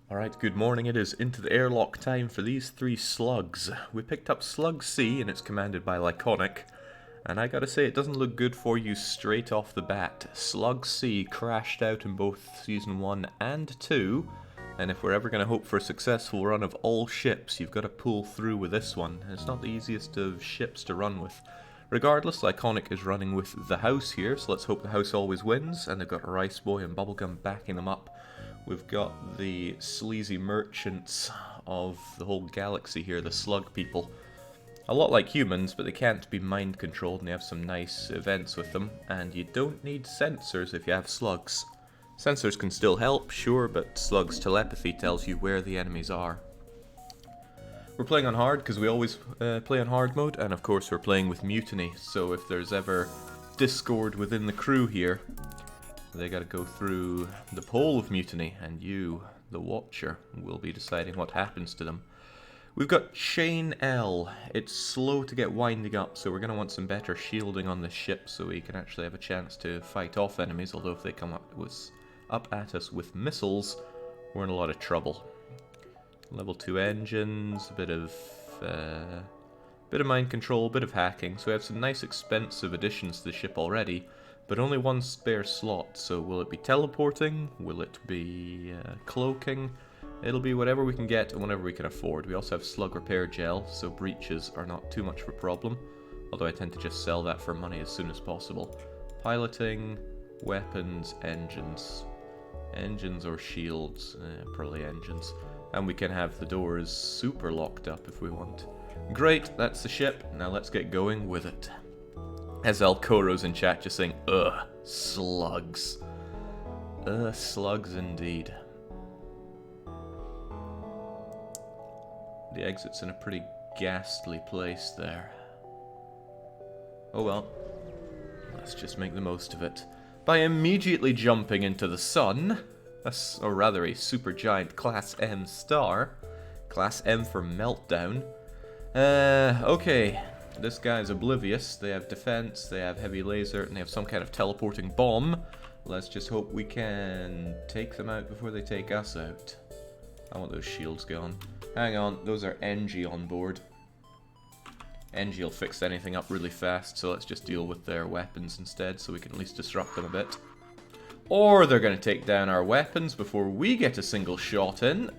Alright, good morning. It is into the airlock time for these three slugs. We picked up Slug C and it's commanded by Laconic. And I gotta say, it doesn't look good for you straight off the bat. Slug C crashed out in both Season 1 and 2. And if we're ever going to hope for a successful run of all ships, you've got to pull through with this one. And it's not the easiest of ships to run with. Regardless, Laconic is running with the house here, so let's hope the house always wins. And they've got Rice Boy and Bubblegum backing them up. We've got the sleazy merchants of the whole galaxy here, the slug people. A lot like humans, but they can't be mind controlled and they have some nice events with them. And you don't need sensors if you have slugs. Sensors can still help, sure, but slugs' telepathy tells you where the enemies are. We're playing on hard because we always play on hard mode, and of course we're playing with Mutiny, so if there's ever discord within the crew here, they gotta go through the poll of Mutiny, and you, the watcher, will be deciding what happens to them. We've got Chain L. It's slow to get winding up, so we're gonna want some better shielding on the ship so we can actually have a chance to fight off enemies, although if they come up at us with missiles, we're in a lot of trouble. Level 2 engines, a bit of mind control, a bit of hacking, so we have some nice expensive additions to the ship already. But only one spare slot, so will it be teleporting? Will it be cloaking? It'll be whatever we can get and whatever we can afford. We also have slug repair gel, so breaches are not too much of a problem. Although I tend to just sell that for money as soon as possible. Piloting, weapons, engines. Engines or shields? Probably engines. And we can have the doors super locked up if we want. Great, that's the ship. Now let's get going with it. As Alcoro's in chat just saying, ugh, slugs. Ugh, slugs indeed. The exit's in a pretty ghastly place there. Oh well. Let's just make the most of it. By immediately jumping into the sun, or rather a supergiant Class M star. Class M for Meltdown. Okay. This guy's oblivious. They have defense, they have heavy laser, and they have some kind of teleporting bomb. Let's just hope we can take them out before they take us out. I want those shields gone. Hang on, those are NG on board. NG will fix anything up really fast, so let's just deal with their weapons instead, so we can at least disrupt them a bit. Or they're going to take down our weapons before we get a single shot in.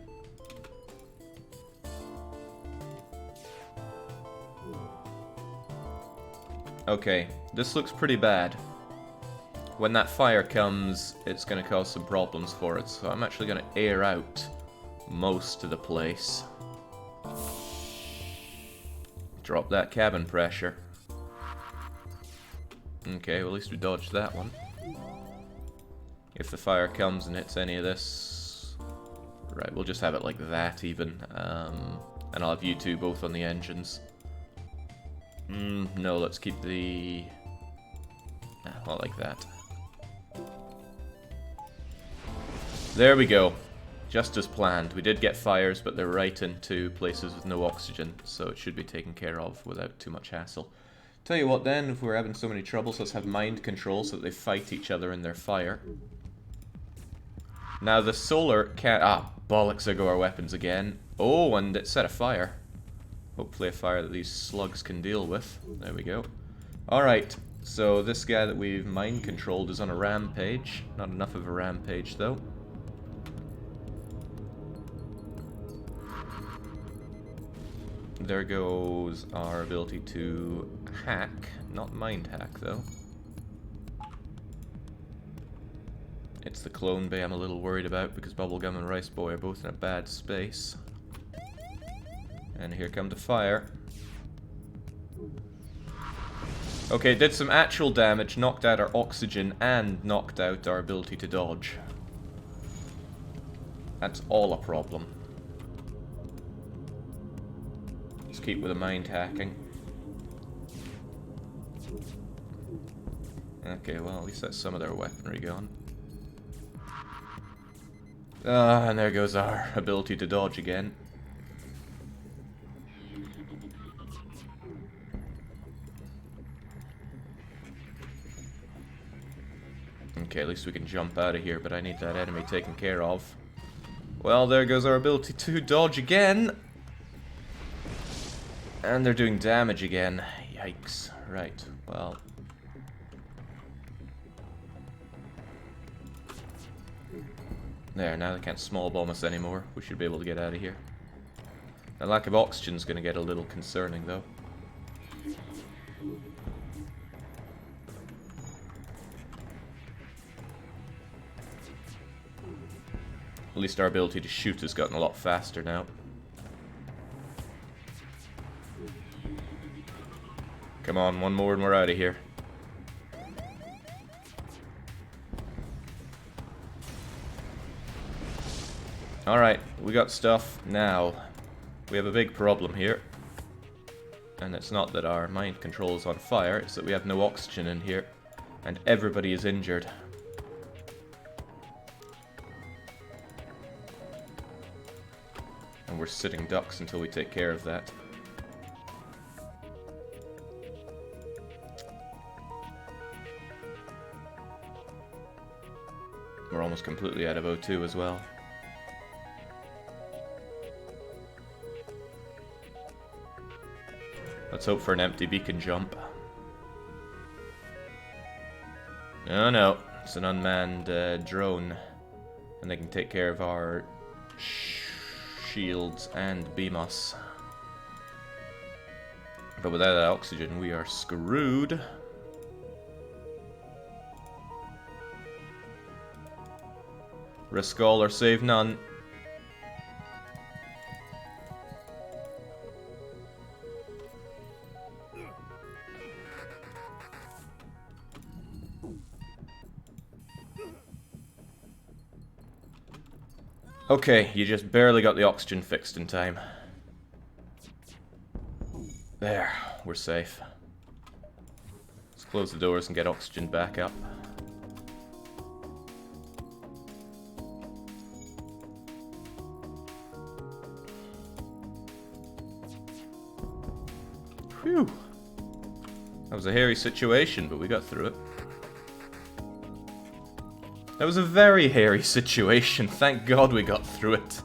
Okay, this looks pretty bad. When that fire comes, it's going to cause some problems for it, so I'm actually going to air out most of the place. Drop that cabin pressure. Okay, well at least we dodged that one. If the fire comes and hits any of this... Right, we'll just have it like that even. And I'll have you two both on the engines. No, let's keep the... Not like that. There we go. Just as planned. We did get fires, but they're right into places with no oxygen, so it should be taken care of without too much hassle. Tell you what then, if we're having so many troubles, let's have mind control so that they fight each other in their fire. Now the solar can't... Ah, bollocks, there go our weapons again. Oh, and it set a fire. Hopefully a fire that these slugs can deal with. There we go. Alright, so this guy that we've mind controlled is on a rampage. Not enough of a rampage, though. There goes our ability to hack. Not mind hack, though. It's the clone bay I'm a little worried about because Bubblegum and Rice Boy are both in a bad space. And here come the fire. Okay, did some actual damage, knocked out our oxygen, and knocked out our ability to dodge. That's all a problem. Let's keep with the mind hacking. Okay, well, at least that's some of their weaponry gone. And there goes our ability to dodge again. Okay, at least we can jump out of here, but I need that enemy taken care of. Well, there goes our ability to dodge again. And they're doing damage again. Yikes. Right, well. There, now they can't small bomb us anymore. We should be able to get out of here. The lack of oxygen's gonna get a little concerning, though. At least our ability to shoot has gotten a lot faster now. Come on, one more and we're out of here. Alright, we got stuff now. We have a big problem here. And it's not that our mind control is on fire, it's that we have no oxygen in here. And everybody is injured. And we're sitting ducks until we take care of that. We're almost completely out of O2 as well. Let's hope for an empty beacon jump. No, no, it's an unmanned drone. And they can take care of our shields and beam us. But without that oxygen, we are screwed. Risk all or save none. Okay, you just barely got the oxygen fixed in time. There, we're safe. Let's close the doors and get oxygen back up. Phew. That was a hairy situation, but we got through it. That was a very hairy situation. Thank God we got through it.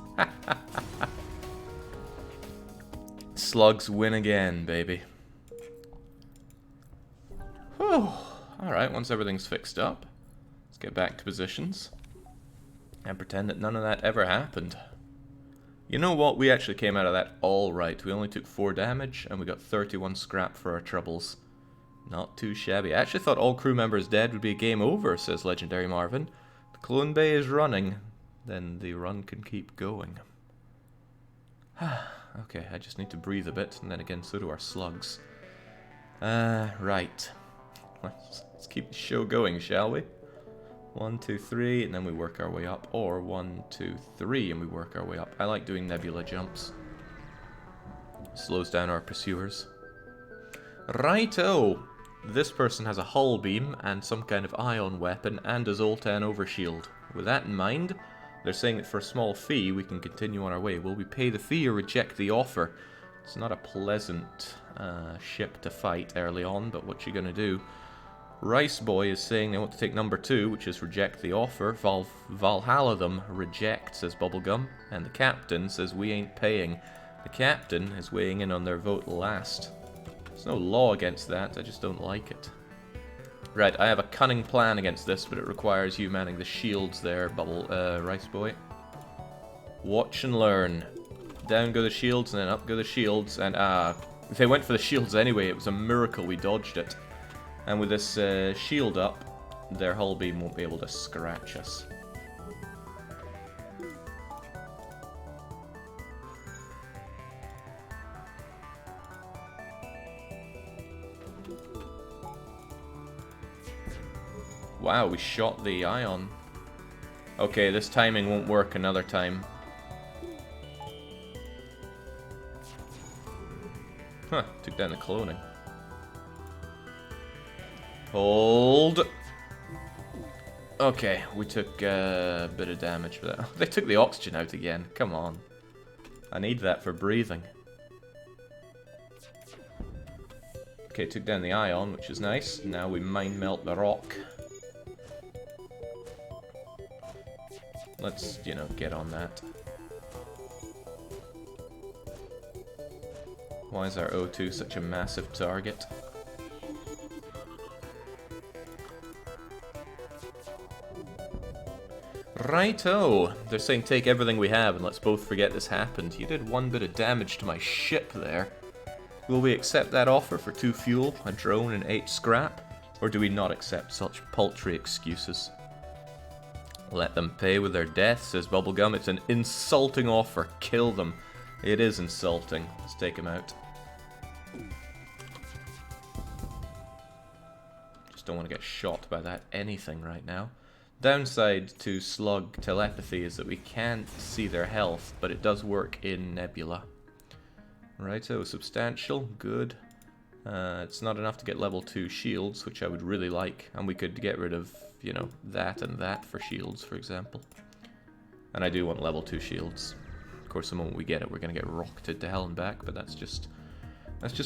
Slugs win again, baby. Whew. Alright, once everything's fixed up, let's get back to positions. And pretend that none of that ever happened. You know what? We actually came out of that all right. We only took 4 damage, and we got 31 scrap for our troubles. Not too shabby. I actually thought all crew members dead would be a game over, says Legendary Marvin. The clone bay is running. Then the run can keep going. Okay, I just need to breathe a bit, and then again, so do our slugs. Right. Let's keep the show going, shall we? 1, 2, 3, and then we work our way up. Or 1, 2, 3, and we work our way up. I like doing nebula jumps. Slows down our pursuers. Righto! This person has a hull beam and some kind of ion weapon and a Zoltan overshield. With that in mind, they're saying that for a small fee we can continue on our way. Will we pay the fee or reject the offer? It's not a pleasant ship to fight early on, but what you gonna do? Rice Boy is saying they want to take number 2, which is reject the offer. Valhalla them, reject, says Bubblegum. And the captain says we ain't paying. The captain is weighing in on their vote last. There's no law against that, I just don't like it. Right, I have a cunning plan against this, but it requires you manning the shields there, Rice Boy. Watch and learn. Down go the shields, and then up go the shields, and if they went for the shields anyway, it was a miracle we dodged it. And with this shield up, their hull beam won't be able to scratch us. Wow, we shot the ion. Okay, this timing won't work another time. Huh, took down the cloning. Hold. Okay, we took a bit of damage for that. They took the oxygen out again. Come on. I need that for breathing. Okay, took down the ion, which is nice. Now we mind melt the rock. Let's, you know, get on that. Why is our O2 such a massive target? Righto! They're saying take everything we have and let's both forget this happened. You did 1 bit of damage to my ship there. Will we accept that offer for 2 fuel, a drone and 8 scrap? Or do we not accept such paltry excuses? Let them pay with their death, says Bubblegum. It's an insulting offer. Kill them. It is insulting. Let's take him out. Just don't want to get shot by that anything right now. Downside to Slug telepathy is that we can't see their health, but it does work in Nebula. Righto, substantial, good. It's not enough to get level 2 shields, which I would really like, and we could get rid of, you know, that and that for shields, for example. And I do want level 2 shields. Of course, the moment we get it, we're going to get rocketed to hell and back, but that's just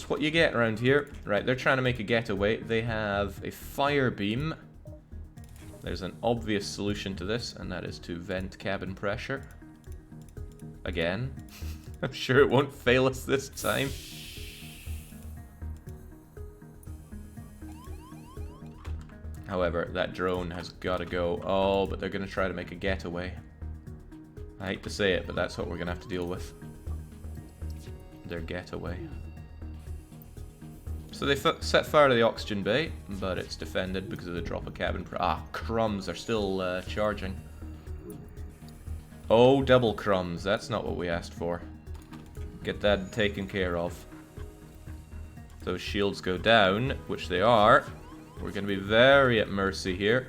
what you get around here. Right, they're trying to make a getaway. They have a fire beam. There's an obvious solution to this, and that is to vent cabin pressure. Again. I'm sure it won't fail us this time. However, that drone has got to go. Oh, but they're going to try to make a getaway. I hate to say it, but that's what we're going to have to deal with. Their getaway. So they set fire to the oxygen bay, but it's defended because of the drop of cabin pressure. Ah, crumbs are still charging. Oh, double crumbs. That's not what we asked for. Get that taken care of. Those shields go down, which they are. We're going to be very at mercy here.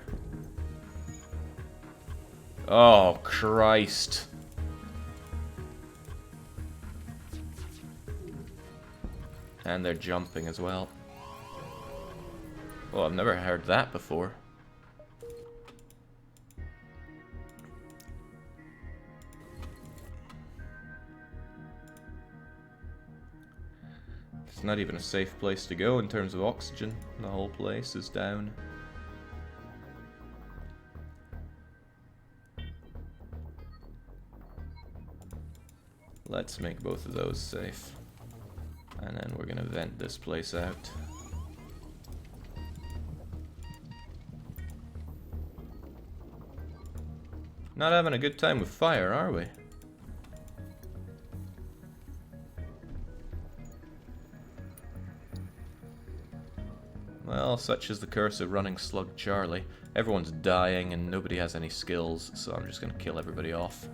Oh, Christ. And they're jumping as well. Oh, I've never heard that before. It's not even a safe place to go in terms of oxygen. The whole place is down. Let's make both of those safe. And then we're gonna vent this place out. Not having a good time with fire, are we? Well, such is the curse of running Slug Charlie. Everyone's dying and nobody has any skills, so I'm just gonna kill everybody off.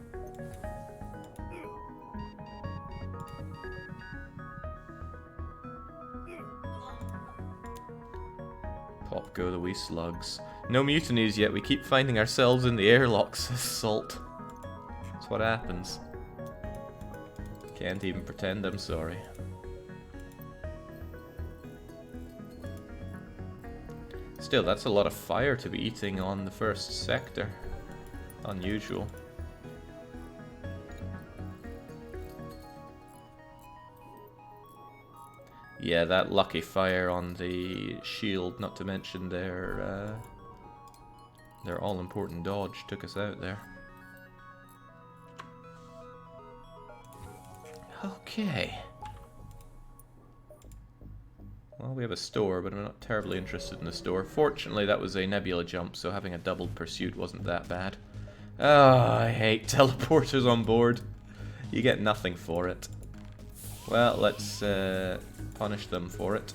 Pop go the wee slugs. No mutinies yet, we keep finding ourselves in the airlocks, Salt. That's what happens. Can't even pretend I'm sorry. Still, that's a lot of fire to be eating on the first sector. Unusual. Yeah, that lucky fire on the shield, not to mention their all-important dodge, took us out there. Okay. Well, we have a store, but I'm not terribly interested in the store. Fortunately, that was a nebula jump, so having a doubled pursuit wasn't that bad. Oh, I hate teleporters on board. You get nothing for it. Well, let's punish them for it.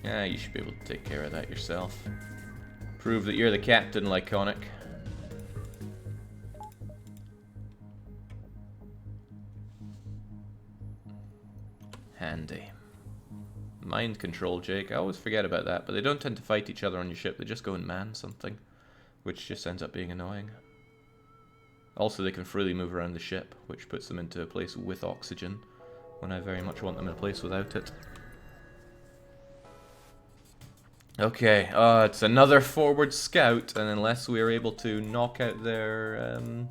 Yeah, you should be able to take care of that yourself. Prove that you're the captain, Lyconic. Handy. Mind control, Jake. I always forget about that, but they don't tend to fight each other on your ship. They just go and man something, which just ends up being annoying. Also, they can freely move around the ship, which puts them into a place with oxygen, when I very much want them in a place without it. Okay, it's another forward scout, and unless we are able to knock out their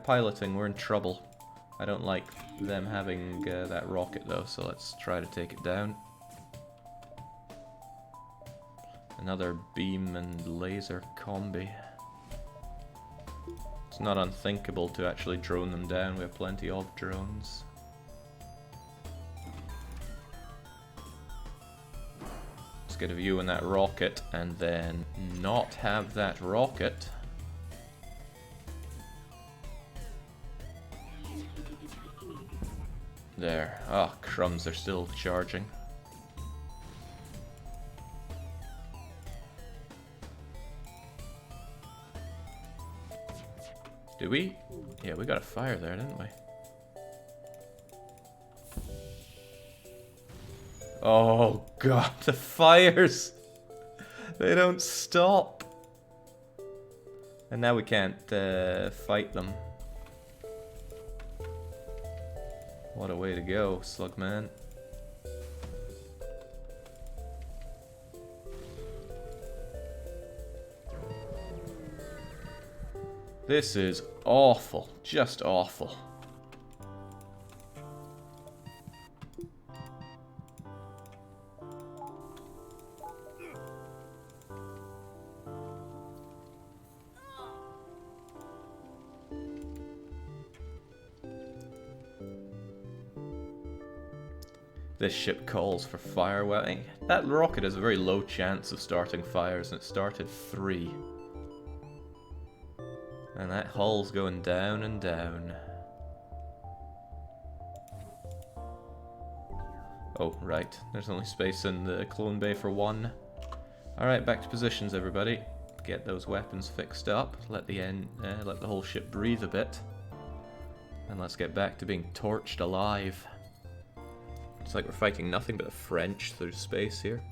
piloting, we're in trouble. I don't like them having that rocket though, so let's try to take it down. Another beam and laser combi. It's not unthinkable to actually drone them down. We have plenty of drones. Let's get a view on that rocket and then not have that rocket. There. Oh, crumbs, they're still charging. Did we? Yeah, we got a fire there, didn't we? Oh god, the fires! They don't stop! And now we can't fight them. What a way to go, Slug man. This is awful, just awful. This ship calls for fire. Well, that rocket has a very low chance of starting fires, and it started 3. And that hull's going down and down. Oh, right. There's only space in the clone bay for 1. Alright, back to positions, everybody. Get those weapons fixed up. Let the whole ship breathe a bit. And let's get back to being torched alive. It's like we're fighting nothing but the French through space here.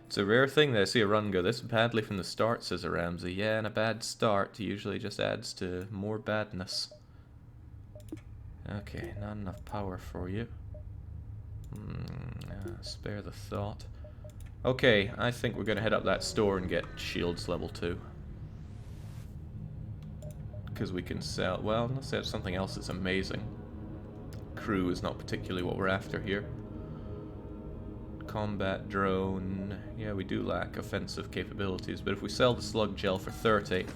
It's a rare thing that I see a run go this badly from the start, says Ramsey. Yeah, and a bad start usually just adds to more badness. Okay, not enough power for you. Spare the thought. Okay, I think we're going to head up that store and get shields level 2. Because we can sell... Well, let's say something else that's amazing. Crew is not particularly what we're after here. Combat drone... Yeah, we do lack offensive capabilities, but if we sell the slug gel for 30,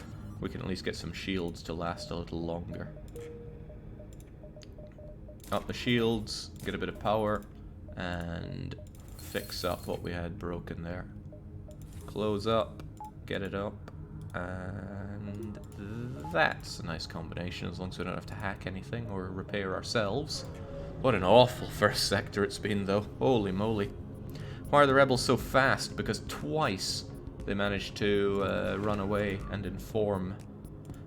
we can at least get some shields to last a little longer. Up the shields, get a bit of power, and fix up what we had broken there. Close up, get it up, and that's a nice combination, as long as we don't have to hack anything or repair ourselves. What an awful first sector it's been, though. Holy moly. Why are the rebels so fast? Because twice they managed to run away and inform.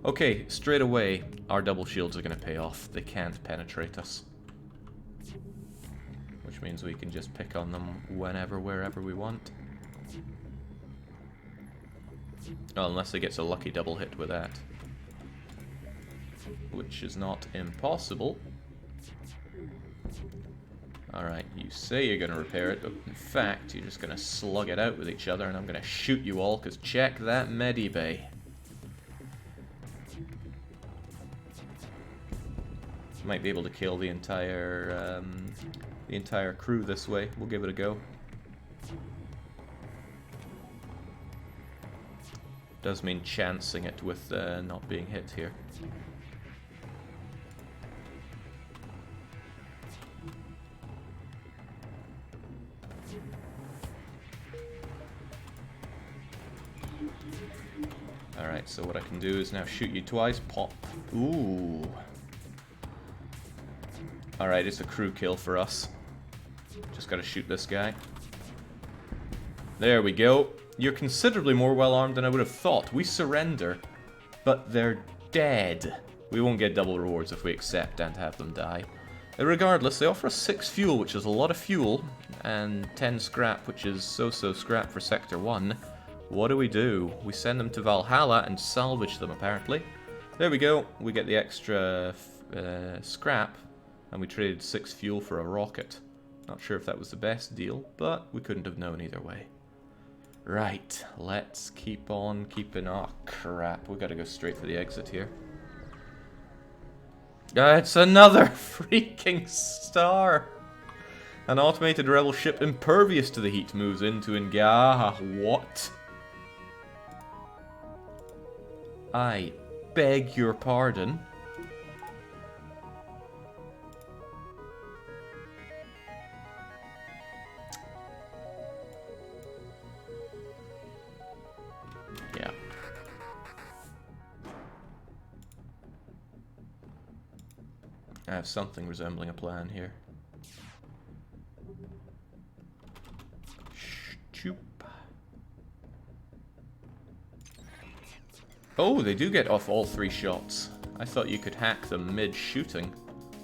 Okay, straight away, our double shields are going to pay off. They can't penetrate us. Which means we can just pick on them whenever, wherever we want. Oh, unless he gets a lucky double hit with that. Which is not impossible. Alright, you say you're going to repair it, but in fact, you're just going to slug it out with each other, and I'm going to shoot you all, because check that medibay. Might be able to kill the entire crew this way. We'll give it a go. Does mean chancing it with not being hit here. Alright, so what I can do is now shoot you twice. Pop. Ooh. Alright, it's a crew kill for us. Just gotta shoot this guy. There we go. You're considerably more well armed than I would have thought. We surrender, but they're dead. We won't get double rewards if we accept and have them die. Regardless, they offer us 6 fuel, which is a lot of fuel, and 10 scrap, which is so-so scrap for Sector 1. What do? We send them to Valhalla and salvage them, apparently. There we go. We get the extra scrap, and we traded 6 fuel for a rocket. Not sure if that was the best deal, but we couldn't have known either way. Right, let's keep on keeping... Oh, crap. We gotta go straight for the exit here. It's another freaking star! An automated rebel ship impervious to the heat moves into engage. What? I beg your pardon. Yeah. I have something resembling a plan here. Shoop. Oh, they do get off all 3 shots. I thought you could hack them mid-shooting.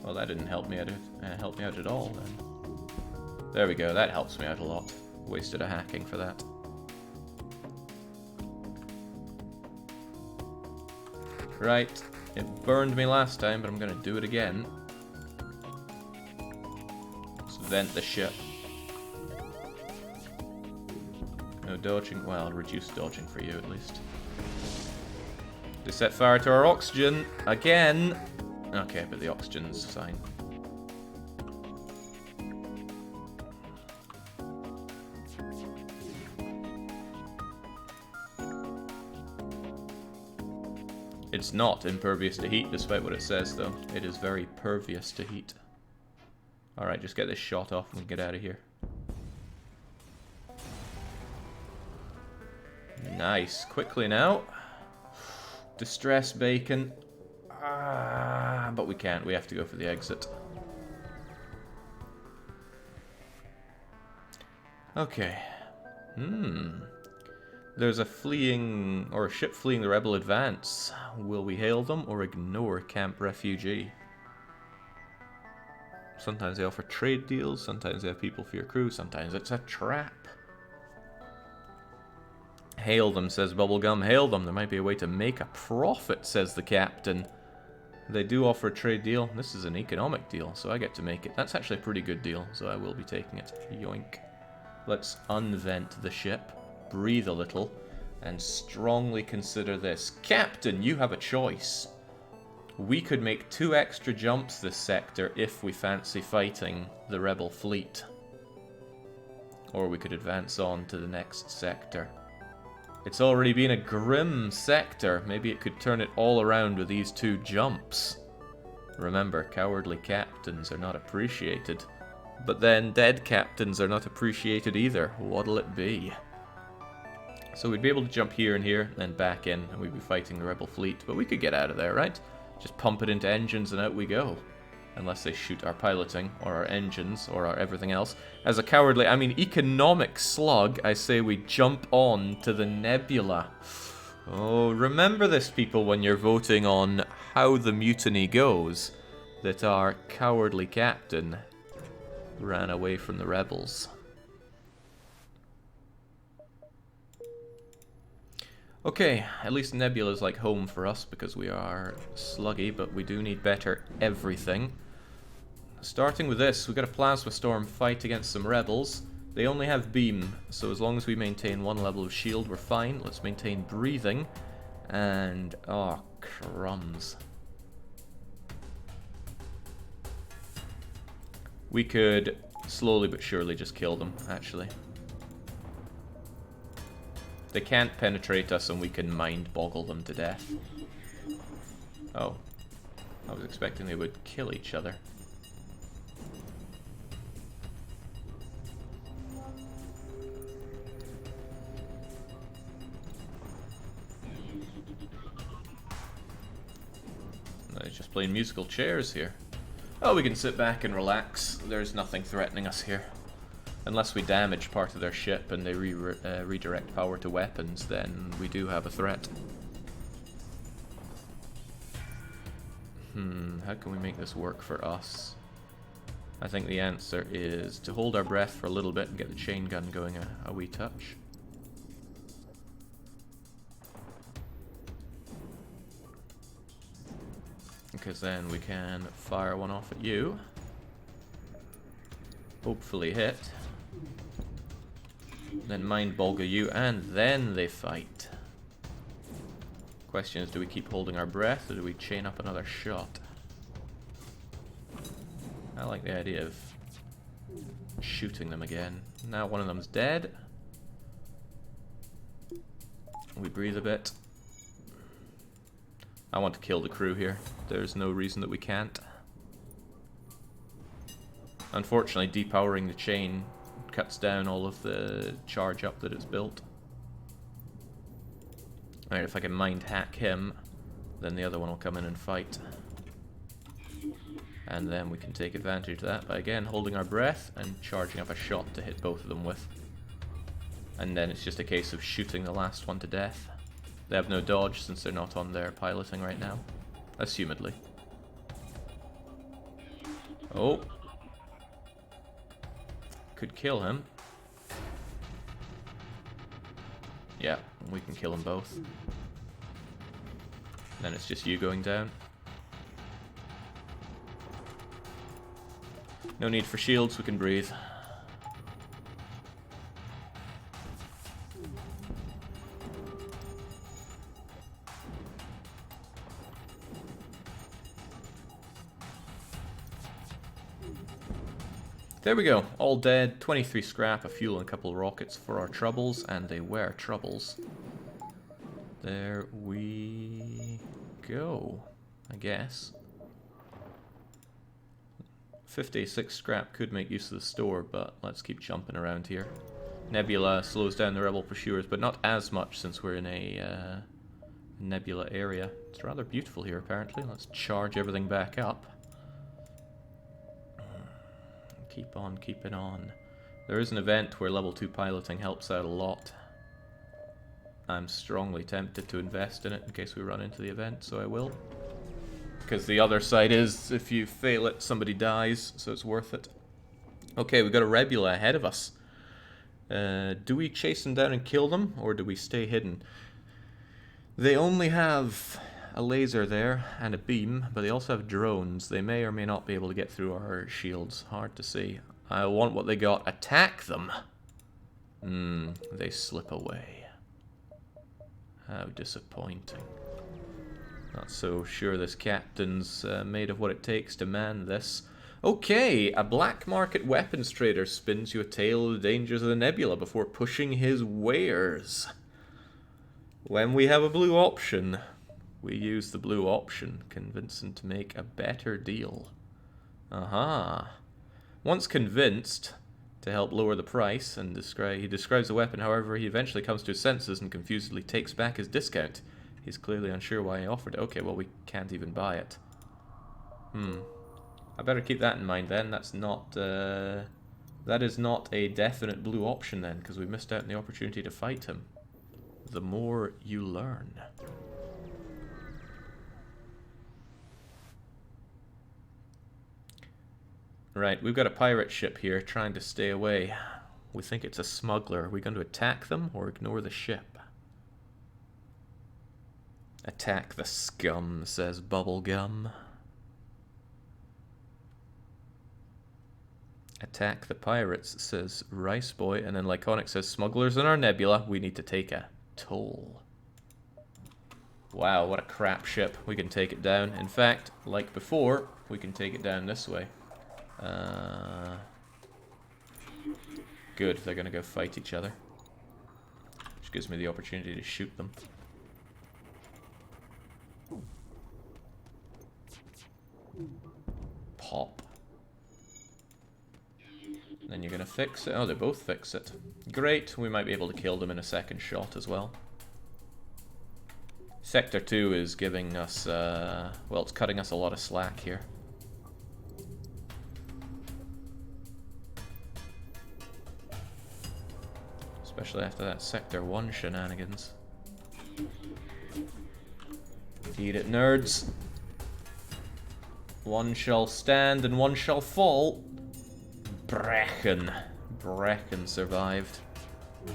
Well, that didn't help me out at all, then. There we go, that helps me out a lot. Wasted a hacking for that. Right, it burned me last time, but I'm gonna do it again. Let's vent the ship. No dodging, well, reduce dodging for you at least. They set fire to our oxygen again. Okay, but the oxygen's fine. It's not impervious to heat, despite what it says, though. It is very pervious to heat. Alright, just get this shot off and get out of here. Nice. Quickly now. Distress bacon. But we can't. We have to go for the exit. Okay. There's a fleeing, or a ship fleeing the rebel advance. Will we hail them or ignore Camp Refugee? Sometimes they offer trade deals, sometimes they have people for your crew, sometimes it's a trap. Hail them, says Bubblegum. Hail them. There might be a way to make a profit, says the captain. They do offer a trade deal. This is an economic deal, so I get to make it. That's actually a pretty good deal, so I will be taking it. Yoink. Let's unvent the ship, breathe a little, and strongly consider this. Captain, you have a choice. We could make 2 extra jumps this sector if we fancy fighting the rebel fleet. Or we could advance on to the next sector. It's already been a grim sector. Maybe it could turn it all around with these 2 jumps. Remember, cowardly captains are not appreciated. But then dead captains are not appreciated either. What'll it be? So we'd be able to jump here and here, then back in, and we'd be fighting the rebel fleet. But we could get out of there, right? Just pump it into engines and out we go. Unless they shoot our piloting, or our engines, or our everything else. As a cowardly, I mean economic slug, I say we jump on to the nebula. Oh, remember this, people, when you're voting on how the mutiny goes. That our cowardly captain ran away from the rebels. Okay, at least Nebula's like home for us because we are sluggy, but we do need better everything. Starting with this, we got a Plasma Storm fight against some rebels. They only have beam, so as long as we maintain 1 level of shield, we're fine. Let's maintain breathing. And, oh, crumbs. We could slowly but surely just kill them, actually. They can't penetrate us and we can mind boggle them to death. Oh. I was expecting they would kill each other. No, he's just playing musical chairs here. Oh, we can sit back and relax. There's nothing threatening us here. Unless we damage part of their ship and they redirect power to weapons, then we do have a threat. How can we make this work for us? I think the answer is to hold our breath for a little bit and get the chain gun going a wee touch. because then we can fire one off at you. Hopefully hit. Then mind boggle you, and then they fight. Question is, do we keep holding our breath, or do we chain up another shot? I like the idea of shooting them again. Now one of them's dead. We breathe a bit. I want to kill the crew here. There's no reason that we can't. Unfortunately, depowering the chain cuts down all of the charge up that it's built. Alright, if I can mind hack him, then the other one will come in and fight. And then we can take advantage of that by again holding our breath and charging up a shot to hit both of them with. And then it's just a case of shooting the last one to death. They have no dodge since they're not on their piloting right now. Assumedly. Oh. Could kill him. Yeah, we can kill them both. Then it's just you going down. No need for shields, we can breathe. There we go, all dead, 23 scrap, a fuel and a couple of rockets for our troubles, and they were troubles. There we go, I guess. 56 scrap could make use of the store, but let's keep jumping around here. Nebula slows down the rebel pursuers, but not as much since we're in a nebula area. It's rather beautiful here, apparently. Let's charge everything back up. Keep on keeping on. There is an event where level 2 piloting helps out a lot. I'm strongly tempted to invest in it in case we run into the event, so I will. Because the other side is, if you fail it, somebody dies, so it's worth it. Okay, we've got a Rebula ahead of us. Do we chase them down and kill them, or do we stay hidden? They only have a laser there and a beam, but they also have drones. They may or may not be able to get through our shields. Hard to see. I want what they got. Attack them! They slip away. How disappointing. Not so sure this captain's made of what it takes to man this. Okay, a black market weapons trader spins you a tale of the dangers of the nebula before pushing his wares. When we have a blue option, we use the blue option, convince him to make a better deal. Aha. Once convinced to help lower the price, and he describes the weapon, however, he eventually comes to his senses and confusedly takes back his discount. He's clearly unsure why he offered it. Okay, well, we can't even buy it. I better keep that in mind then. That's not, that is not a definite blue option then, because we missed out on the opportunity to fight him. The more you learn. Right, we've got a pirate ship here trying to stay away. We think it's a smuggler. Are we going to attack them or ignore the ship? Attack the scum, says Bubblegum. Attack the pirates, says Rice Boy. And then Lyconic says, smugglers in our nebula, we need to take a toll. Wow, what a crap ship. We can take it down. In fact, like before, we can take it down this way. Good, they're gonna go fight each other. Which gives me the opportunity to shoot them. Pop. Then you're gonna fix it. Oh, they both fix it. Great, we might be able to kill them in a second shot as well. Sector 2 is giving us, well, it's cutting us a lot of slack here. Especially after that Sector 1 shenanigans. Eat it, nerds. One shall stand and one shall fall. Brechen. Brechen survived.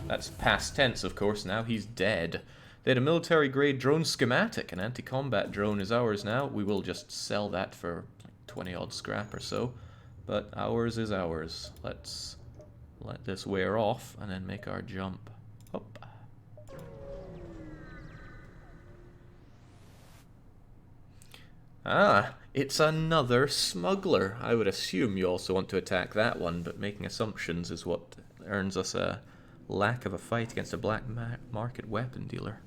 That's past tense, of course, now. He's dead. They had a military-grade drone schematic. An anti-combat drone is ours now. We will just sell that for 20-odd scrap or so. But ours is ours. Let's let this wear off and then make our jump. Hop. Ah, it's another smuggler. I would assume you also want to attack that one, but making assumptions is what earns us a lack of a fight against a black market weapon dealer.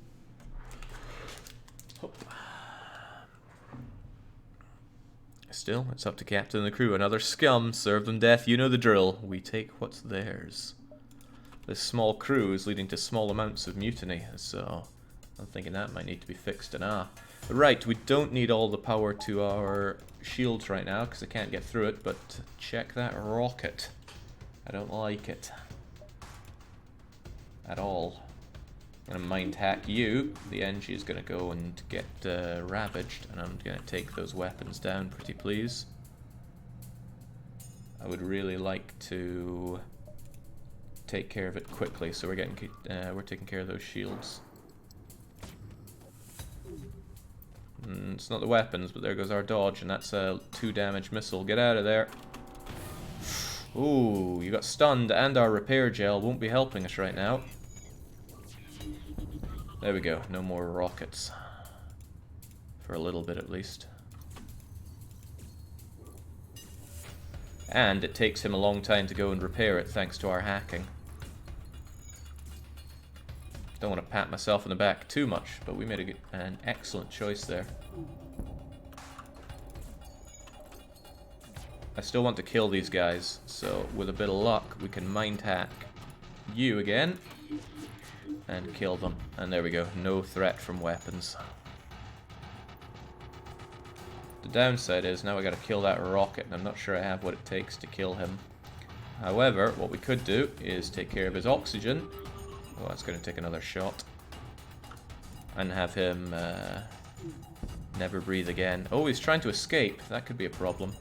Still, it's up to Captain and the crew. Another scum. Serve them death. You know the drill. We take what's theirs. This small crew is leading to small amounts of mutiny, so I'm thinking that might need to be fixed. And right, we don't need all the power to our shields right now because I can't get through it, but check that rocket. I don't like it at all. I'm going to mind hack you. The NG is going to go and get ravaged, and I'm going to take those weapons down, pretty please. I would really like to take care of it quickly, so we're taking care of those shields. It's not the weapons, but there goes our dodge, and that's a 2-damage missile. Get out of there. Ooh, you got stunned, and our repair gel won't be helping us right now. There we go, no more rockets. For a little bit at least. And it takes him a long time to go and repair it thanks to our hacking. Don't want to pat myself on the back too much, but we made an excellent choice there. I still want to kill these guys, so with a bit of luck we can mind hack you again and kill them. And there we go, no threat from weapons. The downside is now I gotta kill that rocket, and I'm not sure I have what it takes to kill him. However, what we could do is take care of his oxygen. Oh, that's gonna take another shot. And have him never breathe again. Oh, he's trying to escape. That could be a problem.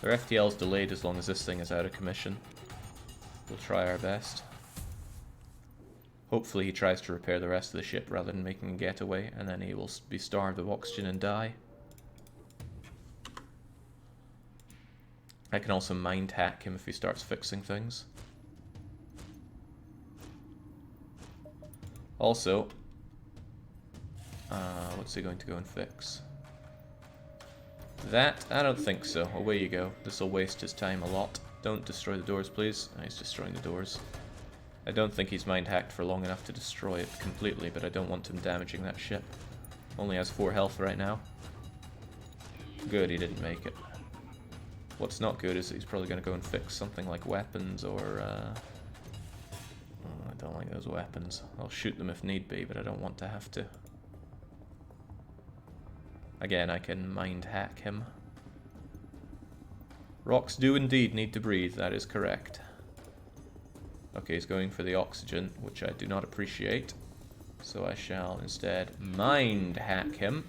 Their FTL's delayed as long as this thing is out of commission. We'll try our best. Hopefully he tries to repair the rest of the ship rather than making a getaway, and then he will be starved of oxygen and die. I can also mind hack him if he starts fixing things. Also, what's he going to go and fix? That? I don't think so. Away you go. This will waste his time a lot. Don't destroy the doors, please. Oh, he's destroying the doors. I don't think he's mind hacked for long enough to destroy it completely, but I don't want him damaging that ship. Only has 4 health right now. Good, he didn't make it. What's not good is that he's probably going to go and fix something like weapons or... Oh, I don't like those weapons. I'll shoot them if need be, but I don't want to have to. Again, I can mind hack him. Rocks do indeed need to breathe, that is correct. Okay, he's going for the oxygen, which I do not appreciate. So I shall instead mind hack him.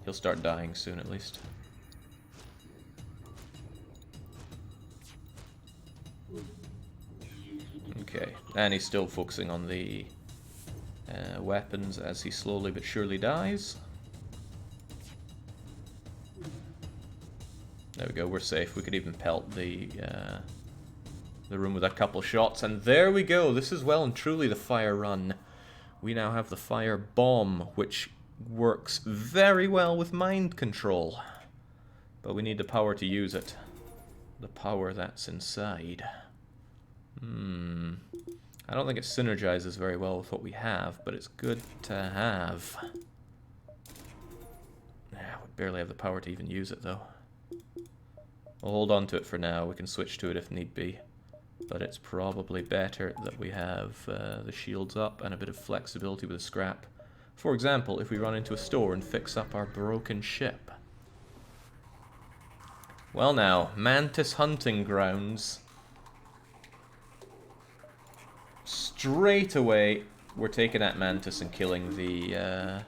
He'll start dying soon, at least. Okay, and he's still focusing on the weapons as he slowly but surely dies. There we go, we're safe. We could even pelt the room with a couple shots, and there we go. This is well and truly the fire run. We now have the fire bomb, which works very well with mind control. But we need the power to use it. The power that's inside. I don't think it synergizes very well with what we have, but it's good to have. Yeah, we barely have the power to even use it, though. We'll hold on to it for now. We can switch to it if need be. But it's probably better that we have the shields up and a bit of flexibility with the scrap. For example, if we run into a store and fix up our broken ship. Well now, Mantis hunting grounds. Straight away, we're taking that Mantis and killing the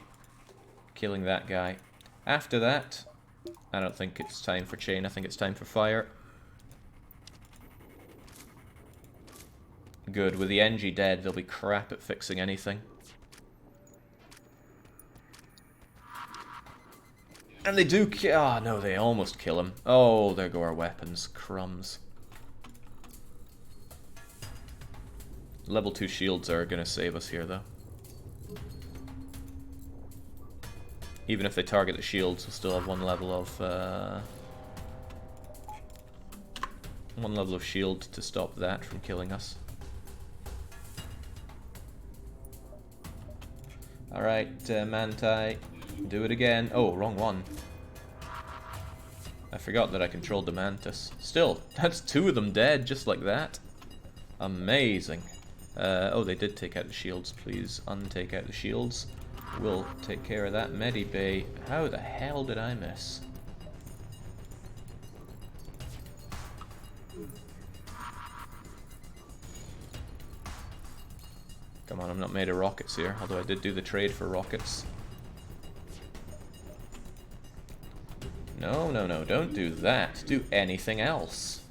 killing that guy. After that, I don't think it's time for chain. I think it's time for fire. Good. With the NG dead, they'll be crap at fixing anything. And they do kill... Ah, no, they almost kill him. Oh, there go our weapons. Crumbs. Level 2 shields are going to save us here, though. Even if they target the shields, we'll still have one level of shield to stop that from killing us. Alright, Manti, do it again. Oh, wrong one. I forgot that I controlled the Mantis. Still, that's 2 of them dead, just like that. Amazing. Oh, they did take out the shields. Please untake out the shields. We'll take care of that. Medibay. How the hell did I miss? Come on, I'm not made of rockets here, although I did do the trade for rockets. No, no, no, don't do that. Do anything else.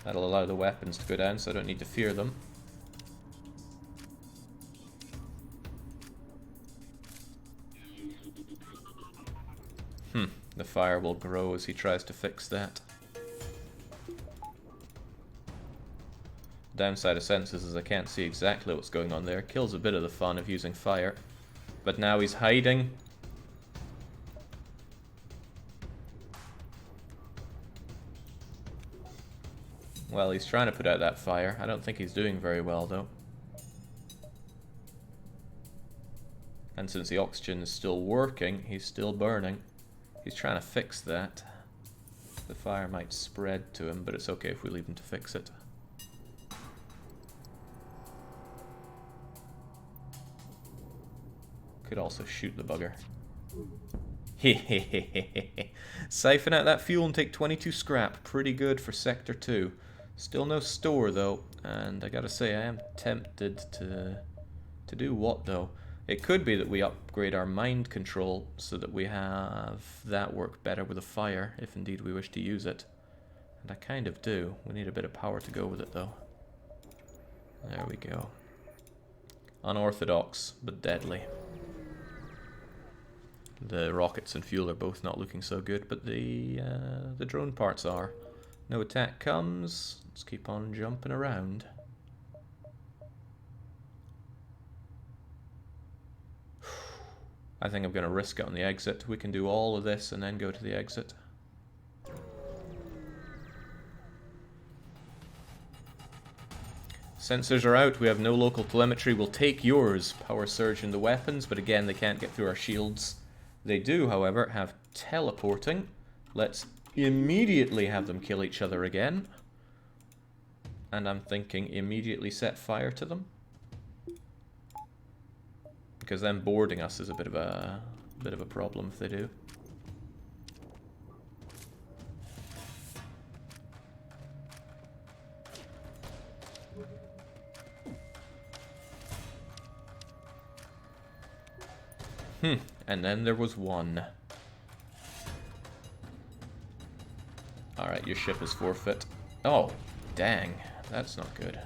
That'll allow the weapons to go down, so I don't need to fear them. The fire will grow as he tries to fix that. Downside of Senses is I can't see exactly what's going on there. Kills a bit of the fun of using fire. But now he's hiding. Well, he's trying to put out that fire. I don't think he's doing very well, though. And since the oxygen is still working, he's still burning. He's trying to fix that. The fire might spread to him, but it's okay if we leave him to fix it. Could also shoot the bugger. Hehehehe. Siphon out that fuel and take 22 scrap. Pretty good for Sector 2. Still no store, though. And I gotta say, I am tempted to do what, though? It could be that we upgrade our mind control so that we have that work better with a fire, if indeed we wish to use it. And I kind of do. We need a bit of power to go with it, though. There we go. Unorthodox, but deadly. The rockets and fuel are both not looking so good, but the drone parts are. No attack comes. Let's keep on jumping around. I think I'm going to risk it on the exit. We can do all of this and then go to the exit. Sensors are out. We have no local telemetry. We'll take yours. Power surge in the weapons, but again, they can't get through our shields. They do, however, have teleporting. Let's immediately have them kill each other again. And I'm thinking immediately set fire to them. Because them boarding us is a bit of a problem if they do. And then there was one. Alright, your ship is forfeit. Oh, dang. That's not good.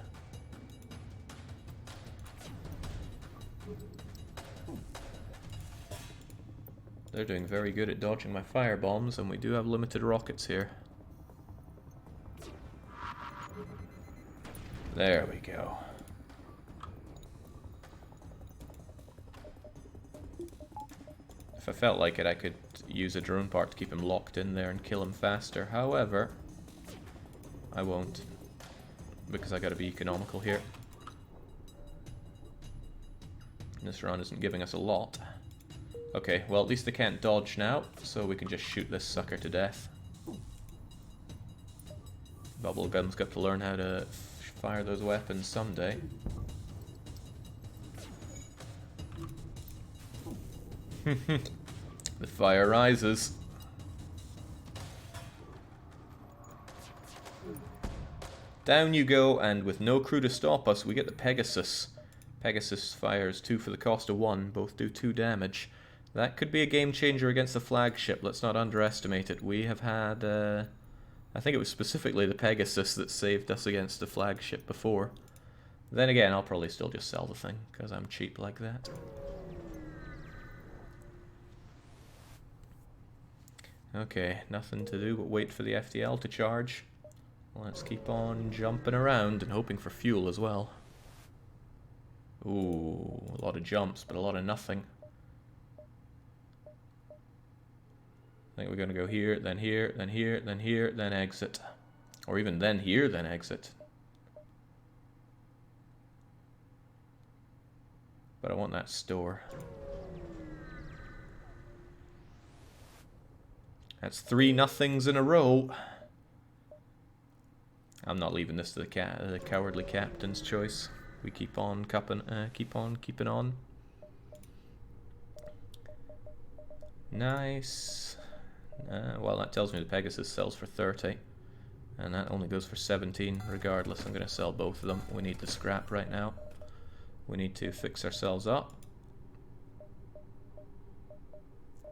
They're doing very good at dodging my fire bombs, and we do have limited rockets here. There we go. If I felt like it, I could use a drone part to keep him locked in there and kill him faster. However, I won't, because I gotta be economical here. This run isn't giving us a lot. Okay, well, at least they can't dodge now, so we can just shoot this sucker to death. Bubblegum's got to learn how to fire those weapons someday. The fire rises. Down you go, and with no crew to stop us, we get the Pegasus. Pegasus fires 2 for the cost of 1, both do 2 damage. That could be a game changer against the Flagship, let's not underestimate it. We have had I think it was specifically the Pegasus that saved us against the Flagship before. Then again, I'll probably still just sell the thing, because I'm cheap like that. Okay, nothing to do but wait for the FTL to charge. Let's keep on jumping around and hoping for fuel as well. Ooh, a lot of jumps, but a lot of nothing. I think we're going to go here, then here, then here, then here, then exit. Or even then here, then exit. But I want that store. That's 3 nothings in a row. I'm not leaving this to the cowardly captain's choice. We keep on keeping on. Nice. Well, that tells me the Pegasus sells for 30. And that only goes for 17. Regardless, I'm going to sell both of them. We need the scrap right now. We need to fix ourselves up.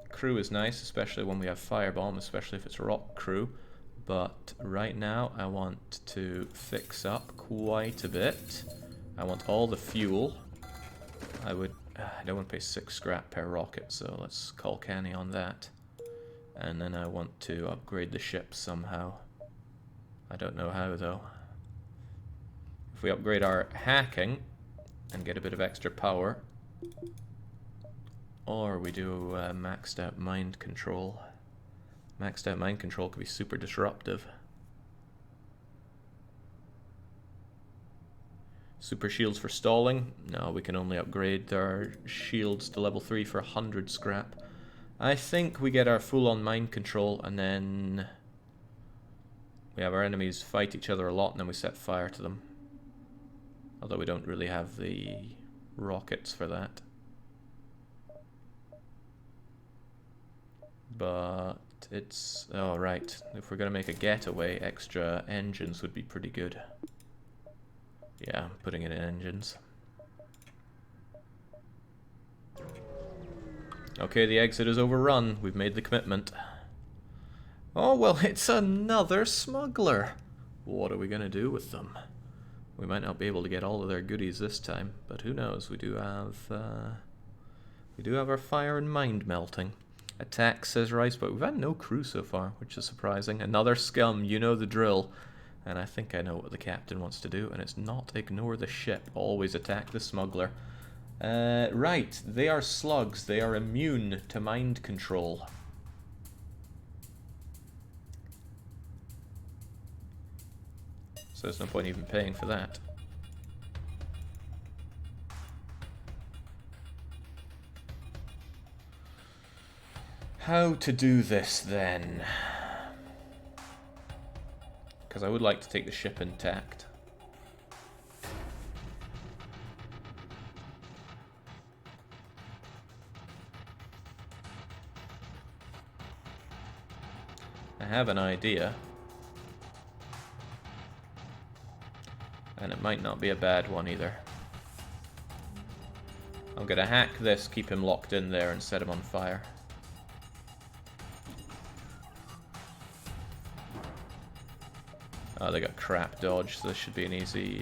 Crew is nice, especially when we have firebomb, especially if it's rock crew. But right now, I want to fix up quite a bit. I want all the fuel. I don't want to pay 6 scrap per rocket, so let's call canny on that. And then I want to upgrade the ship somehow. I don't know how though. If we upgrade our hacking and get a bit of extra power, or we do maxed out mind control. Maxed out mind control could be super disruptive. Super shields for stalling. No, we can only upgrade our shields to level 3 for 100 scrap. I think we get our full-on mind control and then we have our enemies fight each other a lot and then we set fire to them. Although we don't really have the rockets for that. But it's... oh, right. If we're going to make a getaway, extra engines would be pretty good. Yeah, I'm putting it in engines. Okay, the exit is overrun. We've made the commitment. Oh, well, it's another smuggler. What are we going to do with them? We might not be able to get all of their goodies this time, but who knows? We do have our fire and mind melting. Attack, says Rice, but we've had no crew so far, which is surprising. Another scum, you know the drill. And I think I know what the captain wants to do, and it's not ignore the ship. Always attack the smuggler. Right, they are slugs. They are immune to mind control. So there's no point even paying for that. How to do this then? Because I would like to take the ship intact. I have an idea. And it might not be a bad one either. I'm gonna hack this, keep him locked in there and set him on fire. Oh, they got crap dodge, so this should be an easy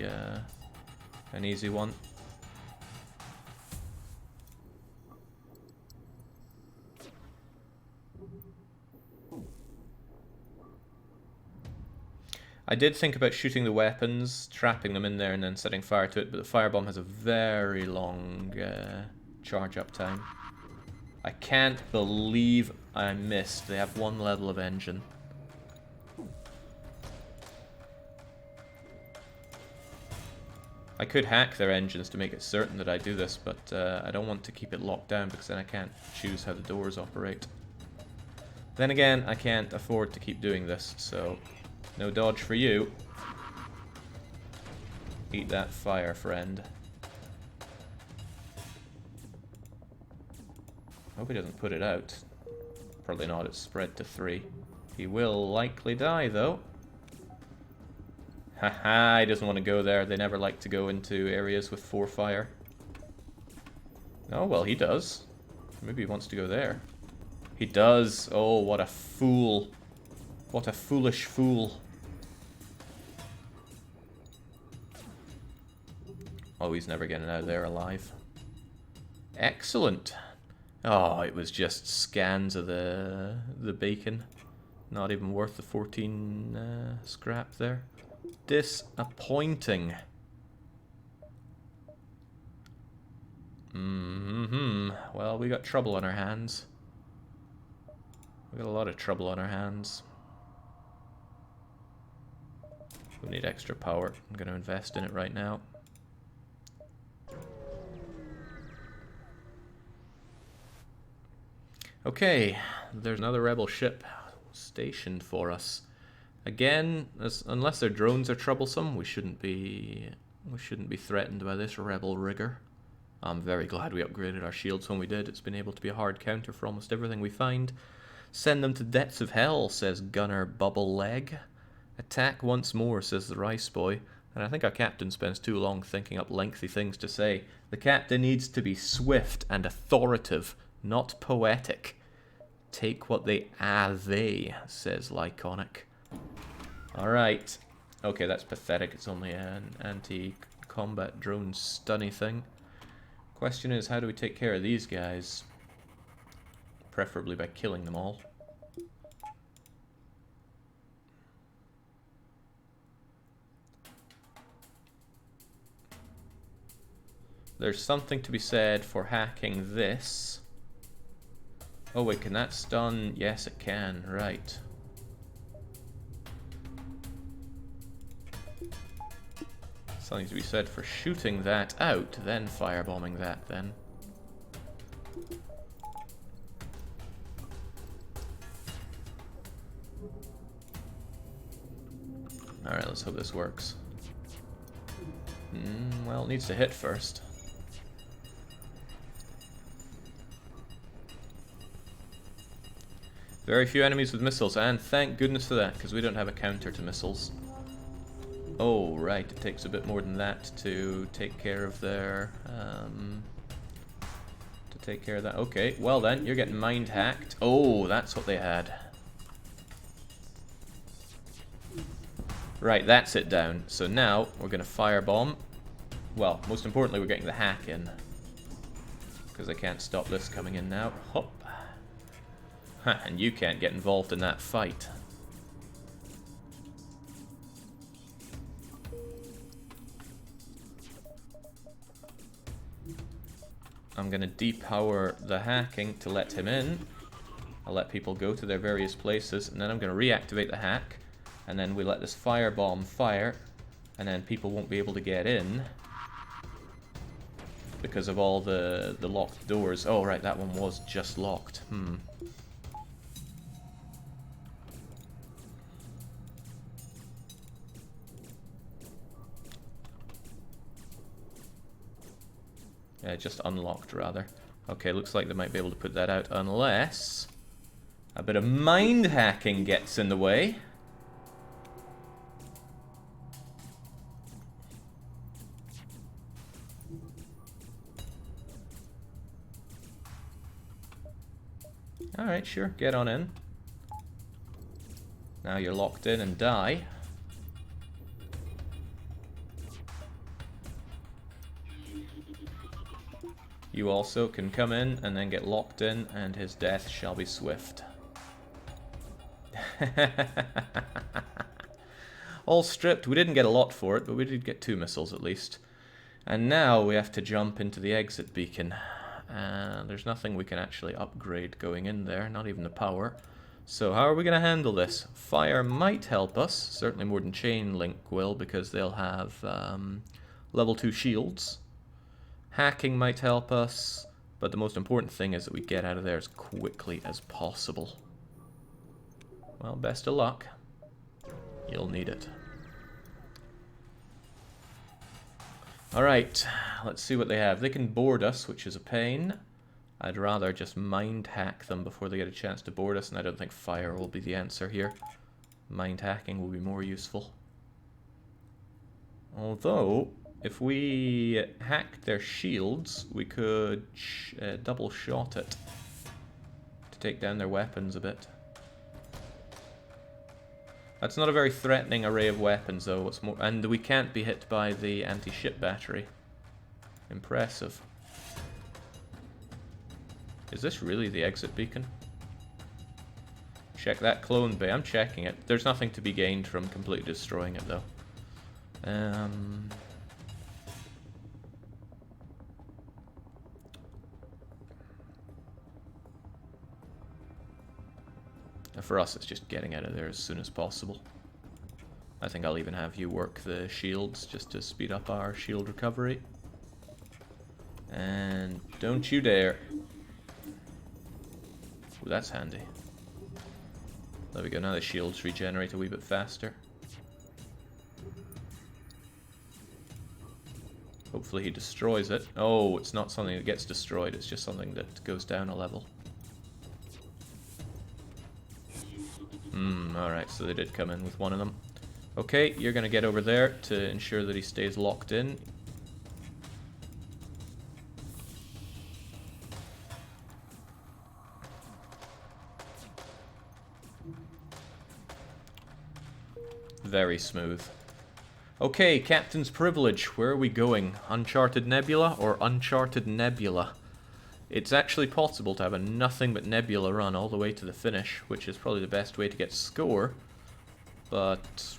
one. I did think about shooting the weapons, trapping them in there and then setting fire to it, but the firebomb has a very long charge up time. I can't believe I missed. They have 1 level of engine. I could hack their engines to make it certain that I do this, but I don't want to keep it locked down because then I can't choose how the doors operate. Then again, I can't afford to keep doing this, so no dodge for you. Eat that fire, friend. Hope he doesn't put it out. Probably not, it's spread to 3. He will likely die, though. Haha, he doesn't want to go there. They never like to go into areas with 4 fire. Oh, well, he does. Maybe he wants to go there. He does. Oh, what a fool. What a foolish fool. Oh, he's never getting out of there alive. Excellent. Oh, it was just scans of the bacon. Not even worth the 14 scrap there. Disappointing. Well, we got trouble on our hands. We got a lot of trouble on our hands. We need extra power. I'm going to invest in it right now. Okay, there's another rebel ship stationed for us. Again, unless their drones are troublesome, we shouldn't be threatened by this rebel rigger. I'm very glad we upgraded our shields when we did. It's been able to be a hard counter for almost everything we find. Send them to depths of hell, says Gunner Bubble Leg. Attack once more, says the Rice Boy. And I think our captain spends too long thinking up lengthy things to say. The captain needs to be swift and authoritative, not poetic. Take what they they, says Lyconic. Alright. Okay, that's pathetic. It's only an anti-combat drone stunny thing. Question is, how do we take care of these guys? Preferably by killing them all. There's something to be said for hacking this. Oh wait, can that stun? Yes, it can. Right. Something to be said for shooting that out, then firebombing that then. Alright, let's hope this works. Well, it needs to hit first. Very few enemies with missiles, and thank goodness for that, because we don't have a counter to missiles. Oh, right, it takes a bit more than that to take care of their, Okay, well then, you're getting mind hacked. Oh, that's what they had. Right, that's it down. So now, we're going to firebomb. Well, most importantly, we're getting the hack in. Because I can't stop this coming in now. Hop. Huh, and you can't get involved in that fight. I'm going to depower the hacking to let him in. I'll let people go to their various places, and then I'm going to reactivate the hack, and then we let this firebomb fire, and then people won't be able to get in because of all the locked doors. Oh, right, that one was just locked. Yeah, just unlocked, rather. Okay, looks like they might be able to put that out, unless a bit of mind hacking gets in the way. Alright, sure, get on in. Now you're locked in and die. You also can come in and then get locked in, and his death shall be swift. All stripped. We didn't get a lot for it, but we did get 2 missiles at least. And now we have to jump into the exit beacon. There's nothing we can actually upgrade going in there, not even the power. So how are we going to handle this? Fire might help us, certainly more than Chain Link will, because they'll have level 2 shields. Hacking might help us, but the most important thing is that we get out of there as quickly as possible. Well, best of luck. You'll need it. Alright, let's see what they have. They can board us, which is a pain. I'd rather just mind hack them before they get a chance to board us, and I don't think fire will be the answer here. Mind hacking will be more useful. Although, if we hacked their shields, we could double shot it to take down their weapons a bit. That's not a very threatening array of weapons, though. What's more, and we can't be hit by the anti-ship battery. Impressive. Is this really the exit beacon? Check that clone bay. I'm checking it. There's nothing to be gained from completely destroying it, though. For us, it's just getting out of there as soon as possible. I think I'll even have you work the shields just to speed up our shield recovery. And don't you dare. Ooh, that's handy. There we go, now the shields regenerate a wee bit faster. Hopefully he destroys it. Oh, it's not something that gets destroyed, it's just something that goes down a level. Alright, so they did come in with one of them. Okay, you're gonna get over there to ensure that he stays locked in. Very smooth. Okay, Captain's Privilege. Where are we going? Uncharted Nebula or Uncharted Nebula? It's actually possible to have a nothing but Nebula run all the way to the finish, which is probably the best way to get score. But,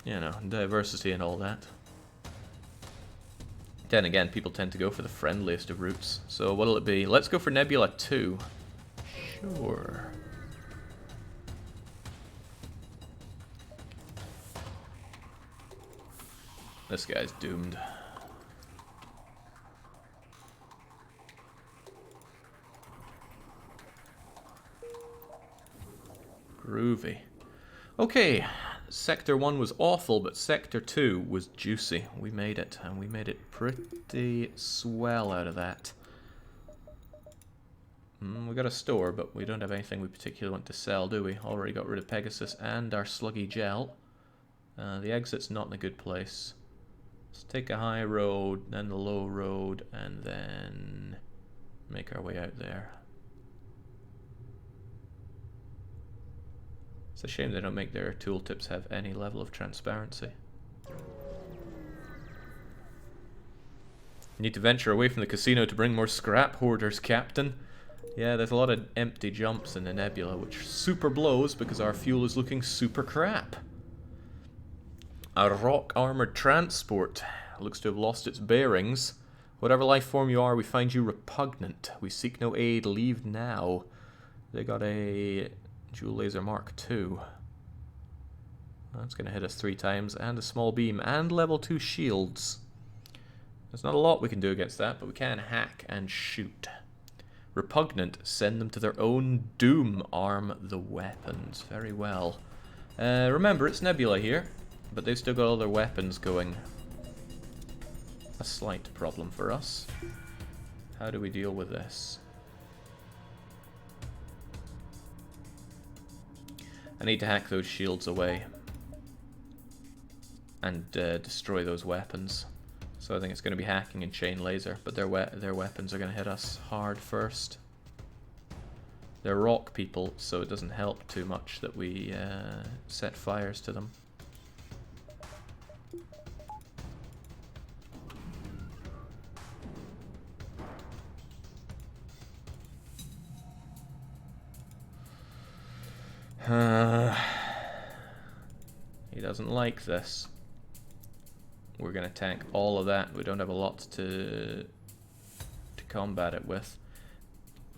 you know, diversity and all that. Then again, people tend to go for the friendliest of routes. So what'll it be? Let's go for Nebula 2. Sure. This guy's doomed. Groovy. Okay, Sector 1 was awful, but Sector 2 was juicy. We made it, and we made it pretty swell out of that. We got a store, but we don't have anything we particularly want to sell, do we? Already got rid of Pegasus and our sluggy gel. The exit's not in a good place. Let's take a high road, then the low road, and then make our way out there. It's a shame they don't make their tooltips have any level of transparency. Need to venture away from the casino to bring more scrap hoarders, Captain. Yeah, there's a lot of empty jumps in the nebula, which super blows because our fuel is looking super crap. A rock armored transport looks to have lost its bearings. Whatever life form you are, we find you repugnant. We seek no aid, leave now. They got a Dual Laser Mark II. That's going to hit us 3 times, and a small beam, and level 2 shields. There's not a lot we can do against that, but we can hack and shoot. Repugnant, send them to their own doom. Arm the weapons. Very well. Remember, it's Nebula here. But they've still got all their weapons going. A slight problem for us. How do we deal with this? I need to hack those shields away. And destroy those weapons. So I think it's going to be hacking and chain laser. But their weapons are going to hit us hard first. They're rock people, so it doesn't help too much that we set fires to them. He doesn't like this. We're going to tank all of that. We don't have a lot to combat it with.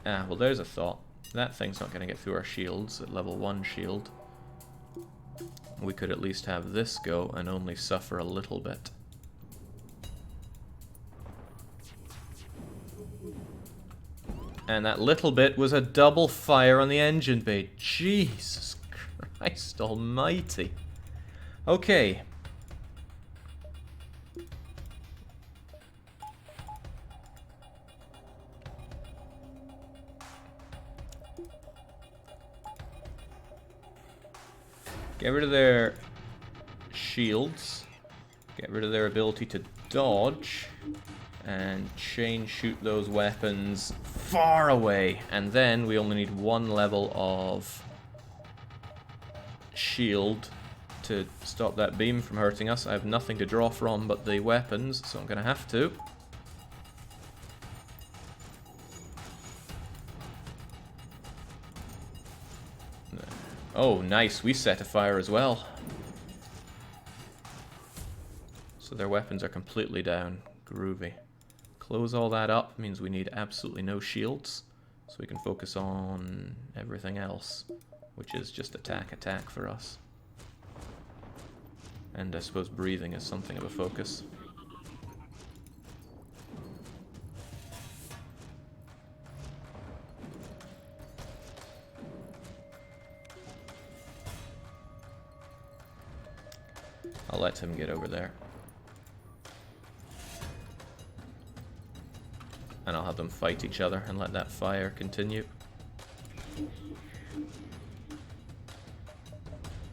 Ah, well, there's a thought. That thing's not going to get through our shields at level 1 shield. We could at least have this go and only suffer a little bit. And that little bit was a double fire on the engine bay. Jesus Christ almighty. Okay. Get rid of their shields. Get rid of their ability to dodge. And chain shoot those weapons far away. And then we only need 1 level of shield to stop that beam from hurting us. I have nothing to draw from but the weapons, so I'm going to have to. Oh, nice. We set a fire as well. So their weapons are completely down. Groovy. Close all that up means we need absolutely no shields. So we can focus on everything else, which is just attack for us. And I suppose breathing is something of a focus. I'll let him get over there. And I'll have them fight each other and let that fire continue.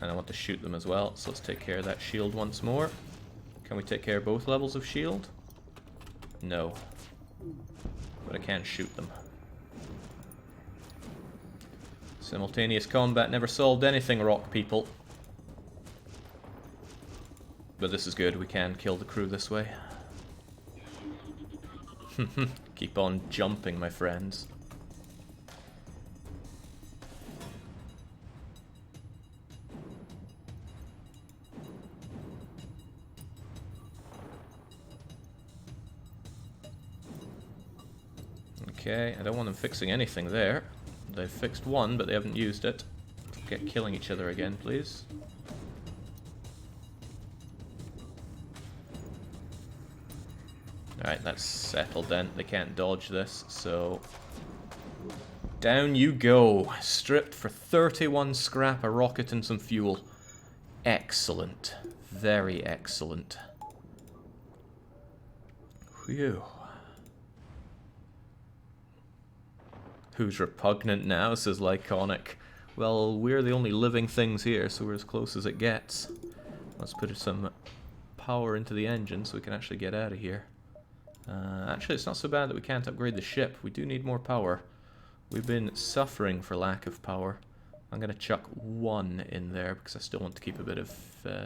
And I want to shoot them as well, so let's take care of that shield once more. Can we take care of both levels of shield? No. But I can shoot them. Simultaneous combat never solved anything, rock people. But this is good, we can kill the crew this way. Keep on jumping, my friends. Okay, I don't want them fixing anything there. They've fixed one, but they haven't used it. Get killing each other again, please. Alright, that's settled then. They can't dodge this, so... Down you go. Stripped for 31 scrap, a rocket and some fuel. Excellent. Very excellent. Phew. Who's repugnant now, says Lyconic. Well, we're the only living things here, so we're as close as it gets. Let's put some power into the engine so we can actually get out of here. Actually, it's not so bad that we can't upgrade the ship. We do need more power. We've been suffering for lack of power. I'm going to chuck one in there because I still want to keep a bit of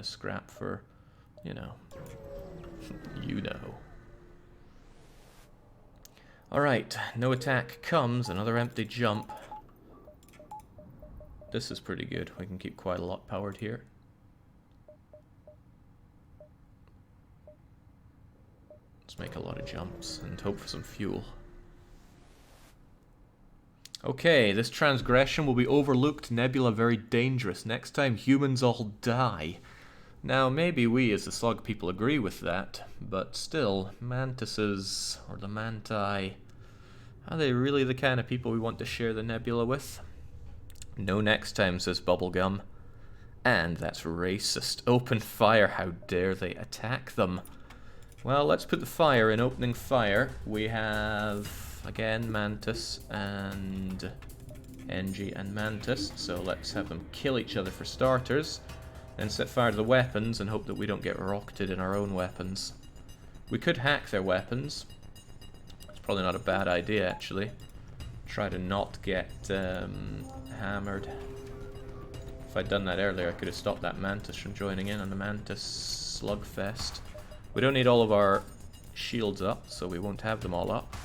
scrap for, you know. You know. Alright, no attack comes, another empty jump. This is pretty good. We can keep quite a lot powered here. Let's make a lot of jumps and hope for some fuel. Okay, this transgression will be overlooked. Nebula very dangerous. Next time humans all die. Now, maybe we as the Slug people agree with that, but still, Mantises, or the Manti, are they really the kind of people we want to share the Nebula with? No next time, says Bubblegum. And that's racist. Open fire, how dare they attack them? Well, let's put the fire in opening fire. We have, again, Mantis and NG and Mantis, so let's have them kill each other for starters. Then set fire to the weapons and hope that we don't get rocketed in our own weapons. We could hack their weapons. It's probably not a bad idea, actually. Try to not get hammered. If I'd done that earlier, I could have stopped that Mantis from joining in on the Mantis slugfest. We don't need all of our shields up, so we won't have them all up.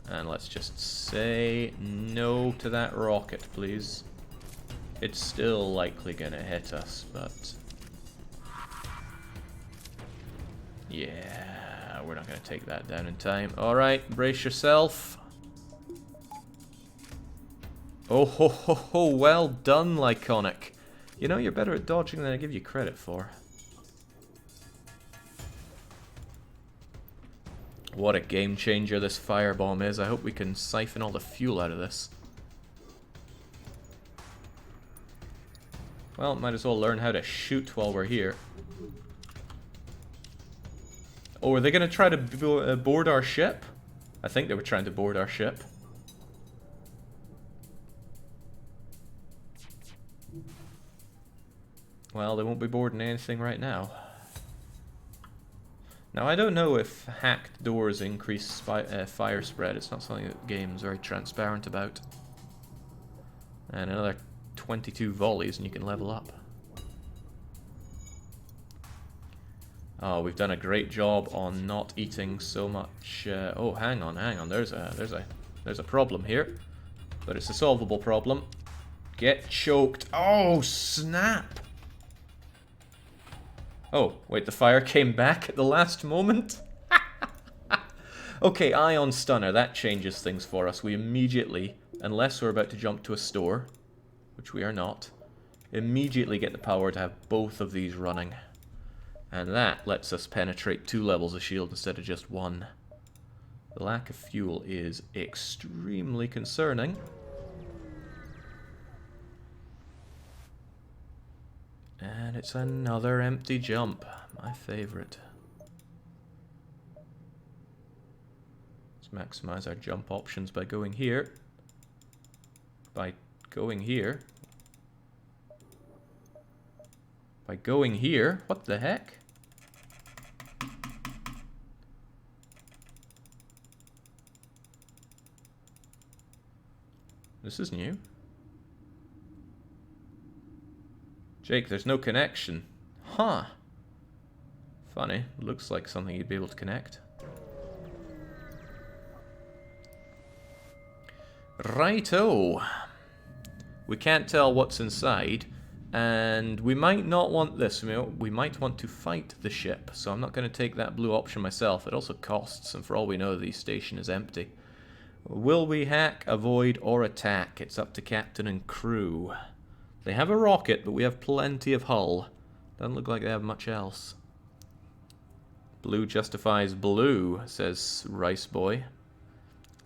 And let's just say no to that rocket, please. It's still likely gonna hit us, but... yeah, we're not gonna take that down in time. Alright, brace yourself. Oh ho ho ho, well done, Lyconic. You know, you're better at dodging than I give you credit for. What a game changer this firebomb is. I hope we can siphon all the fuel out of this. Well, might as well learn how to shoot while we're here. Oh, are they going to try to board our ship? I think they were trying to board our ship. Well, they won't be boarding anything right now. Now, I don't know if hacked doors increase fire spread. It's not something that the game is very transparent about. And another 22 volleys and you can level up. Oh, we've done a great job on not eating so much. Oh, hang on. There's a problem here, but it's a solvable problem. Get choked. Oh, snap! Oh, wait, the fire came back at the last moment? Okay, Ion Stunner, that changes things for us. We immediately, unless we're about to jump to a store, which we are not, immediately get the power to have both of these running. And that lets us penetrate 2 levels of shield instead of just 1. The lack of fuel is extremely concerning. And it's another empty jump. My favorite. Let's maximize our jump options by going here. By going here. By going here? What the heck? This is new. Jake, there's no connection. Huh. Funny. Looks like something you'd be able to connect. Righto. We can't tell what's inside, and we might not want this. We might want to fight the ship, so I'm not going to take that blue option myself. It also costs, and for all we know, the station is empty. Will we hack, avoid, or attack? It's up to captain and crew. They have a rocket, but we have plenty of hull. Doesn't look like they have much else. Blue justifies blue, says Rice Boy.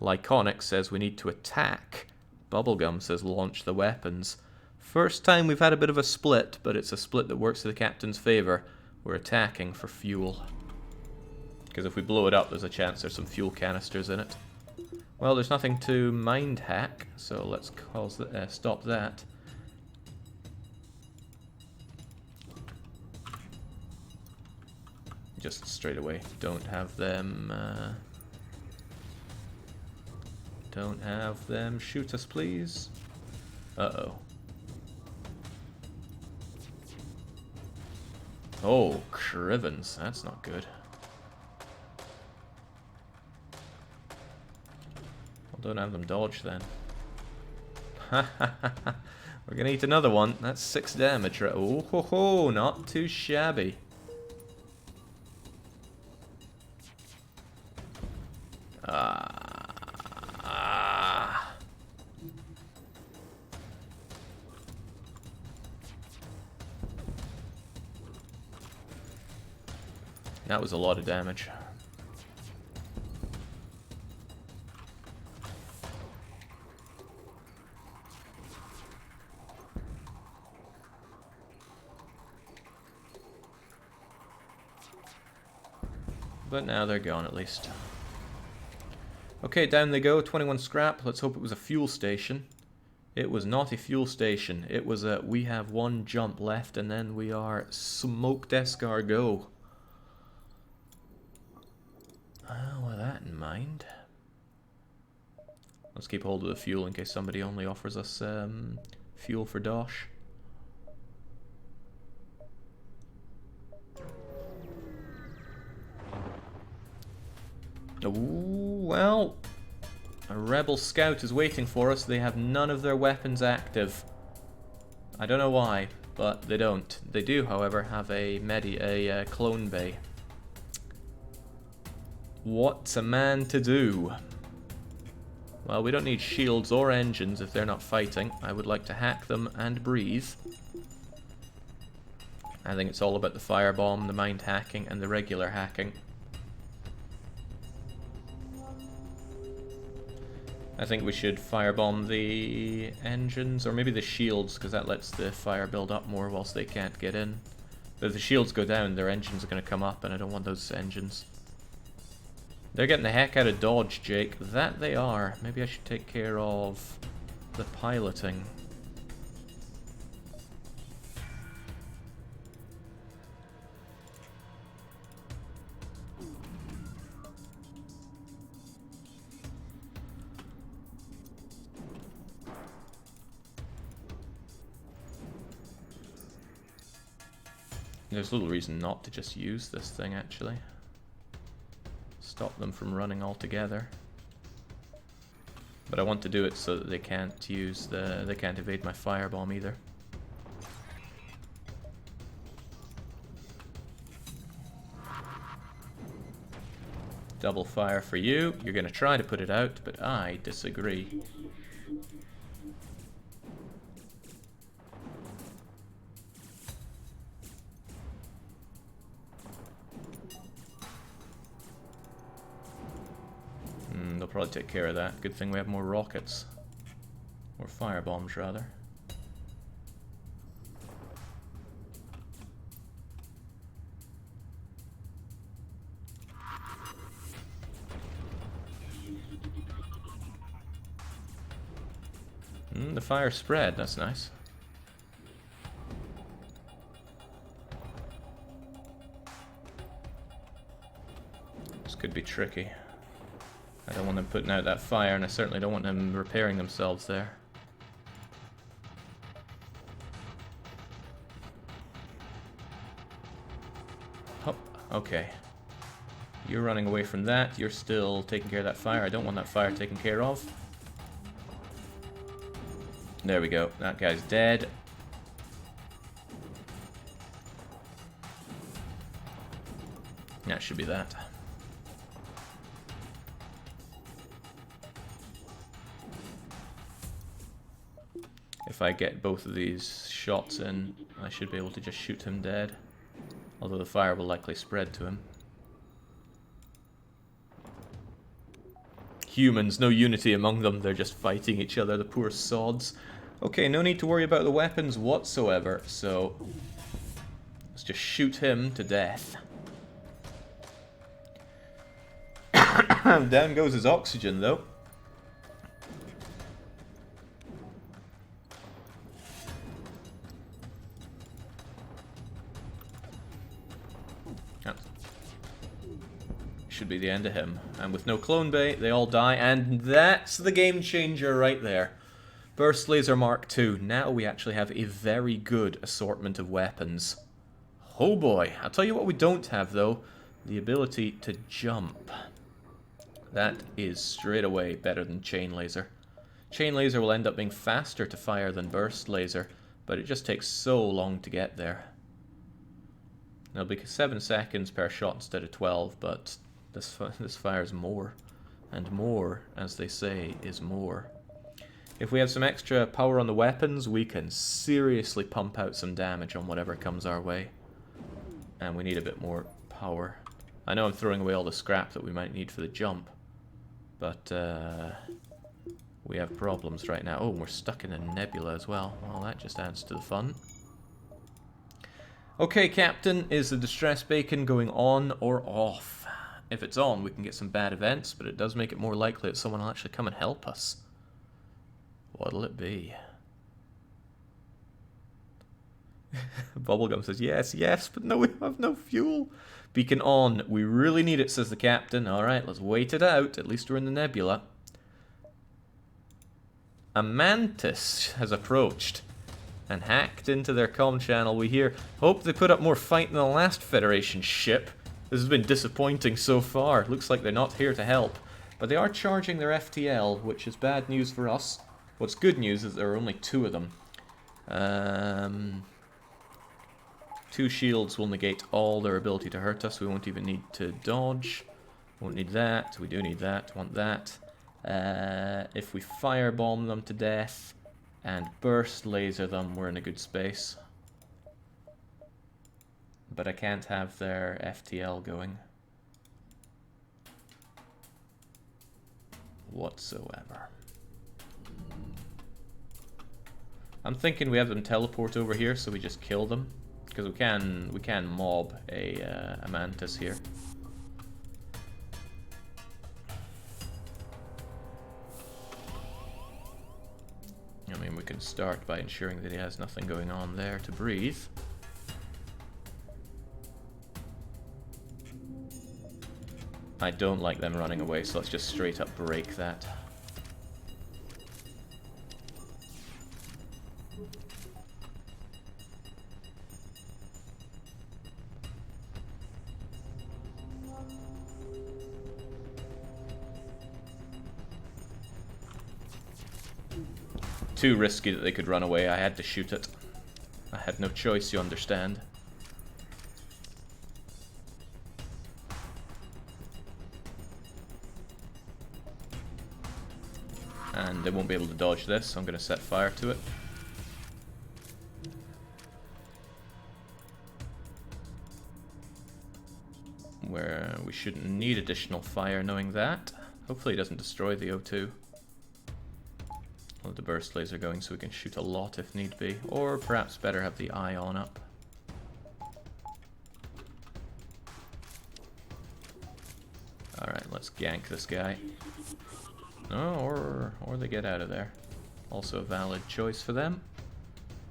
Lyconic says we need to attack. Bubblegum says launch the weapons. First time we've had a bit of a split, but it's a split that works to the captain's favor. We're attacking for fuel. Because if we blow it up, there's a chance there's some fuel canisters in it. Well, there's nothing to mind hack, so let's stop that. Just straight away, don't have them shoot us, please. Uh-oh. Oh, crivens, that's not good. Well, don't have them dodge then. We're gonna eat another one. That's 6 damage. Oh ho ho, not too shabby. That was a lot of damage. But now they're gone at least. Okay, down they go, 21 scrap. Let's hope it was a fuel station. It was not a fuel station. It was a, we have 1 jump left and then we are smoked escargot. With that in mind, let's keep hold of the fuel in case somebody only offers us fuel for dosh. Ooh, well, a rebel scout is waiting for us. They have none of their weapons active. I don't know why, but they don't. They do, however, have a clone bay. What's a man to do? Well, we don't need shields or engines if they're not fighting. I would like to hack them and breathe. I think it's all about the firebomb, the mind hacking, and the regular hacking. I think we should firebomb the engines, or maybe the shields, because that lets the fire build up more whilst they can't get in. But if the shields go down, their engines are going to come up, and I don't want those engines. They're getting the heck out of dodge, Jake. That they are. Maybe I should take care of the piloting. There's little reason not to just use this thing, actually. Stop them from running altogether. But I want to do it so that they can't use they can't evade my firebomb either. Double fire for you. You're going to try to put it out, but I disagree. They'll probably take care of that. Good thing we have more rockets. Or firebombs, rather. The fire spread, that's nice. This could be tricky. I don't want them putting out that fire, and I certainly don't want them repairing themselves there. Hop, okay. You're running away from that, you're still taking care of that fire. I don't want that fire taken care of. There we go, that guy's dead. That should be that. If I get both of these shots in, I should be able to just shoot him dead. Although the fire will likely spread to him. Humans, no unity among them, they're just fighting each other, the poor sods. Okay, no need to worry about the weapons whatsoever, so let's just shoot him to death. Down goes his oxygen, though. That should be the end of him. And with no clone bay, they all die, and that's the game changer right there. Burst Laser Mark II. Now we actually have a very good assortment of weapons. Oh boy. I'll tell you what we don't have, though. The ability to jump. That is straight away better than Chain Laser. Chain Laser will end up being faster to fire than Burst Laser, but it just takes so long to get there. It'll be 7 seconds per shot instead of 12, but this fires more. And more, as they say, is more. If we have some extra power on the weapons, we can seriously pump out some damage on whatever comes our way. And we need a bit more power. I know I'm throwing away all the scrap that we might need for the jump, but we have problems right now. Oh, we're stuck in a nebula as well. Well, that just adds to the fun. Okay, Captain, is the distress beacon going on or off? If it's on, we can get some bad events, but it does make it more likely that someone will actually come and help us. What'll it be? Bubblegum says, yes, yes, but no, we have no fuel. Beacon on. We really need it, says the captain. Alright, let's wait it out. At least we're in the nebula. A Mantis has approached and hacked into their comm channel. We hear, hope they put up more fight than the last Federation ship. This has been disappointing so far. Looks like they're not here to help. But they are charging their FTL, which is bad news for us. What's good news is there are only 2 of them. 2 shields will negate all their ability to hurt us. We won't even need to dodge. Won't need that. We do need that. Want that. If we firebomb them to death and burst laser them, we're in a good space. But I can't have their FTL going whatsoever. I'm thinking we have them teleport over here, so we just kill them, because we can mob a Mantis here. I mean, we can start by ensuring that he has nothing going on there to breathe. I don't like them running away, so let's just straight up break that. too risky that they could run away. I had to shoot it. I had no choice, you understand. And they won't be able to dodge this, so I'm going to set fire to it. Where we shouldn't need additional fire knowing that. Hopefully it doesn't destroy the O2. I'll have the burst laser going so we can shoot a lot if need be. Or perhaps better have the ion up. Alright, let's gank this guy. Oh, or they get out of there. Also a valid choice for them.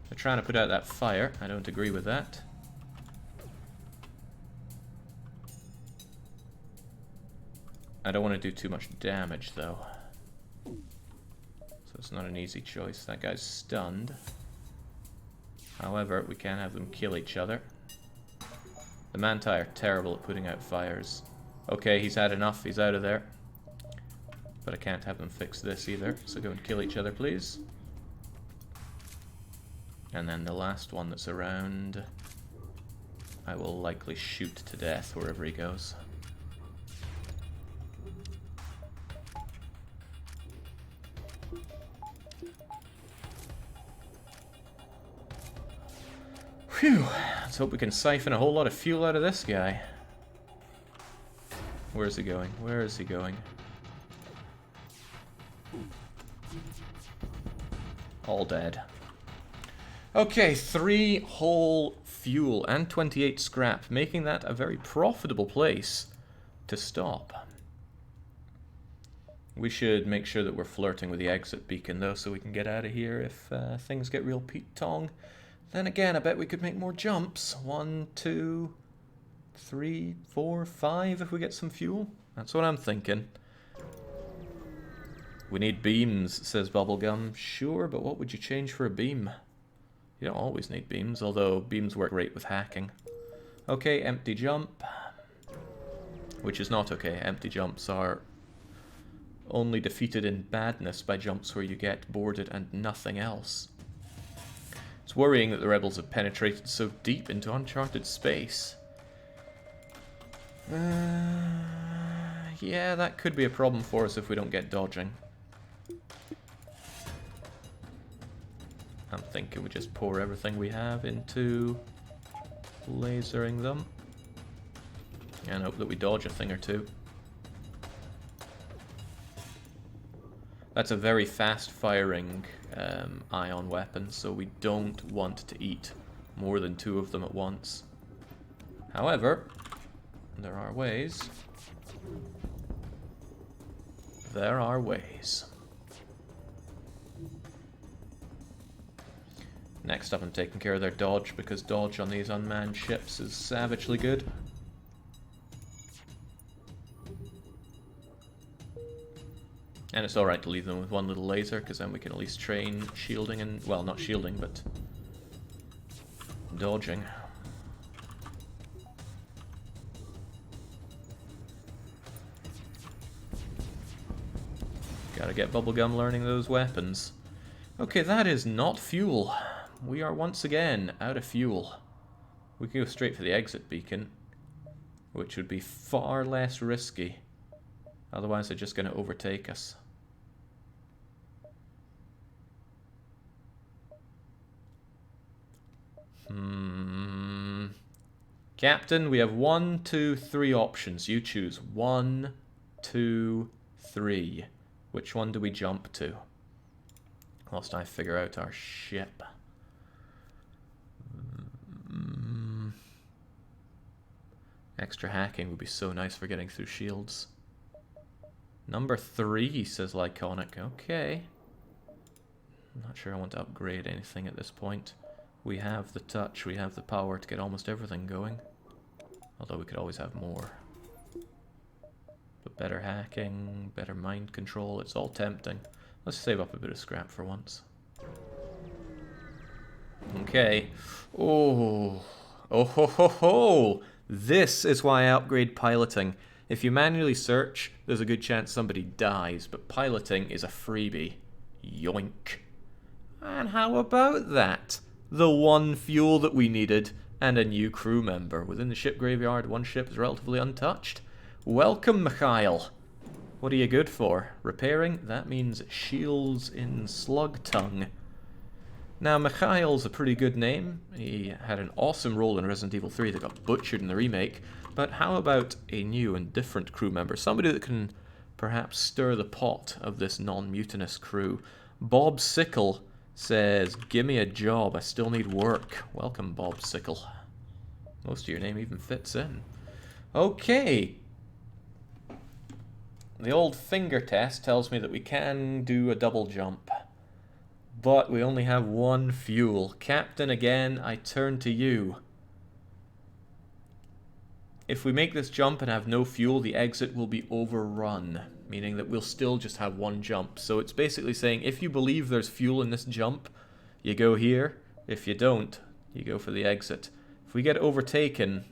They're trying to put out that fire. I don't agree with that. I don't want to do too much damage, though. So it's not an easy choice. That guy's stunned. However, we can have them kill each other. The Manti are terrible at putting out fires. Okay, he's had enough. He's out of there. But I can't have them fix this either. So go and kill each other, please. And then the last one that's around, I will likely shoot to death wherever he goes. Phew, let's hope we can siphon a whole lot of fuel out of this guy. Where's he going? Where is he going? All dead. Okay, 3 whole fuel and 28 scrap, making that a very profitable place to stop. We should make sure that we're flirting with the exit beacon, though, so we can get out of here if things get real Pete Tong. Then again, I bet we could make more jumps. 1, 2, 3, 4, 5 if we get some fuel. That's what I'm thinking. We need beams, says Bubblegum. Sure, but what would you change for a beam? You don't always need beams, although beams work great with hacking. Okay, empty jump. Which is not okay. Empty jumps are only defeated in badness by jumps where you get boarded and nothing else. It's worrying that the rebels have penetrated so deep into uncharted space. Yeah, that could be a problem for us if we don't get dodging. I'm thinking we just pour everything we have into lasering them. And hope that we dodge a thing or two. That's a very fast firing ion weapon, so we don't want to eat more than 2 of them at once. However, there are ways. There are ways. Next up, I'm taking care of their dodge, because dodge on these unmanned ships is savagely good. And it's alright to leave them with 1 little laser, because then we can at least train shielding and, well, not shielding, but dodging. Gotta get Bubblegum learning those weapons. Okay, that is not fuel. We are once again out of fuel. We can go straight for the exit beacon, which would be far less risky. Otherwise, they're just going to overtake us. Captain, we have 1, 2, 3 options. You choose 1, 2, 3. Which one do we jump to? Whilst I figure out our ship. Extra hacking would be so nice for getting through shields. Number 3, says Lyconic. Okay. I'm not sure I want to upgrade anything at this point. We have the touch, we have the power to get almost everything going. Although we could always have more. But better hacking, better mind control, it's all tempting. Let's save up a bit of scrap for once. Okay. Oh. Oh ho ho ho! This is why I upgrade piloting. If you manually search, there's a good chance somebody dies, but piloting is a freebie. Yoink. And how about that? The one fuel that we needed, and a new crew member. Within the ship graveyard, one ship is relatively untouched. Welcome, Mikhail. What are you good for? Repairing? That means shields in Slug tongue. Now, Mikhail's a pretty good name. He had an awesome role in Resident Evil 3 that got butchered in the remake. But how about a new and different crew member? Somebody that can perhaps stir the pot of this non-mutinous crew. Bob Sickle says, "Give me a job, I still need work." Welcome, Bob Sickle. Most of your name even fits in. Okay. The old finger test tells me that we can do a double jump. But we only have one fuel. Captain, again, I turn to you. If we make this jump and have no fuel, the exit will be overrun, meaning that we'll still just have one jump. So it's basically saying, if you believe there's fuel in this jump, you go here. If you don't, you go for the exit. If we get overtaken,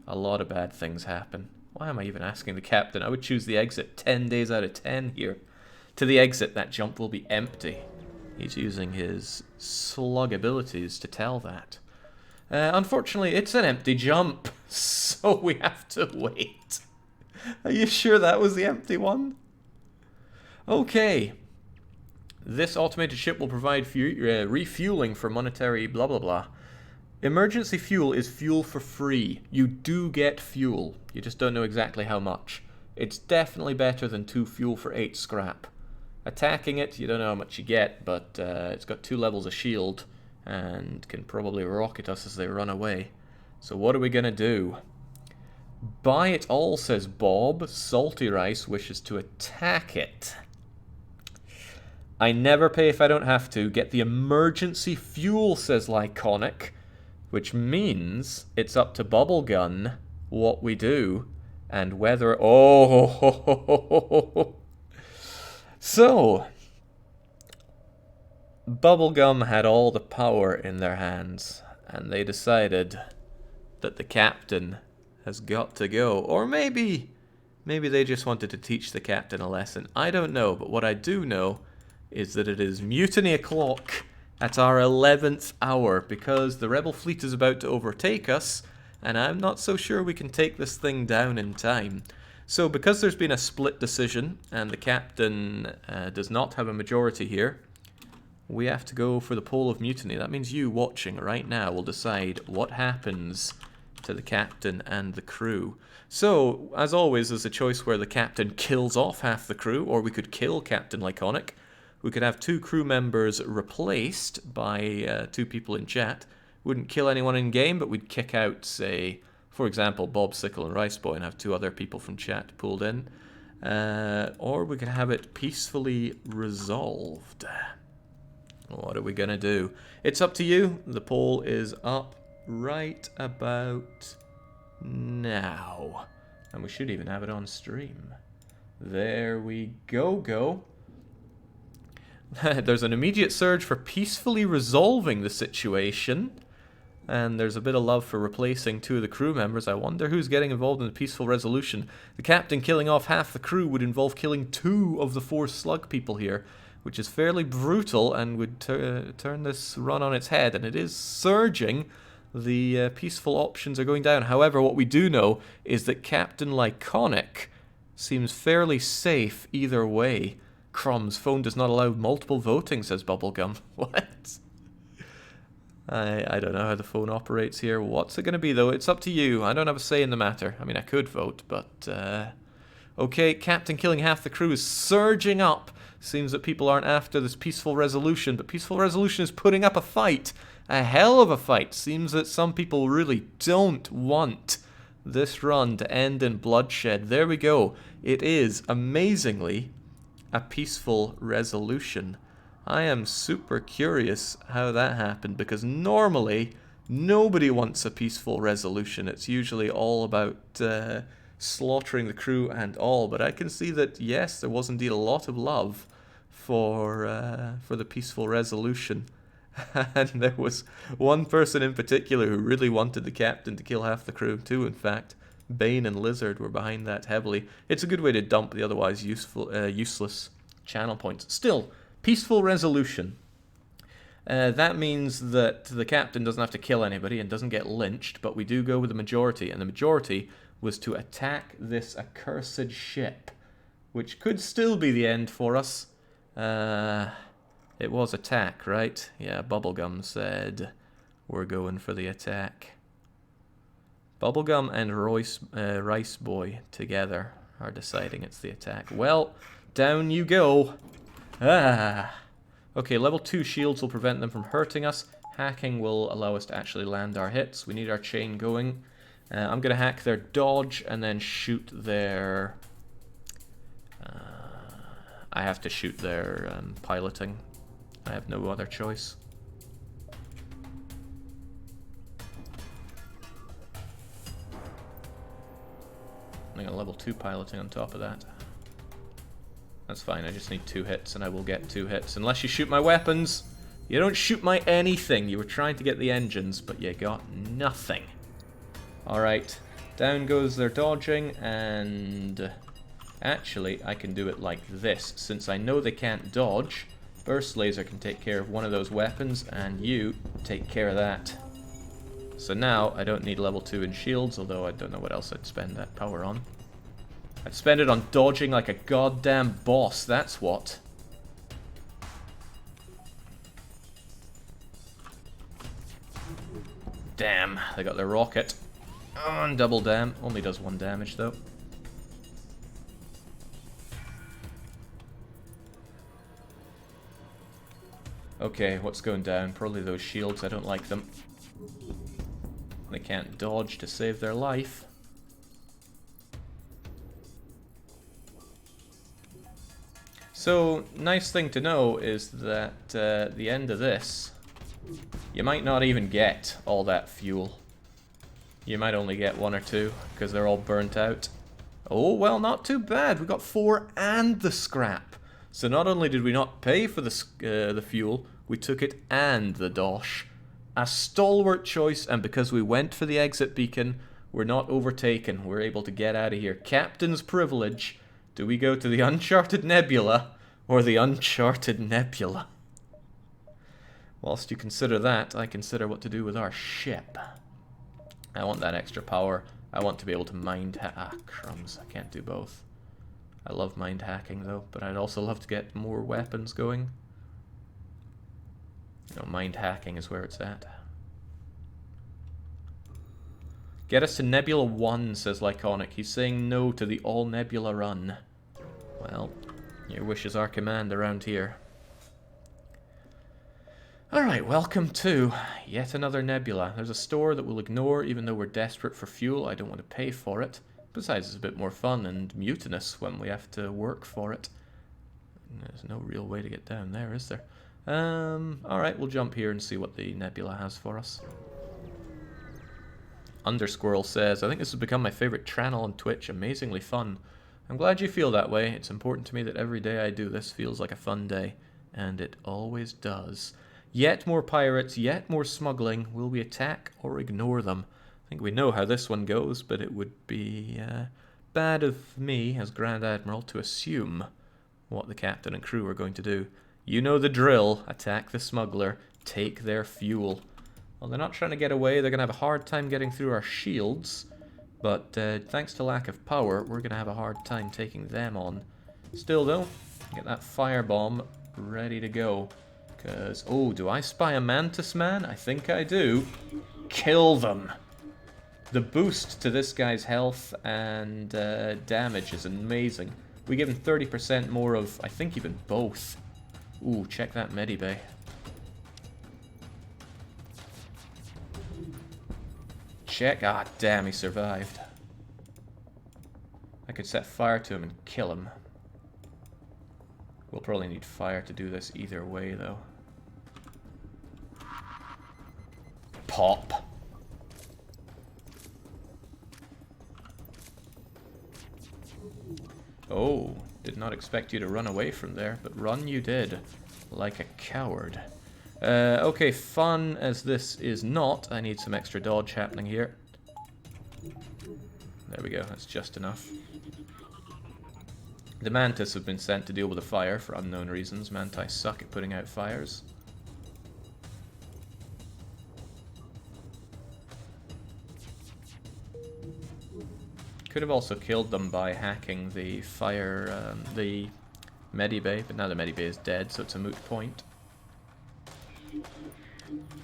a lot of bad things happen. Why am I even asking the captain? I would choose the exit 10 days out of 10 here. To the exit, that jump will be empty. He's using his slug abilities to tell that. Unfortunately, it's an empty jump, so we have to wait. Are you sure that was the empty one? Okay. This automated ship will provide refueling for monetary blah blah blah. Emergency fuel is fuel for free. You do get fuel. You just don't know exactly how much. It's definitely better than 2 fuel for 8 scrap. Attacking it, you don't know how much you get, but it's got 2 levels of shield and can probably rocket us as they run away. So what are we going to do? Buy it all, says Bob. Salty Rice wishes to attack it. I never pay if I don't have to. Get the emergency fuel, says Lyconic. Which means it's up to Bubblegun what we do and whether... Oh! So, Bubblegum had all the power in their hands, and they decided that the captain has got to go. Or maybe they just wanted to teach the captain a lesson. I don't know, but what I do know is that it is mutiny o'clock at our 11th hour, because the rebel fleet is about to overtake us, and I'm not so sure we can take this thing down in time. So because there's been a split decision, and the captain does not have a majority here, we have to go for the pole of mutiny. That means you watching right now will decide what happens to the captain and the crew. So, as always, there's a choice where the captain kills off half the crew, or we could kill Captain Lyconic. We could have 2 crew members replaced by 2 people in chat. Wouldn't kill anyone in game, but we'd kick out, say, for example, Bob Sickle and Riceboy, and have 2 other people from chat pulled in. Or we could have it peacefully resolved. What are we going to do? It's up to you. The poll is up right about now. And we should even have it on stream. There we go. There's an immediate surge for peacefully resolving the situation. And there's a bit of love for replacing 2 of the crew members. I wonder who's getting involved in the peaceful resolution. The captain killing off half the crew would involve killing 2 of the 4 slug people here, which is fairly brutal and would turn this run on its head. And it is surging. The peaceful options are going down. However, what we do know is that Captain Lyconic seems fairly safe either way. Crumbs, phone does not allow multiple voting, says Bubblegum. What? I don't know how the phone operates here. What's it going to be, though? It's up to you. I don't have a say in the matter. I mean, I could vote, but... Okay, Captain killing half the crew is surging up. Seems that people aren't after this peaceful resolution, but peaceful resolution is putting up a fight. A hell of a fight. Seems that some people really don't want this run to end in bloodshed. There we go. It is, amazingly, a peaceful resolution. I am super curious how that happened, because normally nobody wants a peaceful resolution. It's usually all about slaughtering the crew and all, but I can see that, yes, there was indeed a lot of love for the peaceful resolution. And there was one person in particular who really wanted the captain to kill half the crew too, in fact. Bane and Lizard were behind that heavily. It's a good way to dump the otherwise useless channel points. Still, peaceful resolution. That means that the captain doesn't have to kill anybody and doesn't get lynched, but we do go with the majority, and the majority was to attack this accursed ship, which could still be the end for us. It was attack, right? Yeah, Bubblegum said we're going for the attack. Bubblegum and Rice Boy together are deciding it's the attack. Well, down you go. Ah. Okay, level 2 shields will prevent them from hurting us. Hacking will allow us to actually land our hits. We need our chain going. I'm going to hack their dodge and then shoot their... I have to shoot their piloting. I have no other choice. I'm going to level 2 piloting on top of that. That's fine, I just need 2 hits and I will get 2 hits. Unless you shoot my weapons. You don't shoot my anything. You were trying to get the engines, but you got nothing. Alright, down goes their dodging, and actually I can do it like this. Since I know they can't dodge, Burst Laser can take care of one of those weapons, and you take care of that. So now I don't need level 2 in shields, although I don't know what else I'd spend that power on. I'd spend it on dodging like a goddamn boss, that's what. Damn, they got their rocket. Oh, and double dam. Only does 1 damage, though. Okay, what's going down? Probably those shields, I don't like them. They can't dodge to save their life. So, nice thing to know is that at the end of this, you might not even get all that fuel. You might only get 1 or 2, because they're all burnt out. Oh, well, not too bad. We got 4 and the scrap. So not only did we not pay for the fuel, we took it and the dosh. A stalwart choice, and because we went for the exit beacon, we're not overtaken. We're able to get out of here. Captain's privilege. Do we go to the Uncharted Nebula or the Uncharted Nebula? Whilst you consider that, I consider what to do with our ship. I want that extra power. I want to be able to mind crumbs. I can't do both. I love mind hacking though, but I'd also love to get more weapons going. You know, mind hacking is where it's at. Get us to Nebula 1, says Lyconic. He's saying no to the all Nebula run. Well, your wishes are command around here. Alright, welcome to yet another nebula. There's a store that we'll ignore even though we're desperate for fuel. I don't want to pay for it. Besides, it's a bit more fun and mutinous when we have to work for it. There's no real way to get down there, is there? Alright, we'll jump here and see what the nebula has for us. Undersquirrel says, I think this has become my favorite channel on Twitch. Amazingly fun. I'm glad you feel that way. It's important to me that every day I do this feels like a fun day. And it always does. Yet more pirates, yet more smuggling. Will we attack or ignore them? I think we know how this one goes, but it would be bad of me as Grand Admiral to assume what the captain and crew are going to do. You know the drill. Attack the smuggler. Take their fuel. Well, they're not trying to get away. They're going to have a hard time getting through our shields. But thanks to lack of power, we're going to have a hard time taking them on. Still, though, get that firebomb ready to go. Because, oh, do I spy a Mantis man? I think I do. Kill them. The boost to this guy's health and damage is amazing. We give him 30% more of, I think, even both. Ooh, check that medibay. Check. Ah, damn, he survived. I could set fire to him and kill him. We'll probably need fire to do this either way, though. Pop. Oh, did not expect you to run away from there, but run you did. Like a coward. Okay, fun as this is not, I need some extra dodge happening here. There we go, that's just enough. The Mantis have been sent to deal with the fire for unknown reasons. Mantis suck at putting out fires. Could have also killed them by hacking the fire, the medibay, but now the medibay is dead, so it's a moot point.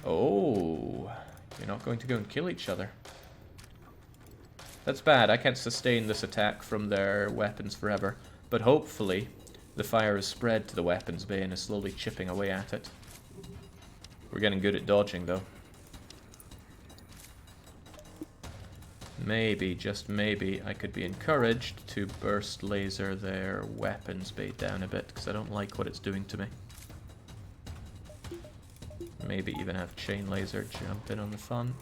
Oh, you're not going to go and kill each other. That's bad. I can't sustain this attack from their weapons forever, but hopefully the fire has spread to the weapons bay and is slowly chipping away at it. We're getting good at dodging, though. Maybe, just maybe, I could be encouraged to burst laser their weapons bay down a bit, because I don't like what it's doing to me. Maybe even have chain laser jump in on the fun.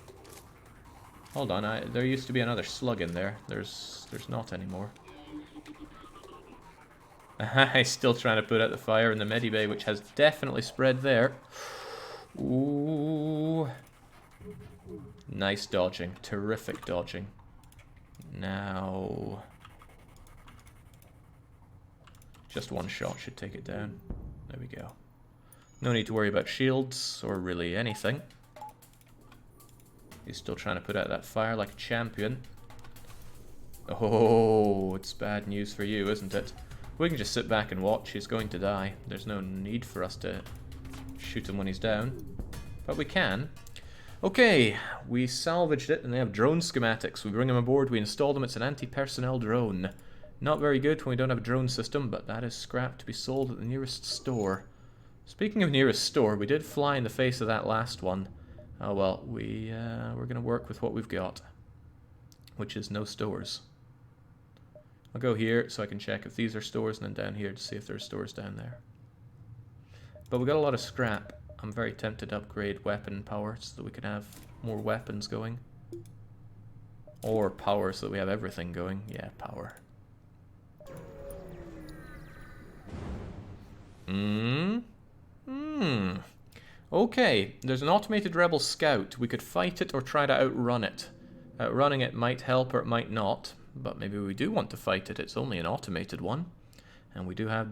Hold on, there used to be another slug in there. There's not anymore. He's still trying to put out the fire in the medibay, which has definitely spread there. Ooh. Nice dodging. Terrific dodging. Now... just one shot should take it down. There we go. No need to worry about shields, or really anything. He's still trying to put out that fire like a champion. Oh, it's bad news for you, isn't it? We can just sit back and watch. He's going to die. There's no need for us to shoot him when he's down. But we can. Okay, we salvaged it, and they have drone schematics. We bring them aboard, we install them. It's an anti-personnel drone. Not very good when we don't have a drone system, but that is scrap to be sold at the nearest store. Speaking of nearest store, we did fly in the face of that last one. Oh well, we're going to work with what we've got, which is no stores. I'll go here so I can check if these are stores, and then down here to see if there's stores down there. But we got a lot of scrap. I'm very tempted to upgrade weapon power so that we can have more weapons going. Or power so that we have everything going. Yeah, power. Okay, there's an automated rebel scout. We could fight it or try to outrun it. Outrunning it might help or it might not, but maybe we do want to fight it. It's only an automated one. And we do have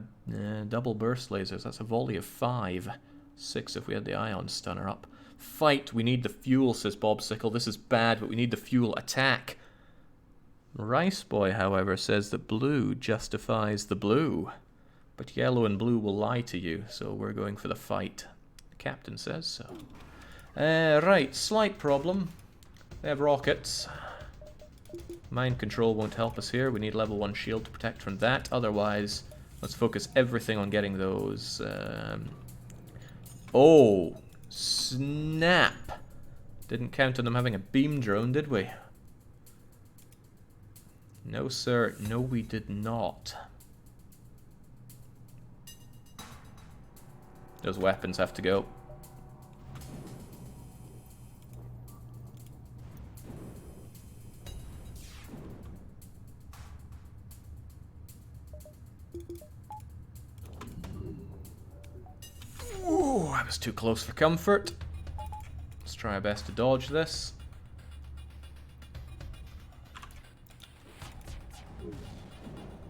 double burst lasers. That's a volley of 5. 6 if we had the ion stunner up. Fight, we need the fuel, says Bob Sickle. This is bad, but we need the fuel. Attack. Rice Boy, however, says that blue justifies the blue. But yellow and blue will lie to you, so we're going for the fight. The captain says so. Right, slight problem. They have rockets. Mind control won't help us here. We need level 1 shield to protect from that. Otherwise, let's focus everything on getting those... Oh, snap. Didn't count on them having a beam drone, did we? No, sir. No, we did not. Those weapons have to go. Ooh, I was too close for comfort. Let's try our best to dodge this.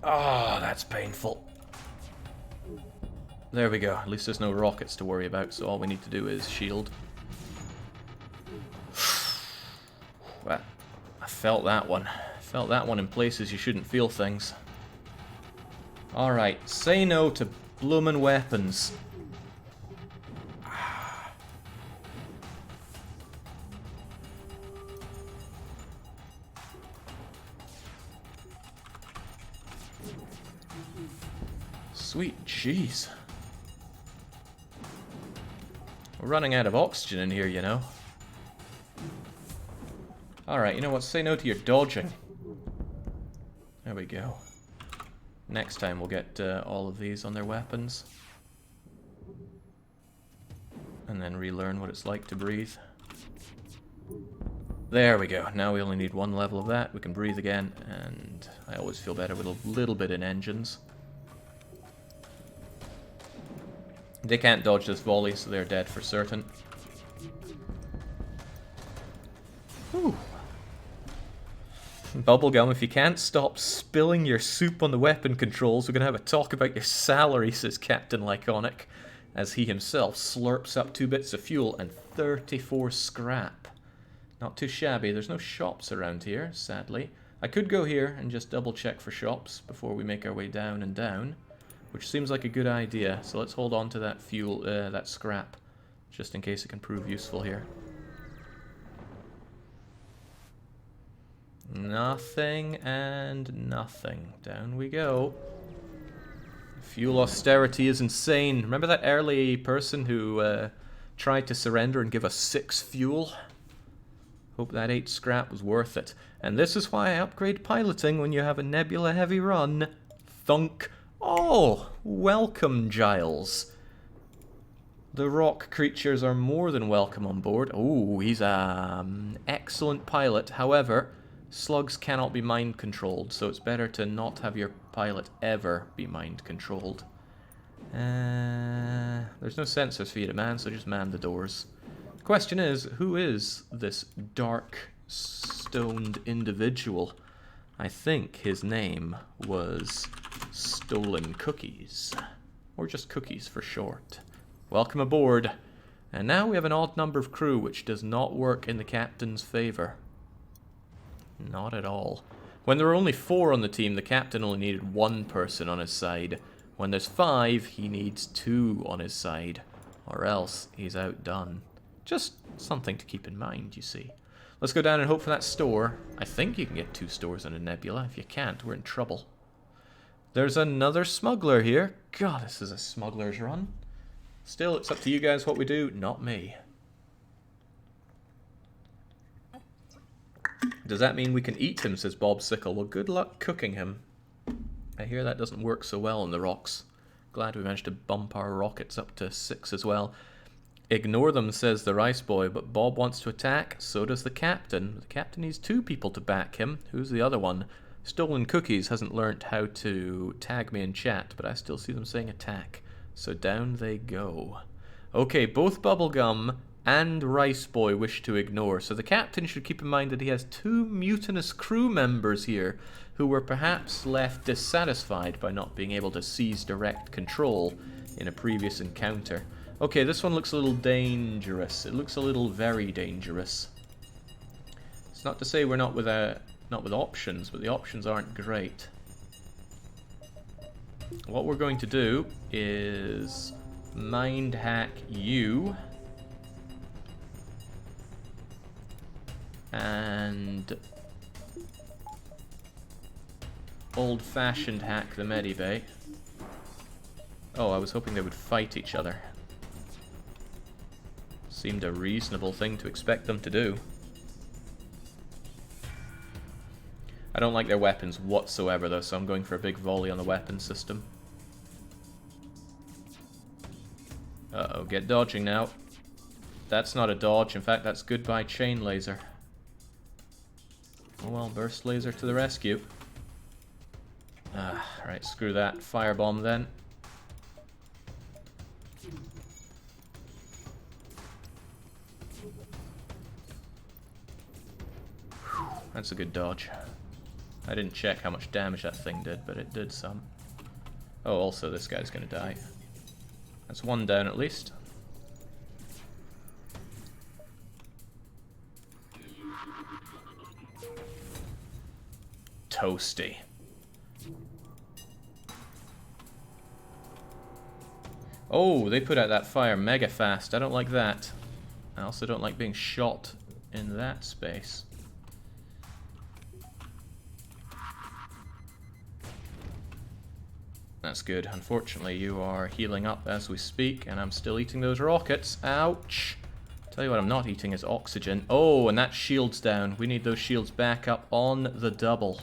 Oh, that's painful. There we go. At least there's no rockets to worry about, so all we need to do is shield. I felt that one. I felt that one in places you shouldn't feel things. Alright, say no to bloomin' weapons. Sweet jeez. We're running out of oxygen in here, you know. Alright, you know what? Say no to your dodging. There we go. Next time we'll get all of these on their weapons. And then relearn what it's like to breathe. There we go. Now we only need 1 level of that. We can breathe again, and I always feel better with a little bit in engines. They can't dodge this volley, so they're dead for certain. Whew. Bubblegum, if you can't stop spilling your soup on the weapon controls, we're going to have a talk about your salary, says Captain Lyconic, as he himself slurps up 2 bits of fuel and 34 scrap. Not too shabby. There's no shops around here, sadly. I could go here and just double check for shops before we make our way down and down, which seems like a good idea. So let's hold on to that fuel, that scrap, just in case it can prove useful here. Nothing and nothing. Down we go. Fuel austerity is insane. Remember that early person who tried to surrender and give us 6 fuel? Hope that 8 scrap was worth it. And this is why I upgrade piloting when you have a nebula heavy run. Thunk. Oh, welcome, Giles. The rock creatures are more than welcome on board. Oh, he's an excellent pilot. However, slugs cannot be mind controlled, so it's better to not have your pilot ever be mind controlled. There's no sensors for you to man, so just man the doors. The question is, who is this dark stoned individual? I think his name was Stolen Cookies, or just Cookies for short. Welcome aboard. And now we have an odd number of crew, which does not work in the captain's favor. Not at all. When there were only 4 on the team, the captain only needed 1 person on his side. When there's 5, he needs 2 on his side, or else he's outdone. Just something to keep in mind, you see. Let's go down and hope for that store. I think you can get 2 stores in a nebula. If you can't, we're in trouble. There's another smuggler here. God, this is a smuggler's run. Still, it's up to you guys what we do, not me. Does that mean we can eat him, says Bob Sickle. Well, good luck cooking him. I hear that doesn't work so well on the rocks. Glad we managed to bump our rockets up to 6 as well. Ignore them, says the Rice Boy, but Bob wants to attack, so does the captain. The captain needs 2 people to back him. Who's the other one? Stolen Cookies hasn't learnt how to tag me in chat, but I still see them saying attack. So down they go. Okay, both Bubblegum and Rice Boy wish to ignore, so the captain should keep in mind that he has 2 mutinous crew members here who were perhaps left dissatisfied by not being able to seize direct control in a previous encounter. Okay, this one looks a little dangerous. It looks a little very dangerous. It's not to say we're not with options, but the options aren't great. What we're going to do is mind hack you and old-fashioned hack the medibay. Oh, I was hoping they would fight each other. Seemed a reasonable thing to expect them to do. I don't like their weapons whatsoever though, so I'm going for a big volley on the weapon system. Uh-oh, get dodging now. That's not a dodge, in fact that's goodbye chain laser. Oh well, burst laser to the rescue. Right, screw that. Firebomb then. That's a good dodge. I didn't check how much damage that thing did, but it did some. Oh, also this guy's gonna die. That's 1 down at least. Toasty. Oh, they put out that fire mega fast. I don't like that. I also don't like being shot in that space. That's good. Unfortunately, you are healing up as we speak, and I'm still eating those rockets. Ouch! Tell you what I'm not eating is oxygen. Oh, and that shield's down. We need those shields back up on the double.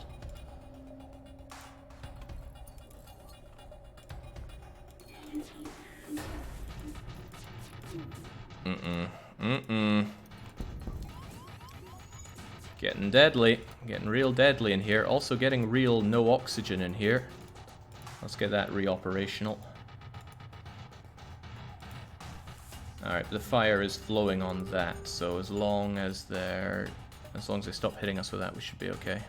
Getting deadly. Getting real deadly in here. Also getting real no oxygen in here. Let's get that re-operational. Alright, the fire is flowing on that, so as long as they stop hitting us with that, we should be okay.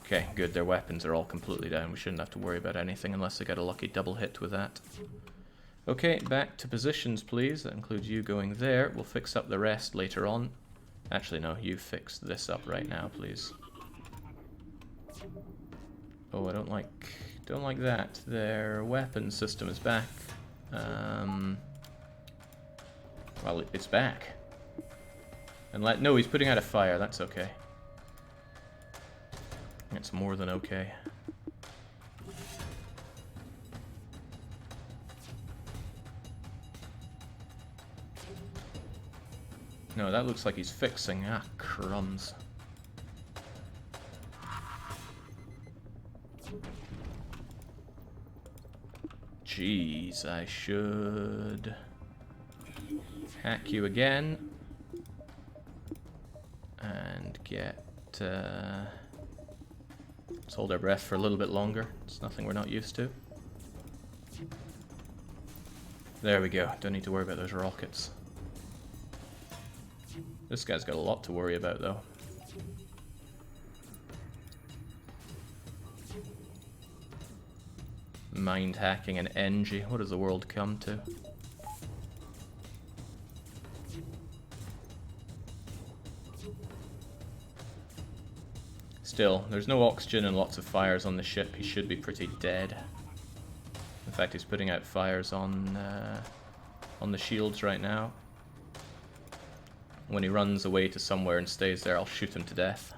Okay, good, their weapons are all completely down. We shouldn't have to worry about anything unless they get a lucky double hit with that. Okay, back to positions, please. That includes you going there. We'll fix up the rest later on. Actually, no, you fix this up right now, please. Oh, I don't like that. Their weapon system is back. Well, it's back. And no, he's putting out a fire. That's okay. It's more than okay. No, that looks like he's fixing. Ah, crumbs. Jeez, I should hack you again and get let's hold our breath for a little bit longer. It's nothing we're not used to. There we go. Don't need to worry about those rockets. This guy's got a lot to worry about, though. Mind hacking and NG. What does the world come to? Still, there's no oxygen and lots of fires on the ship. He should be pretty dead. In fact, he's putting out fires on the shields right now. When he runs away to somewhere and stays there, I'll shoot him to death.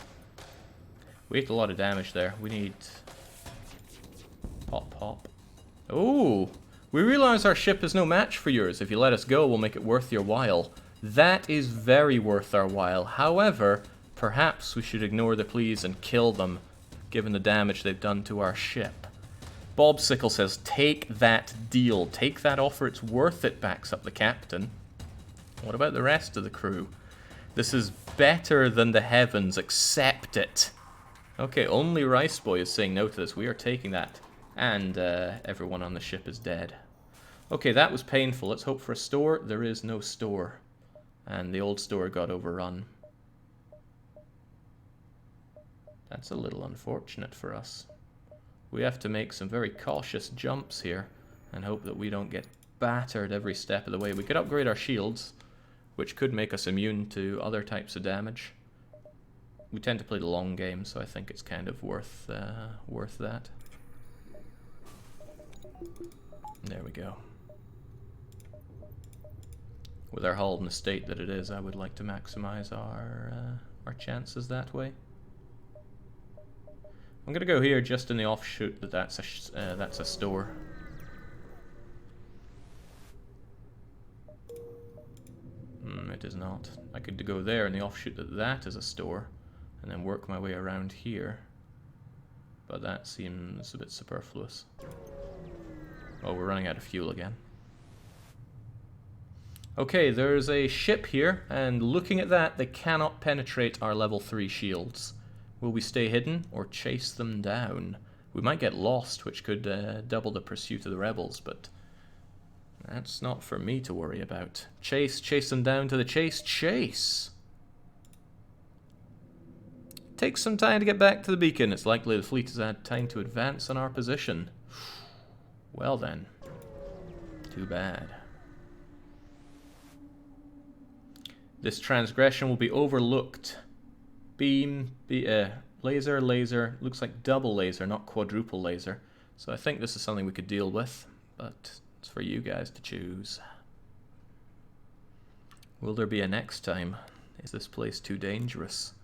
We ate a lot of damage there. We need... Pop, pop. Oh! We realize our ship is no match for yours. If you let us go, we'll make it worth your while. That is very worth our while. However, perhaps we should ignore the pleas and kill them, given the damage they've done to our ship. Bob Sickle says, take that deal. Take that offer, it's worth it, backs up the captain. What about the rest of the crew? This is better than the heavens. Accept it. Okay, only Rice Boy is saying no to this. We are taking that. And everyone on the ship is dead. Okay, that was painful. Let's hope for a store. There is no store. And the old store got overrun. That's a little unfortunate for us. We have to make some very cautious jumps here and hope that we don't get battered every step of the way. We could upgrade our shields, which could make us immune to other types of damage. We tend to play the long game, so I think it's kind of worth that. There we go. With our hull in the state that it is, I would like to maximize our chances that way. I'm gonna go here just in the offshoot that that's a store. It is not. I could go there in the offshoot that that is a store, and then work my way around here. But that seems a bit superfluous. Oh, we're running out of fuel again. Okay, there's a ship here, and looking at that, they cannot penetrate our level 3 shields. Will we stay hidden or chase them down? We might get lost, which could double the pursuit of the rebels, but that's not for me to worry about. Chase them down to the chase. Takes some time to get back to the beacon. It's likely the fleet has had time to advance on our position. Well then, too bad. This transgression will be overlooked. Beam, laser, looks like double laser, not quadruple laser. So I think this is something we could deal with, but it's for you guys to choose. Will there be a next time? Is this place too dangerous?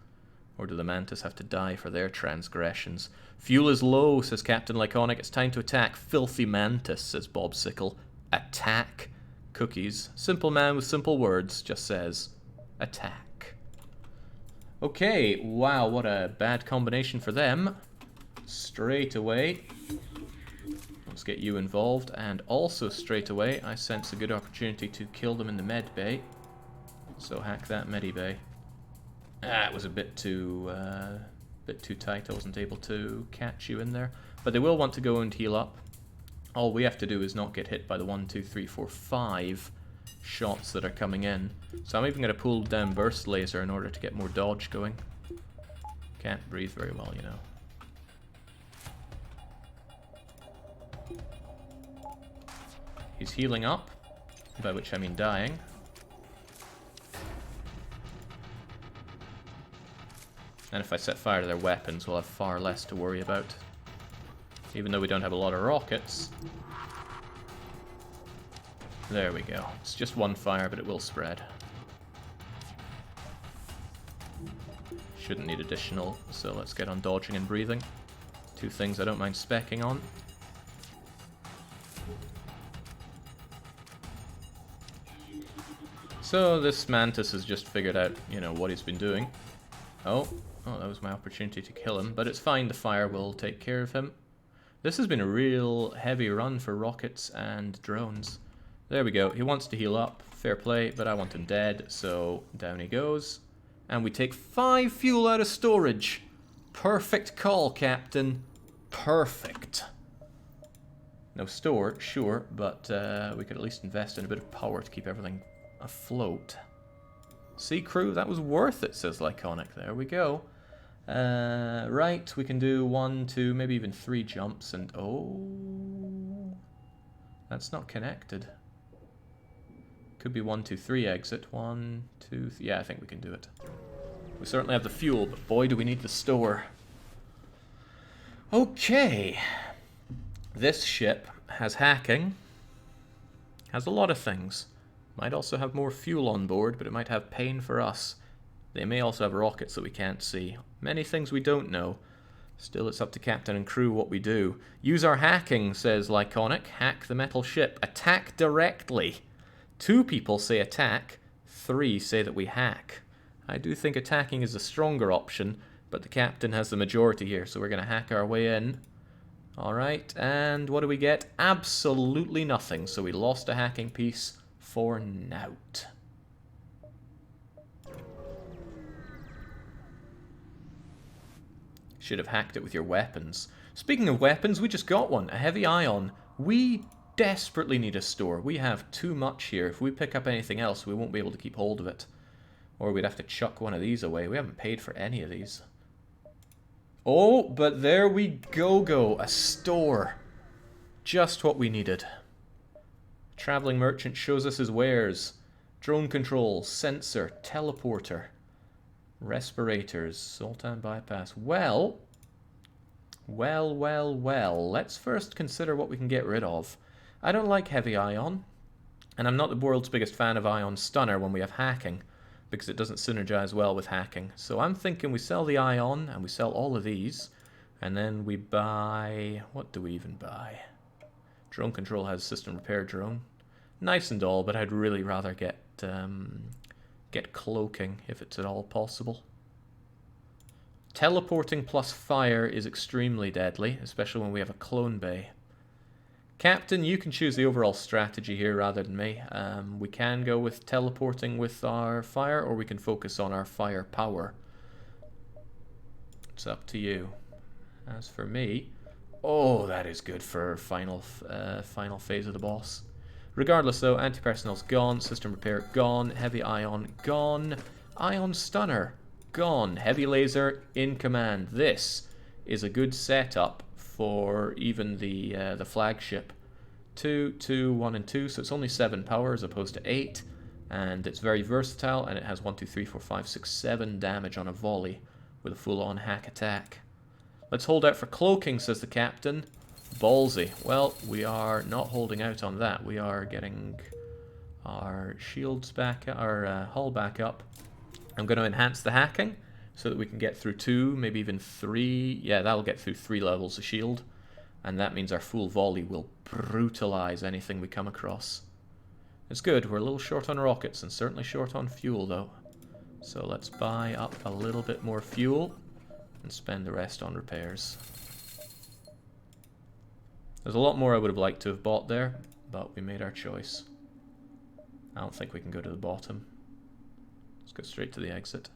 Or do the Mantis have to die for their transgressions? Fuel is low, says Captain Laconic. It's time to attack. Filthy Mantis, says Bob Sickle. Attack. Cookies. Simple man with simple words just says, attack. Okay, wow, what a bad combination for them. Straight away, let's get you involved. And also straight away, I sense a good opportunity to kill them in the med bay. So hack that medi bay. It was a bit too tight. I wasn't able to catch you in there. But they will want to go and heal up. All we have to do is not get hit by the 1, 2, 3, 4, 5 shots that are coming in. So I'm even going to pull down burst laser in order to get more dodge going. Can't breathe very well, you know. He's healing up, by which I mean dying. And if I set fire to their weapons, we'll have far less to worry about. Even though we don't have a lot of rockets. There we go. It's just one fire, but it will spread. Shouldn't need additional, so let's get on dodging and breathing. Two things I don't mind speccing on. So this Mantis has just figured out, you know, what he's been doing. Oh, that was my opportunity to kill him, but it's fine, the fire will take care of him. This has been a real heavy run for rockets and drones. There we go, he wants to heal up, fair play, but I want him dead, so down he goes. And we take 5 fuel out of storage. Perfect call, Captain. Perfect. No store, sure, but we could at least invest in a bit of power to keep everything afloat. See, crew, that was worth it, says Lyconic. There we go. Right, we can do 1, 2, maybe even 3 jumps, and oh, that's not connected. Could be 1, 2, 3 exit. 1, 2, yeah, I think we can do it. We certainly have the fuel, but boy, do we need the store. Okay. This ship has hacking. Has a lot of things. Might also have more fuel on board, but it might have pain for us. They may also have rockets that we can't see. Many things we don't know. Still, it's up to captain and crew what we do. Use our hacking, says Lyconic. Hack the metal ship. Attack directly. 2 people say attack. 3 say that we hack. I do think attacking is a stronger option, but the captain has the majority here, so we're going to hack our way in. Alright, and what do we get? Absolutely nothing, so we lost a hacking piece for nout. Should have hacked it with your weapons. Speaking of weapons, we just got one, a heavy ion. We desperately need a store. We have too much here. If we pick up anything else, we won't be able to keep hold of it. Or we'd have to chuck one of these away. We haven't paid for any of these. Oh, but there we go. A store. Just what we needed. Traveling merchant shows us his wares. Drone control, sensor, teleporter, respirators, Sultan bypass. Well. Let's first consider what we can get rid of. I don't like heavy ion. And I'm not the world's biggest fan of ion stunner when we have hacking, because it doesn't synergize well with hacking. So I'm thinking we sell the ion, and we sell all of these, and then we buy... what do we even buy? Drone control has system repair drone. Nice and all, but I'd really rather get cloaking, if it's at all possible. Teleporting plus fire is extremely deadly, especially when we have a clone bay. Captain, you can choose the overall strategy here rather than me. We can go with teleporting with our fire, or we can focus on our fire power. It's up to you. As for me, oh, that is good for final phase of the boss. Regardless though, anti-personnel's gone, system repair gone, heavy ion gone, ion stunner gone, heavy laser in command. This is a good setup for even the flagship. 2, 2, 1, and 2, so it's only 7 power as opposed to 8, and it's very versatile, and it has 1, 2, 3, 4, 5, 6, 7 damage on a volley with a full-on hack attack. Let's hold out for cloaking, says the captain. Ballsy. Well, we are not holding out on that. We are getting our shields back, our hull back up. I'm going to enhance the hacking so that we can get through 2, maybe even 3. Yeah, that'll get through 3 levels of shield. And that means our full volley will brutalize anything we come across. It's good. We're a little short on rockets and certainly short on fuel, though. So let's buy up a little bit more fuel and spend the rest on repairs. There's a lot more I would have liked to have bought there, but we made our choice. I don't think we can go to the bottom. Let's go straight to the exit.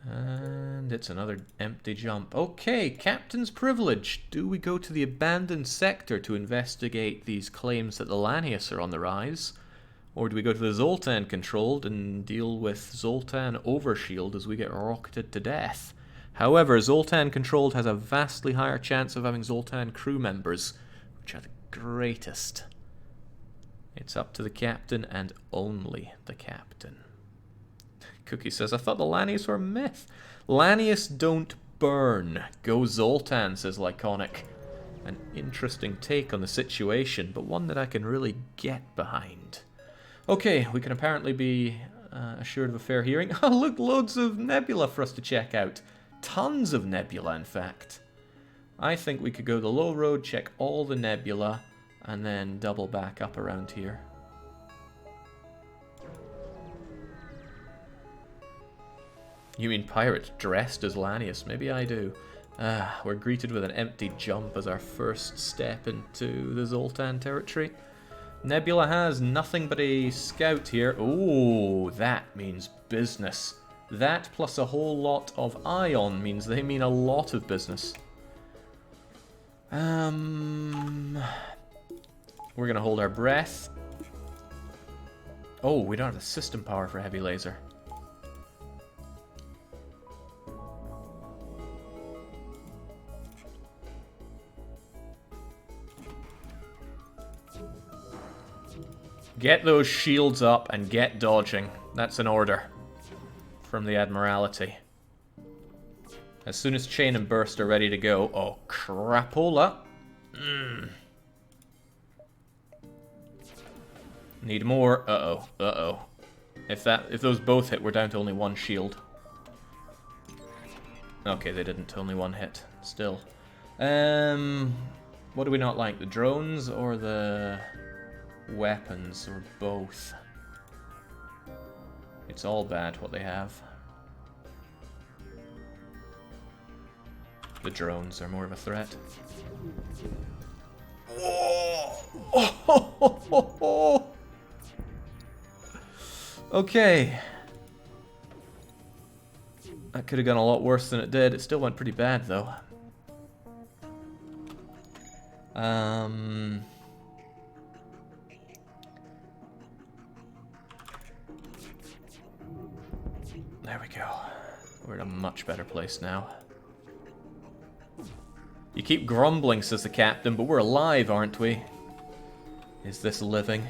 And it's another empty jump. Okay, Captain's Privilege. Do we go to the abandoned sector to investigate these claims that the Lanius are on the rise? Or do we go to the Zoltan controlled and deal with Zoltan overshield as we get rocketed to death? However, Zoltan controlled has a vastly higher chance of having Zoltan crew members, which are the greatest. It's up to the captain and only the captain. Cookie says, I thought the Lanius were a myth. Lanius don't burn. Go Zoltan, says Lyconic. An interesting take on the situation, but one that I can really get behind. Okay, we can apparently be assured of a fair hearing. Oh, look, loads of nebula for us to check out. Tons of nebula, in fact. I think we could go the low road, check all the nebula, and then double back up around here. You mean pirates dressed as Lanius? Maybe I do. We're greeted with an empty jump as our first step into the Zoltan territory. Nebula has nothing but a scout here. Ooh, that means business. That plus a whole lot of ion means they mean a lot of business. We're gonna hold our breath. Oh, we don't have the system power for heavy laser. Get those shields up and get dodging. That's an order from the Admiralty. As soon as Chain and Burst are ready to go... Oh, crapola. Need more. Uh-oh. Uh-oh. If those both hit, we're down to only one shield. Okay, they didn't. Only one hit. Still. What do we not like? The drones or the weapons? Or both? It's all bad what they have. The drones are more of a threat. Oh. Okay. That could have gone a lot worse than it did. It still went pretty bad, though. There we go. We're in a much better place now. You keep grumbling, says the captain, but we're alive, aren't we? Is this living?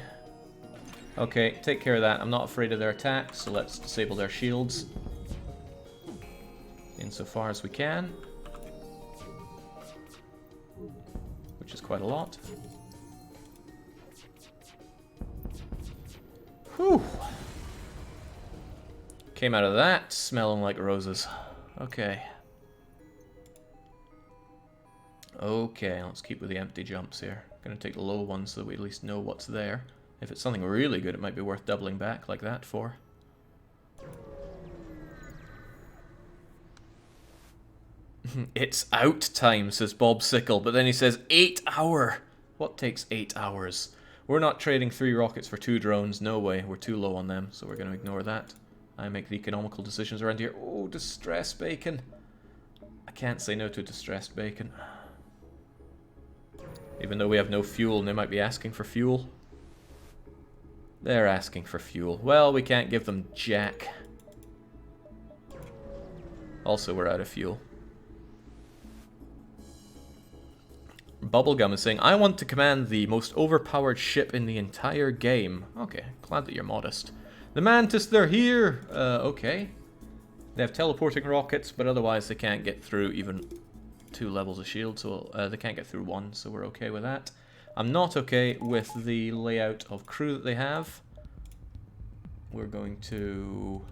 Okay, take care of that. I'm not afraid of their attacks, so let's disable their shields. Insofar as we can. Which is quite a lot. Whew. Came out of that smelling like roses. Okay. Okay, let's keep with the empty jumps here. Gonna take the low ones so that we at least know what's there. If it's something really good, it might be worth doubling back like that for. It's out time, says Bob Sickle, but then he says 8 hour. What takes 8 hours? We're not trading 3 rockets for 2 drones. No way, we're too low on them, so we're going to ignore that. I make the economical decisions around here. Oh, distressed bacon. I can't say no to distressed bacon. Even though we have no fuel, and they might be asking for fuel. They're asking for fuel. Well, we can't give them jack. Also, we're out of fuel. Bubblegum is saying, I want to command the most overpowered ship in the entire game. Okay, glad that you're modest. The Mantis, they're here! Okay. They have teleporting rockets, but otherwise they can't get through even 2 levels of shield, so they can't get through 1, so we're okay with that. I'm not okay with the layout of crew that they have. We're going to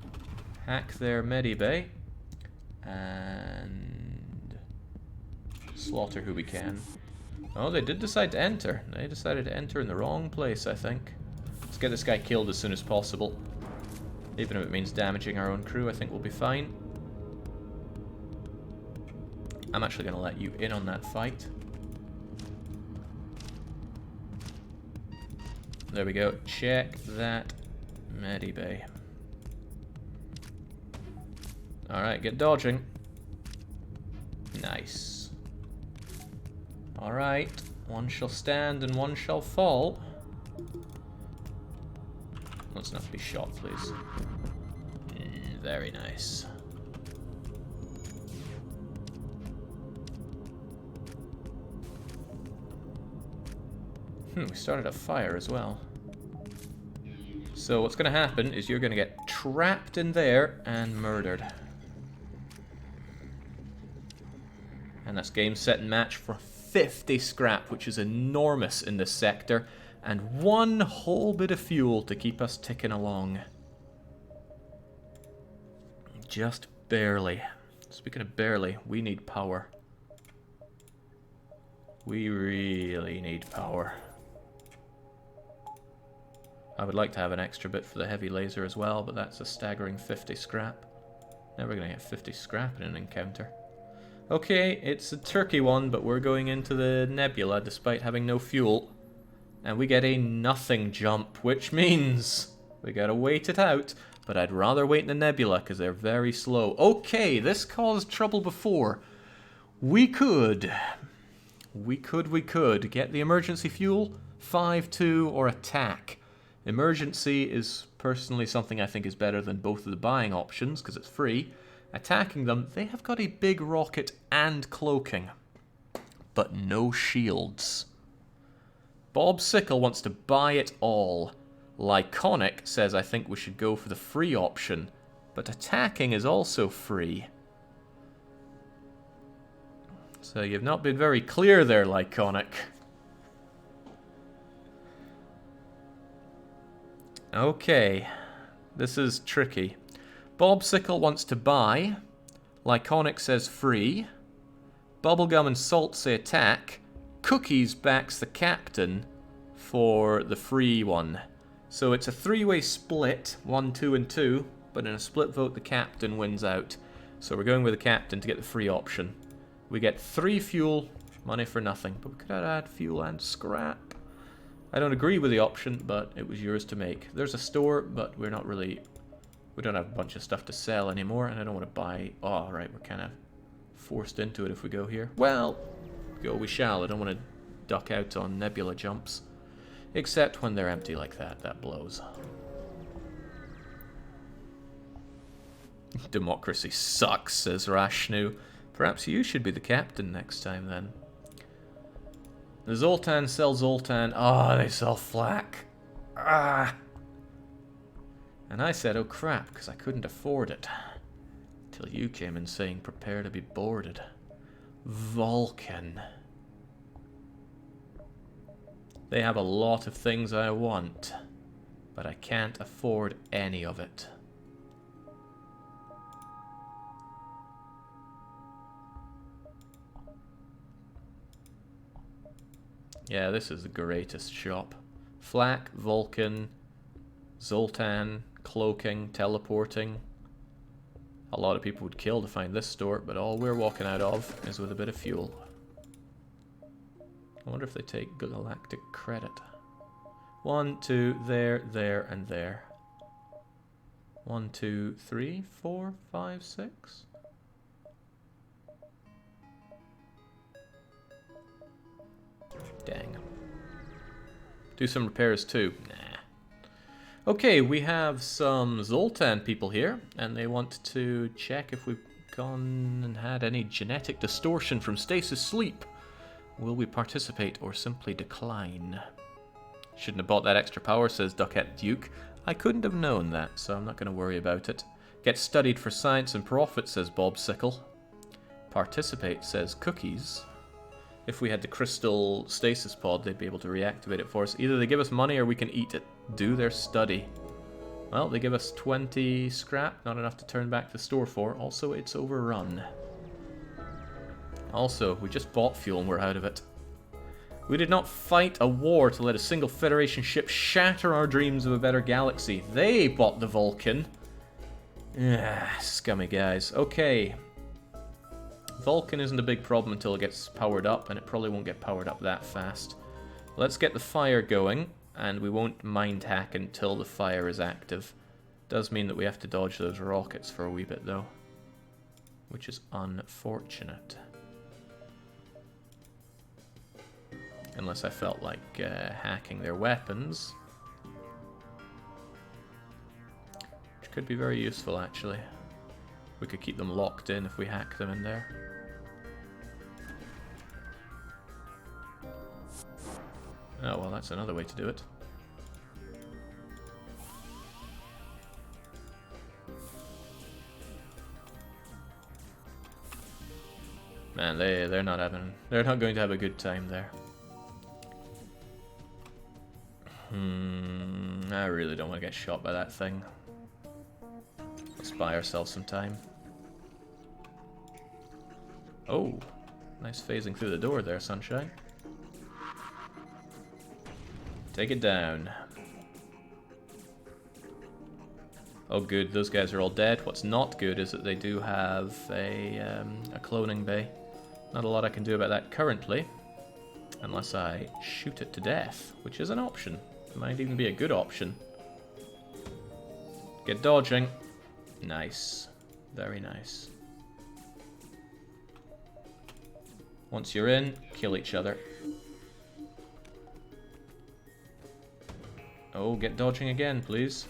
hack their medibay and slaughter who we can. Oh, they did decide to enter. They decided to enter in the wrong place, I think. Let's get this guy killed as soon as possible. Even if it means damaging our own crew, I think we'll be fine. I'm actually going to let you in on that fight. There we go. Check that medibay. Alright, get dodging. Nice. Alright. One shall stand and one shall fall. Let's not be shot, please. Very nice. We started a fire as well. So what's going to happen is you're going to get trapped in there and murdered. And that's game, set, and match for 50 scrap, which is enormous in this sector. And one whole bit of fuel to keep us ticking along. Just barely. Speaking of barely, we need power. We really need power. I would like to have an extra bit for the heavy laser as well, but that's a staggering 50 scrap. Never gonna get 50 scrap in an encounter. Okay, it's a tricky one, but we're going into the nebula despite having no fuel. And we get a nothing jump, which means we gotta wait it out. But I'd rather wait in the nebula because they're very slow. Okay, this caused trouble before. We could get the emergency fuel, 5-2, or attack. Emergency is personally something I think is better than both of the buying options because it's free. Attacking them, they have got a big rocket and cloaking, but no shields. Bob Sickle wants to buy it all. Lyconic says I think we should go for the free option, but attacking is also free. So you've not been very clear there, Lyconic. Okay, this is tricky. Bob Sickle wants to buy. Lyconic says free. Bubblegum and Salt say attack. Cookies backs the captain for the free one. So it's a three-way split, 1, 2, and 2, but in a split vote the captain wins out. So we're going with the captain to get the free option. We get 3 fuel, money for nothing, but we could add fuel and scrap. I don't agree with the option, but it was yours to make. There's a store, but we don't have a bunch of stuff to sell anymore, and I don't want to buy... Oh, right, we're kind of forced into it if we go here. Well, go we shall. I don't want to duck out on nebula jumps. Except when they're empty like that. That blows. Democracy sucks, says Rashnu. Perhaps you should be the captain next time, then. The Zoltan sell Zoltan. Oh, they sell flak. Ah! And I said, oh crap, because I couldn't afford it. Till you came in saying, prepare to be boarded. Vulcan. They have a lot of things I want, but I can't afford any of it. Yeah, this is the greatest shop. Flak, Vulcan, Zoltan, cloaking, teleporting. A lot of people would kill to find this store, but all we're walking out of is with a bit of fuel. I wonder if they take galactic credit. 1, 2, there, and there. 1, 2, 3, 4, 5, 6. Dang. Do some repairs too. Nah. Okay, we have some Zoltan people here, and they want to check if we've gone and had any genetic distortion from stasis sleep. Will we participate or simply decline? Shouldn't have bought that extra power, says Duckette Duke. I couldn't have known that, so I'm not going to worry about it. Get studied for science and profit, says Bob Sickle. Participate, says Cookies. If we had the crystal stasis pod, they'd be able to reactivate it for us. Either they give us money or we can eat it. Do their study. Well, they give us 20 scrap, not enough to turn back the store for. Also, it's overrun. Also, we just bought fuel and we're out of it. We did not fight a war to let a single Federation ship shatter our dreams of a better galaxy. They bought the Vulcan. Scummy guys. Okay. Vulcan isn't a big problem until it gets powered up, and it probably won't get powered up that fast. Let's get the fire going, and we won't mind hack until the fire is active. Does mean that we have to dodge those rockets for a wee bit, though. Which is unfortunate. Unless I felt like hacking their weapons. Which could be very useful, actually. We could keep them locked in if we hack them in there. Oh, well, that's another way to do it. Man, they're not going to have a good time there. I really don't want to get shot by that thing. Let's buy ourselves some time. Oh, nice phasing through the door there, Sunshine. Take it down. Oh good, those guys are all dead. What's not good is that they do have a cloning bay. Not a lot I can do about that currently, unless I shoot it to death, which is an option. Might even be a good option. Get dodging. Nice. Very nice. Once you're in, kill each other. Oh, get dodging again, please.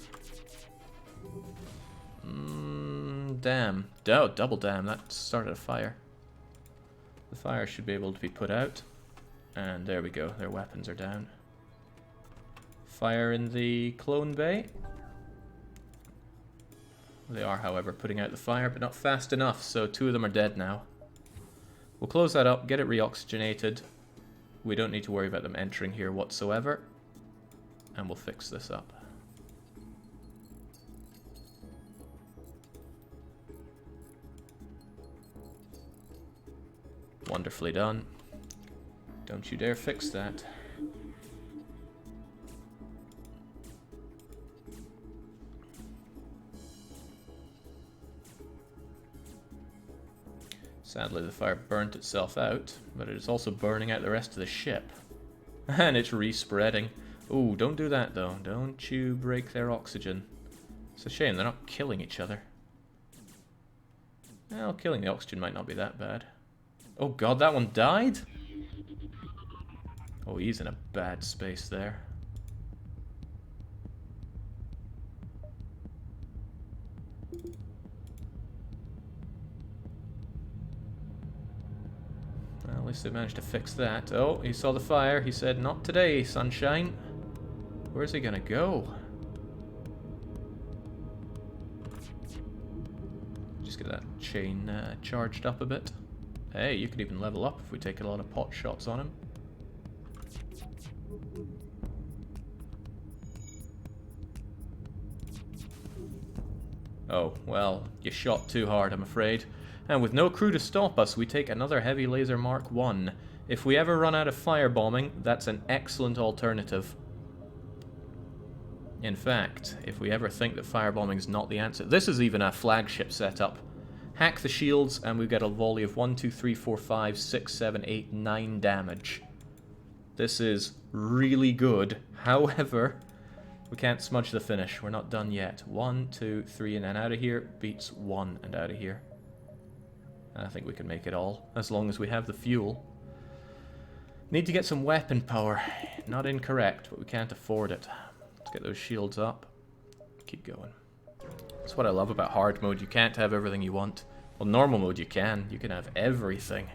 Damn. Oh, double damn. That started a fire. The fire should be able to be put out. And there we go. Their weapons are down. Fire in the clone bay. They are, however, putting out the fire, but not fast enough, so 2 of them are dead now. We'll close that up, get it reoxygenated. We don't need to worry about them entering here whatsoever. And we'll fix this up. Wonderfully done. Don't you dare fix that. Sadly, the fire burnt itself out, but it is also burning out the rest of the ship. And it's respreading. Ooh, don't do that though. Don't you break their oxygen. It's a shame they're not killing each other. Well, killing the oxygen might not be that bad. Oh god, that one died? Oh, he's in a bad space there. Well, at least they managed to fix that. Oh, he saw the fire. He said, "Not today, Sunshine." Where's he gonna go? Just get that chain charged up a bit. Hey, you could even level up if we take a lot of pot shots on him. Oh, well, you shot too hard, I'm afraid. And with no crew to stop us, we take another heavy laser Mark 1. If we ever run out of firebombing, that's an excellent alternative. In fact, if we ever think that firebombing is not the answer... This is even a flagship setup. Hack the shields, and we get a volley of 1, 2, 3, 4, 5, 6, 7, 8, 9 damage. This is really good. However, we can't smudge the finish. We're not done yet. 1, 2, 3, and then out of here. Beats 1 and out of here. And I think we can make it all, as long as we have the fuel. Need to get some weapon power. Not incorrect, but we can't afford it. Let's get those shields up. Keep going. That's what I love about hard mode. You can't have everything you want. Well, normal mode you can. You can have everything.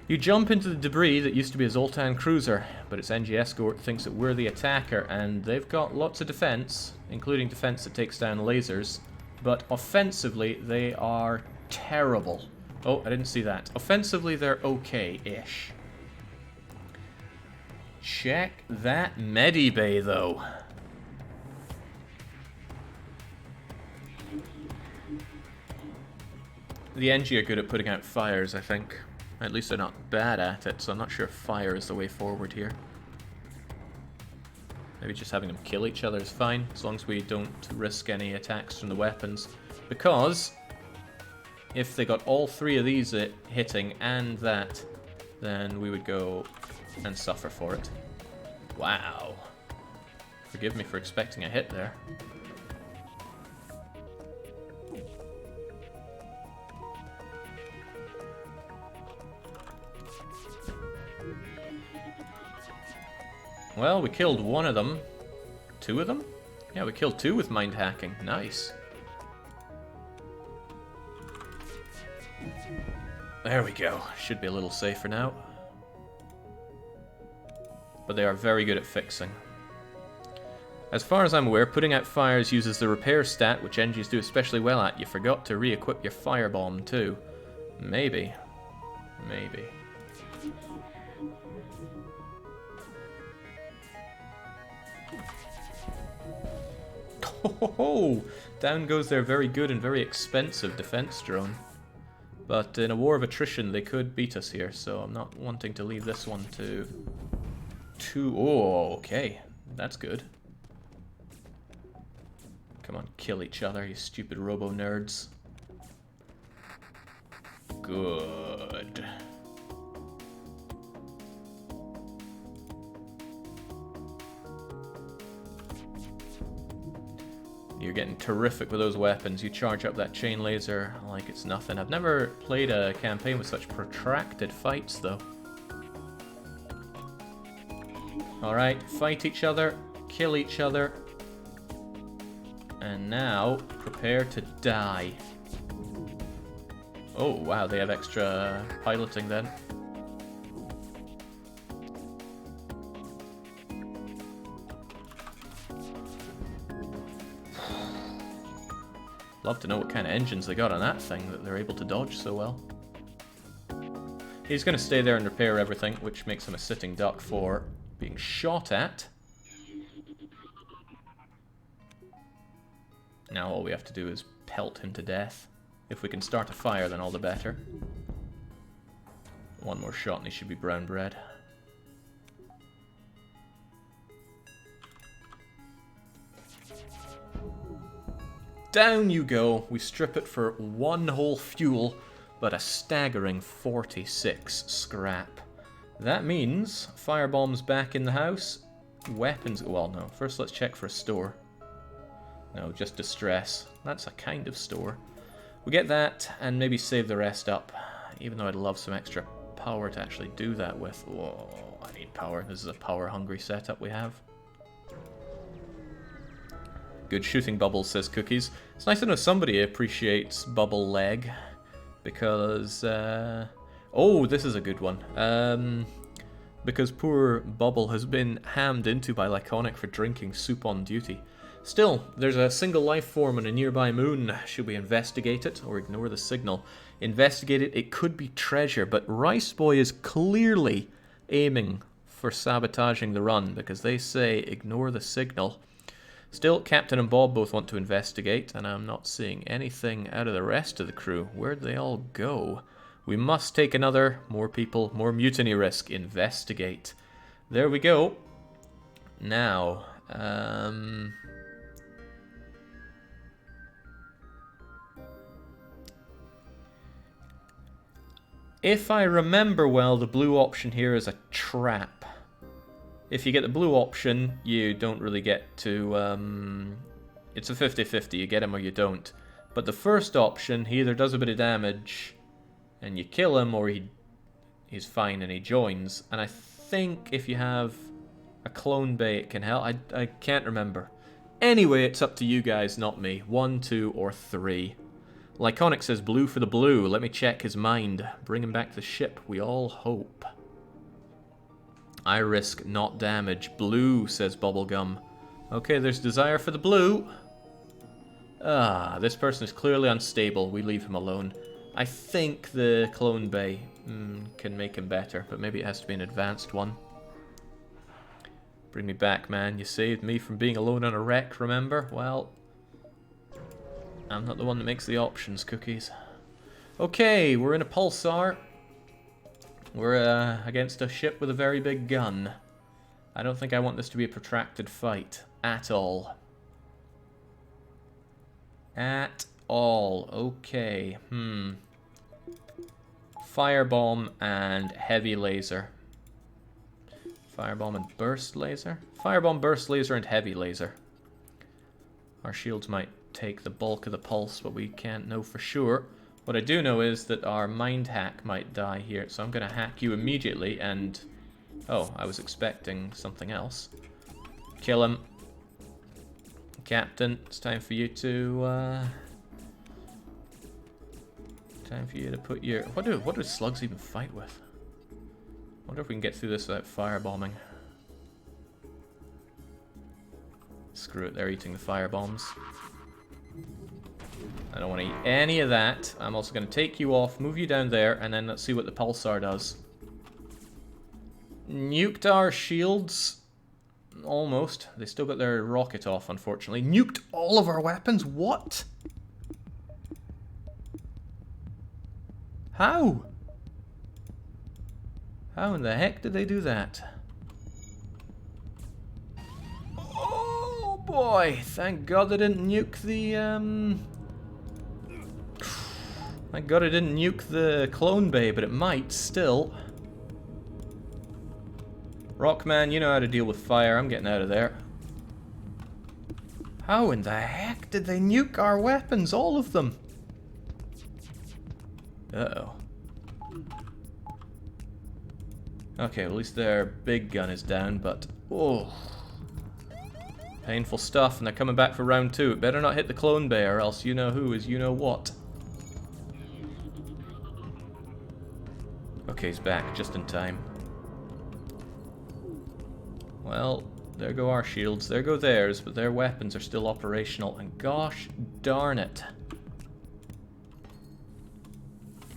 You jump into the debris that used to be a Zoltan cruiser, but its NG escort thinks that we're the attacker, and they've got lots of defense, including defense that takes down lasers, but offensively they are terrible. Oh, I didn't see that. Offensively they're okay-ish. Check that medibay, though. The NG are good at putting out fires, I think. At least they're not bad at it, so I'm not sure if fire is the way forward here. Maybe just having them kill each other is fine, as long as we don't risk any attacks from the weapons. Because if they got all 3 of these hitting and that, then we would go and suffer for it. Wow. Forgive me for expecting a hit there. Well, we killed 1 of them. 2 of them? Yeah, we killed 2 with mind hacking. Nice. There we go. Should be a little safer now. but they are very good at fixing. As far as I'm aware, putting out fires uses the repair stat, which engines do especially well at. You forgot to re-equip your firebomb too. Maybe. Maybe. Oh, down goes their very good and very expensive defense drone. But in a war of attrition, they could beat us here, so I'm not wanting to leave this one to... Oh, okay. That's good. Come on, kill each other, you stupid robo-nerds. Good. You're getting terrific with those weapons. You charge up that chain laser like it's nothing. I've never played a campaign with such protracted fights, though. Alright, fight each other, kill each other. And now, prepare to die. Oh, wow, they have extra piloting then. Love to know what kind of engines they got on that thing that they're able to dodge so well. He's going to stay there and repair everything, which makes him a sitting duck for being shot at. Now all we have to do is pelt him to death. If we can start a fire, then all the better. One more shot and he should be brown bread. Down you go. We strip it for 1 whole fuel, but a staggering 46 scrap. That means firebombs back in the house. Weapons... Well, no. First let's check for a store. No, just distress. That's a kind of store. We get that, and maybe save the rest up. Even though I'd love some extra power to actually do that with. Whoa, I need power. This is a power-hungry setup we have. Good shooting bubbles, says Cookies. It's nice to know somebody appreciates bubble leg. Because, oh, this is a good one. Because poor Bubble has been hammed into by Laconic for drinking soup on duty. Still, there's a single life form on a nearby moon. Should we investigate it or ignore the signal? Investigate it, it could be treasure, but Rice Boy is clearly aiming for sabotaging the run because they say ignore the signal. Still, Captain and Bob both want to investigate, and I'm not seeing anything out of the rest of the crew. Where'd they all go? We must take another, more people, more mutiny risk. Investigate. There we go. Now, if I remember well, the blue option here is a trap. If you get the blue option, you don't really get to... it's a 50-50, you get him or you don't. But the first option, he either does a bit of damage and you kill him, or he's fine and he joins. And I think if you have a clone bay, it can help. I can't remember. Anyway, it's up to you guys, not me. 1, 2, or 3. Lyconic says blue for the blue. Let me check his mind. Bring him back to the ship. We all hope. I risk not damage. Blue, says Bubblegum. Okay, there's desire for the blue. Ah, this person is clearly unstable. We leave him alone. I think the clone bay can make him better, but maybe it has to be an advanced one. Bring me back, man. You saved me from being alone on a wreck, remember? Well, I'm not the one that makes the options, Cookies. Okay, we're in a pulsar. We're against a ship with a very big gun. I don't think I want this to be a protracted fight. At all. At all. Okay. Firebomb and heavy laser. Firebomb and burst laser? Firebomb, burst laser, and heavy laser. Our shields might take the bulk of the pulse, but we can't know for sure. What I do know is that our mind hack might die here, so I'm going to hack you immediately and... Oh, I was expecting something else. Kill him. Captain, it's time for you to... Time for you to put your... What do slugs even fight with? I wonder if we can get through this without firebombing. Screw it, they're eating the fire bombs. I don't want to eat any of that. I'm also going to take you off, move you down there, and then let's see what the pulsar does. Nuked our shields. Almost. They still got their rocket off, unfortunately. Nuked all of our weapons? What? How? How in the heck did they do that? Oh boy! Thank God they didn't nuke the, Thank God it didn't nuke the clone bay, but it might still. Rockman, you know how to deal with fire. I'm getting out of there. How in the heck did they nuke our weapons? All of them? Uh-oh. Okay, at least their big gun is down, but... oh. Painful stuff, and they're coming back for round 2. It better not hit the clone bay, or else you know who is you know what. Okay, he's back, just in time. Well, there go our shields, there go theirs, but their weapons are still operational, and gosh darn it.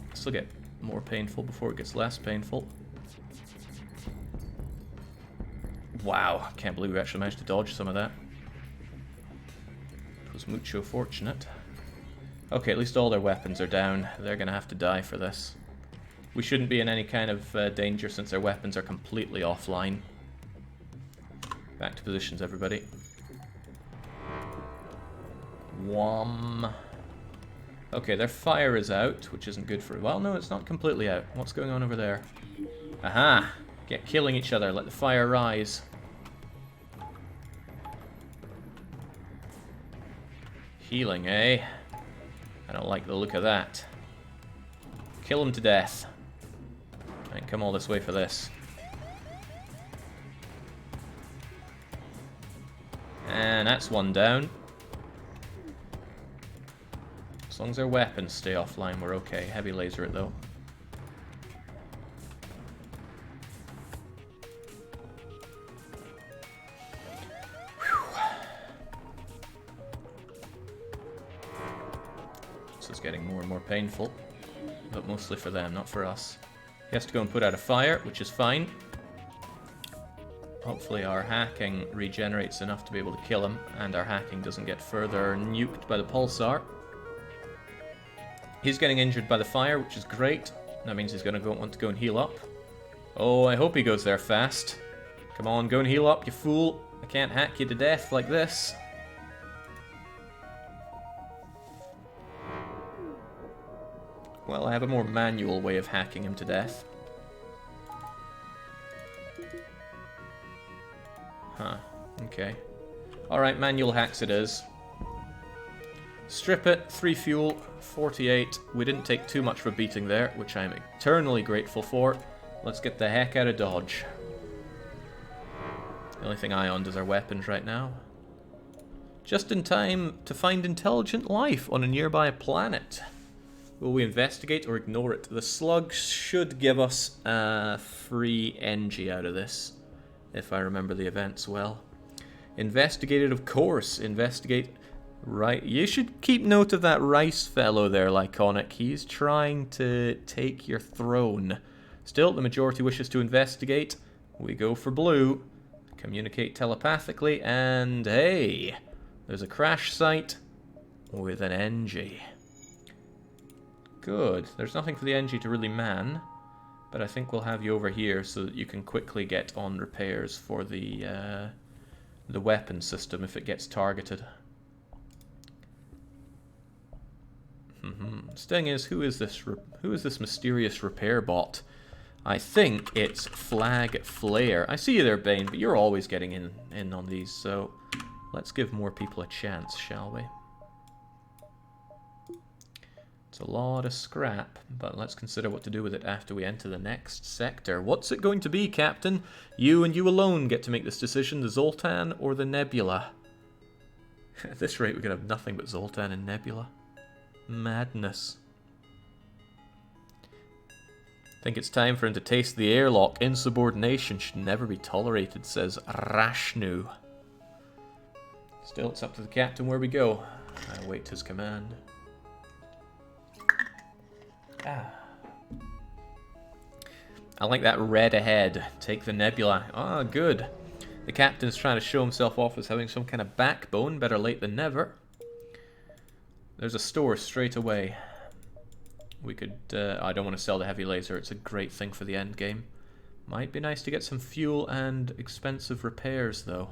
This will get more painful before it gets less painful. Wow, can't believe we actually managed to dodge some of that. It was mucho fortunate. Okay, at least all their weapons are down. They're gonna have to die for this. We shouldn't be in any kind of danger since their weapons are completely offline. Back to positions, everybody. Wham. Okay, their fire is out, which isn't good for... well, no, it's not completely out. What's going on over there? Aha! Get killing each other. Let the fire rise. Healing, eh? I don't like the look of that. Kill him to death. I ain't come all this way for this. And that's one down. As long as their weapons stay offline, we're okay. Heavy laser it, though. This is getting more and more painful. But mostly for them, not for us. He has to go and put out a fire, which is fine. Hopefully our hacking regenerates enough to be able to kill him, and our hacking doesn't get further nuked by the pulsar. He's getting injured by the fire, which is great. That means he's going to want to go and heal up. Oh, I hope he goes there fast. Come on, go and heal up, you fool. I can't hack you to death like this. Well, I have a more manual way of hacking him to death. Huh, okay. Alright, manual hacks it is. Strip it, 3 fuel, 48. We didn't take too much of a beating there, which I'm eternally grateful for. Let's get the heck out of Dodge. The only thing I owned is our weapons right now. Just in time to find intelligent life on a nearby planet. Will we investigate or ignore it? The Slug should give us a free NG out of this, if I remember the events well. Investigate it, of course. Investigate. Right. You should keep note of that Rice fellow there, Lyconic. He's trying to take your throne. Still, the majority wishes to investigate. We go for blue. Communicate telepathically, and hey, there's a crash site with an NG. Good. There's nothing for the NG to really man, but I think we'll have you over here so that you can quickly get on repairs for the weapon system if it gets targeted. Sting is, who is this mysterious repair bot? I think it's Flag Flare. I see you there, Bane, but you're always getting in on these, so let's give more people a chance, shall we? It's a lot of scrap, but let's consider what to do with it after we enter the next sector. What's it going to be, Captain? You and you alone get to make this decision, the Zoltan or the Nebula. At this rate, we're going to have nothing but Zoltan and Nebula. Madness. I think it's time for him to taste the airlock. Insubordination should never be tolerated, says Rashnu. Still, it's up to the captain where we go. I await his command. Ah. I like that red ahead. Take the nebula. Ah, good. The captain's trying to show himself off as having some kind of backbone. Better late than never. There's a store straight away. We could... I don't want to sell the heavy laser. It's a great thing for the end game. Might be nice to get some fuel and expensive repairs, though.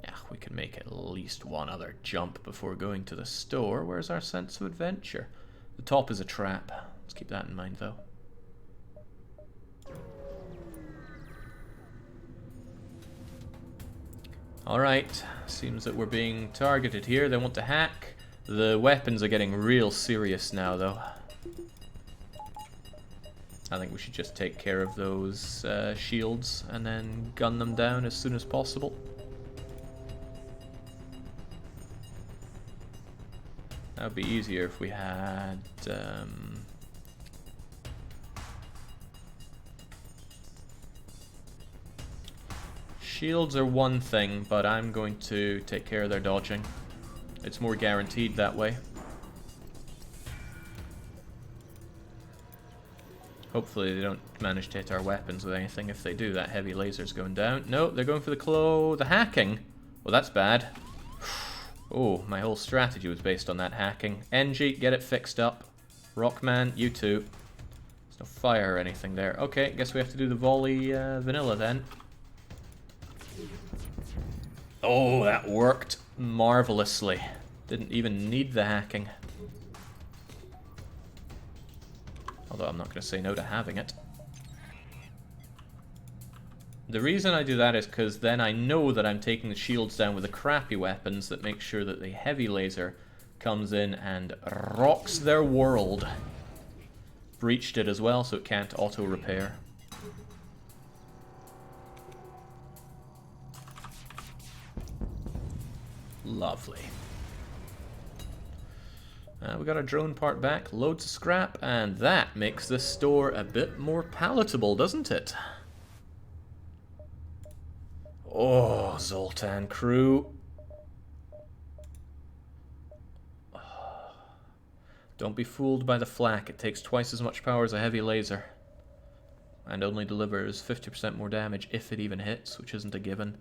Yeah, we can make at least one other jump before going to the store. Where's our sense of adventure? The top is a trap. Let's keep that in mind, though. Alright, seems that we're being targeted here. They want to hack. The weapons are getting real serious now, though. I think we should just take care of those shields and then gun them down as soon as possible. That would be easier if we had... shields are one thing, but I'm going to take care of their dodging. It's more guaranteed that way. Hopefully they don't manage to hit our weapons with anything. If they do, that heavy laser's going down. No, they're going for the hacking. Well, that's bad. Oh, my whole strategy was based on that hacking. NG, get it fixed up. Rockman, you too. There's no fire or anything there. Okay, guess we have to do the volley vanilla then. Oh, that worked marvelously. Didn't even need the hacking. Although I'm not going to say no to having it. The reason I do that is because then I know that I'm taking the shields down with the crappy weapons that make sure that the heavy laser comes in and rocks their world. Breached it as well, so it can't auto-repair. Lovely. We got our drone part back, loads of scrap, and that makes this store a bit more palatable, doesn't it? Oh, Zoltan crew. Don't be fooled by the flak. It takes twice as much power as a heavy laser. And only delivers 50% more damage if it even hits, which isn't a given.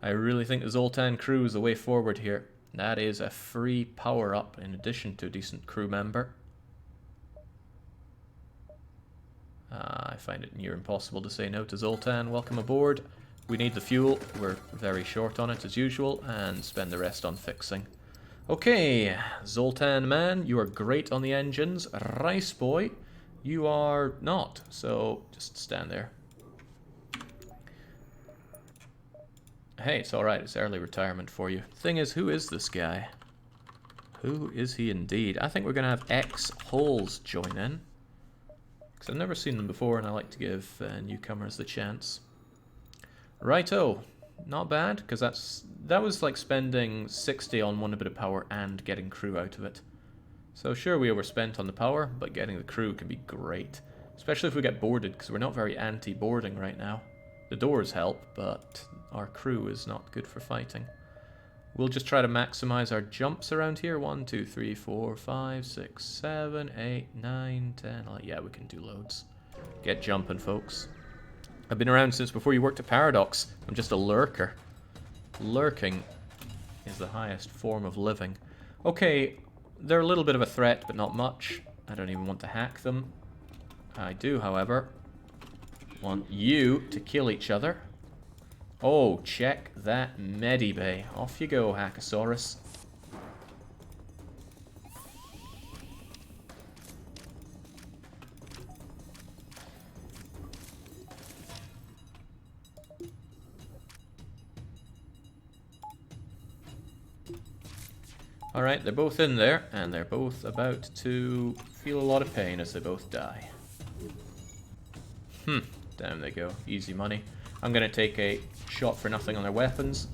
I really think the Zoltan crew is the way forward here. That is a free power-up in addition to a decent crew member. I find it near impossible to say no to Zoltan. Welcome aboard. We need the fuel. We're very short on it as usual, and spend the rest on fixing. Okay, Zoltan man, you are great on the engines. Rice boy, you are not, so just stand there. Hey, it's alright, it's early retirement for you. Thing is, who is this guy? Who is he indeed? I think we're going to have ex-holes join in. Because I've never seen them before, and I like to give newcomers the chance. Righto. Not bad, because that was like spending 60 on one bit of power and getting crew out of it. So sure, we overspent on the power, but getting the crew can be great. Especially if we get boarded, because we're not very anti-boarding right now. The doors help, but our crew is not good for fighting. We'll just try to maximize our jumps around here. 1, 2, 3, 4, 5, 6, 7, 8, 9, 10. Oh, yeah, we can do loads. Get jumping, folks. I've been around since before you worked at Paradox. I'm just a lurker. Lurking is the highest form of living. Okay, they're a little bit of a threat, but not much. I don't even want to hack them. I do, however, want you to kill each other. Oh, check that medibay. Off you go, Hackosaurus. Alright, they're both in there, and they're both about to feel a lot of pain as they both die. Down they go. Easy money. I'm going to take a shot for nothing on their weapons,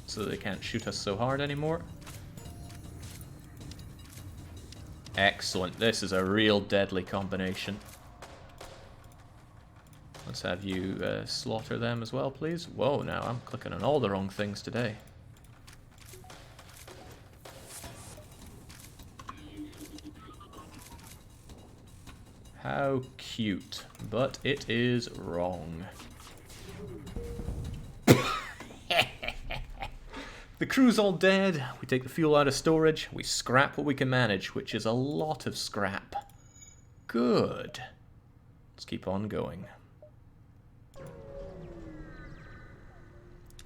so that they can't shoot us so hard anymore. Excellent. This is a real deadly combination. Let's have you slaughter them as well, please. Whoa, now I'm clicking on all the wrong things today. How cute, but it is wrong. The crew's all dead. We take the fuel out of storage. We scrap what we can manage, which is a lot of scrap. Good. Let's keep on going.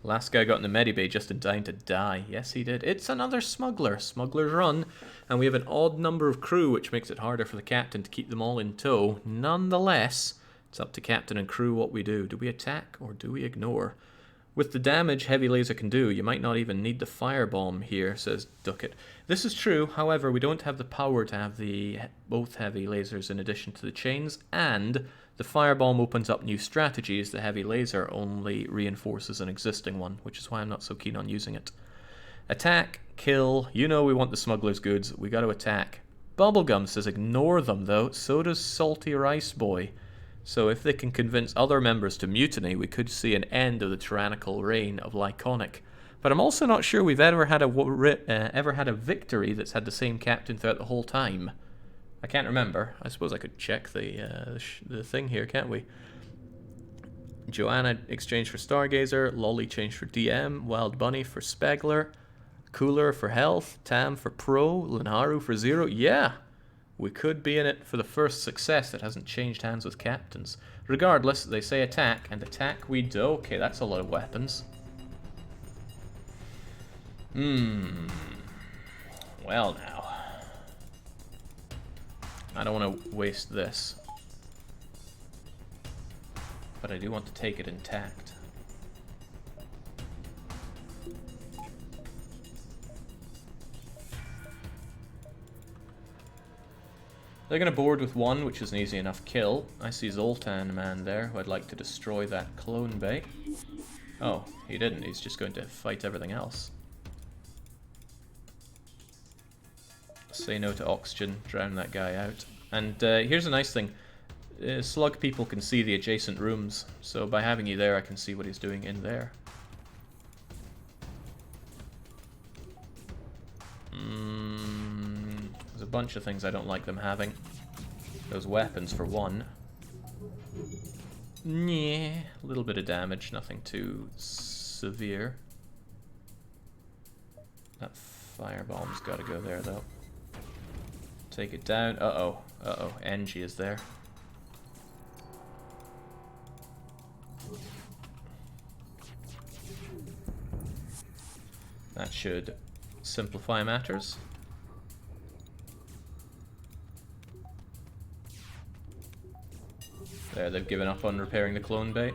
Last guy got in the medibay just in time to die. Yes, he did. It's another smuggler. Smuggler's run. And we have an odd number of crew, which makes it harder for the captain to keep them all in tow. Nonetheless, it's up to captain and crew what we do. Do we attack or do we ignore? With the damage heavy laser can do, you might not even need the firebomb here, says Duckett. This is true, however, we don't have the power to have both heavy lasers in addition to the chains, and the firebomb opens up new strategies. The heavy laser only reinforces an existing one, which is why I'm not so keen on using it. Attack, kill, you know we want the smuggler's goods, we gotta attack. Bubblegum says ignore them though, so does Salty Rice Boy. So if they can convince other members to mutiny, we could see an end of the tyrannical reign of Lyconic. But I'm also not sure we've ever had a victory that's had the same captain throughout the whole time. I can't remember. I suppose I could check the thing here, can't we? Joanna exchanged for Stargazer, Lolly changed for DM, Wild Bunny for Smuggler, Cooler for Health, Tam for Pro, Linharu for Zero. Yeah! We could be in it for the first success that hasn't changed hands with captains. Regardless, they say attack, and attack we do. Okay, that's a lot of weapons. Well now. I don't want to waste this. But I do want to take it intact. They're going to board with one, which is an easy enough kill. I see Zoltan man there, who I'd like to destroy that clone bay. Oh, he didn't. He's just going to fight everything else. Say no to oxygen, drown that guy out. And here's a nice thing. Slug people can see the adjacent rooms, so by having you there, I can see what he's doing in there. There's a bunch of things I don't like them having. Those weapons, for one. Yeah, a little bit of damage, nothing too severe. That firebomb's got to go there, though. Take it down. Uh-oh. Uh-oh. Engie is there. That should simplify matters. There, they've given up on repairing the clone bay.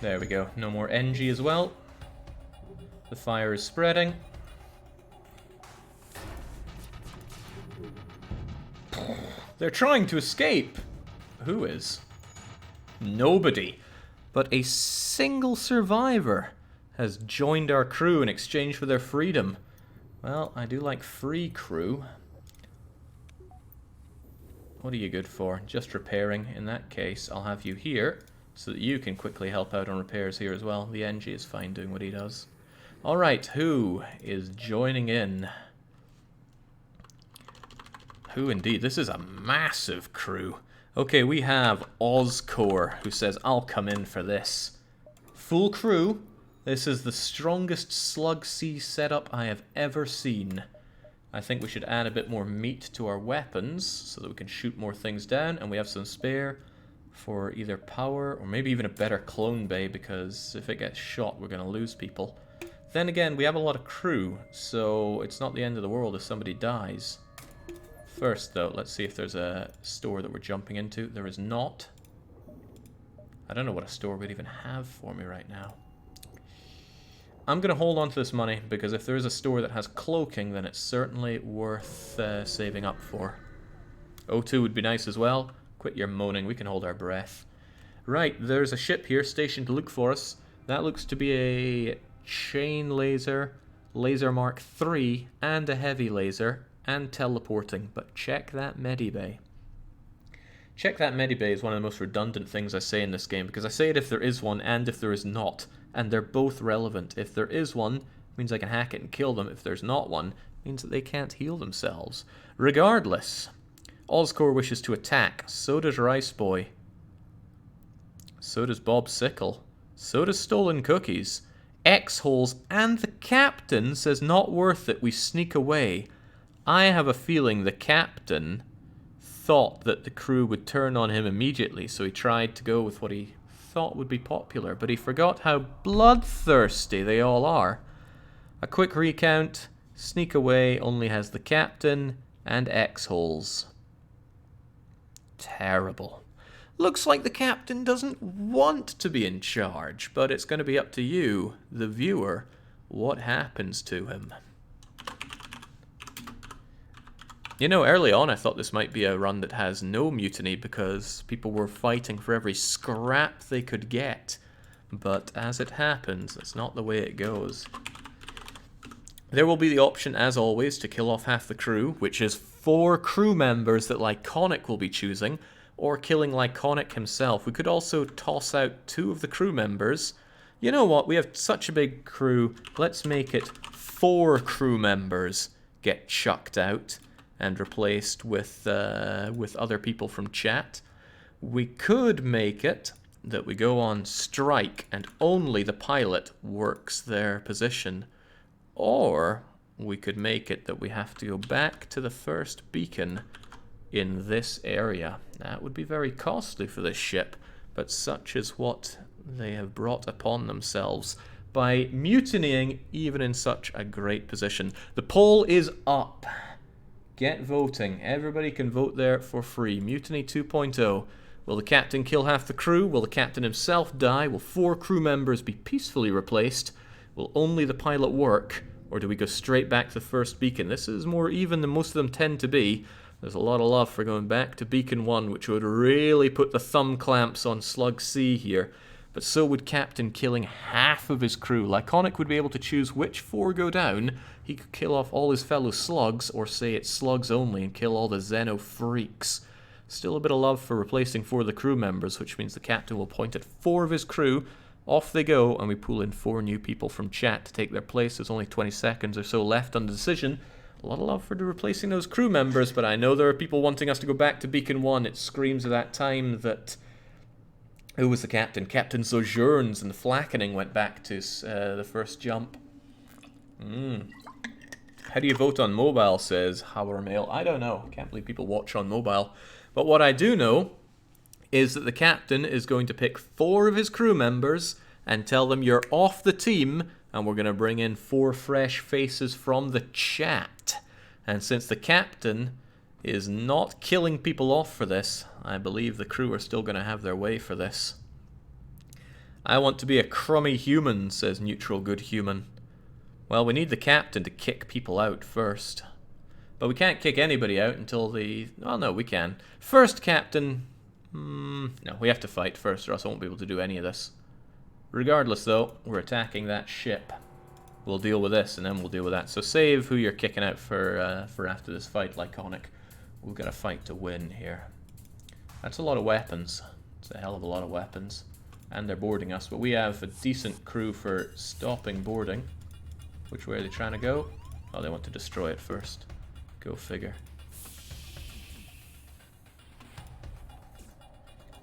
There we go. No more Engie as well. The fire is spreading. They're trying to escape. Who is? Nobody. But a single survivor has joined our crew in exchange for their freedom. Well, I do like free crew. What are you good for? Just repairing. In that case, I'll have you here, so that you can quickly help out on repairs here as well. The NG is fine doing what he does. Alright, who is joining in? Who indeed? This is a massive crew. Okay, we have Ozcore, who says, I'll come in for this. Full crew. This is the strongest Slug C setup I have ever seen. I think we should add a bit more meat to our weapons, so that we can shoot more things down, and we have some spare for either power, or maybe even a better clone bay, because if it gets shot, we're going to lose people. Then again, we have a lot of crew, so it's not the end of the world if somebody dies. First, though, let's see if there's a store that we're jumping into. There is not. I don't know what a store would even have for me right now. I'm going to hold on to this money, because if there is a store that has cloaking, then it's certainly worth saving up for. O2 would be nice as well. Quit your moaning, we can hold our breath. Right, there's a ship here stationed to look for us. That looks to be a chain laser laser mark 3, and a heavy laser, and teleporting. But check that medibay. Check that medibay is one of the most redundant things I say in this game, because I say it if there is one and if there is not, and they're both relevant. If there is one, it means I can hack it and kill them. If there's not one, it means that they can't heal themselves. Regardless, Oscorp wishes to attack. So does Rice Boy. So does Bob Sickle. So does Stolen Cookies. X-Holes and the captain says not worth it, we sneak away. I have a feeling the captain thought that the crew would turn on him immediately, so he tried to go with what he thought would be popular, but he forgot how bloodthirsty they all are. A quick recount, sneak away only has the captain and X-Holes. Terrible. Looks like the captain doesn't want to be in charge, but it's going to be up to you, the viewer, what happens to him. You know, early on I thought this might be a run that has no mutiny because people were fighting for every scrap they could get. But as it happens, that's not the way it goes. There will be the option, as always, to kill off half the crew, which is 4 crew members that Lyconic will be choosing, or killing Lyconic himself. We could also toss out 2 of the crew members. You know what, we have such a big crew, let's make it 4 crew members get chucked out and replaced with other people from chat. We could make it that we go on strike and only the pilot works their position. Or we could make it that we have to go back to the first beacon in this area. That would be very costly for this ship, but such is what they have brought upon themselves by mutinying even in such a great position. The poll is up. Get voting. Everybody can vote there for free. Mutiny 2.0. Will the captain kill half the crew? Will the captain himself die? Will 4 crew members be peacefully replaced? Will only the pilot work? Or do we go straight back to the first beacon? This is more even than most of them tend to be. There's a lot of love for going back to Beacon 1, which would really put the thumb clamps on Slug C here. But so would Captain killing half of his crew. Lyconic would be able to choose which 4 go down. He could kill off all his fellow slugs, or say it's slugs only and kill all the Xeno freaks. Still a bit of love for replacing 4 of the crew members, which means the captain will point at 4 of his crew. Off they go, and we pull in 4 new people from chat to take their place. There's only 20 seconds or so left on the decision. A lot of love for replacing those crew members, but I know there are people wanting us to go back to Beacon 1. It screams of that time that... Who was the captain? Captain Sojourns and the Flackening went back to the first jump. How do you vote on mobile, says Howard Mail. I don't know. I can't believe people watch on mobile. But what I do know is that the captain is going to pick 4 of his crew members and tell them you're off the team, and we're going to bring in 4 fresh faces from the chat. And since the captain is not killing people off for this, I believe the crew are still going to have their way for this. I want to be a crummy human, says Neutral Good Human. Well, we need the captain to kick people out first. But we can't kick anybody out until the... Oh, no, we can. First captain... No, we have to fight first, or else I won't be able to do any of this. Regardless, though, we're attacking that ship. We'll deal with this, and then we'll deal with that. So save who you're kicking out for after this fight, Lyconic. We've got a fight to win here. That's a lot of weapons. It's a hell of a lot of weapons. And they're boarding us, but we have a decent crew for stopping boarding. Which way are they trying to go? Oh, they want to destroy it first. Go figure.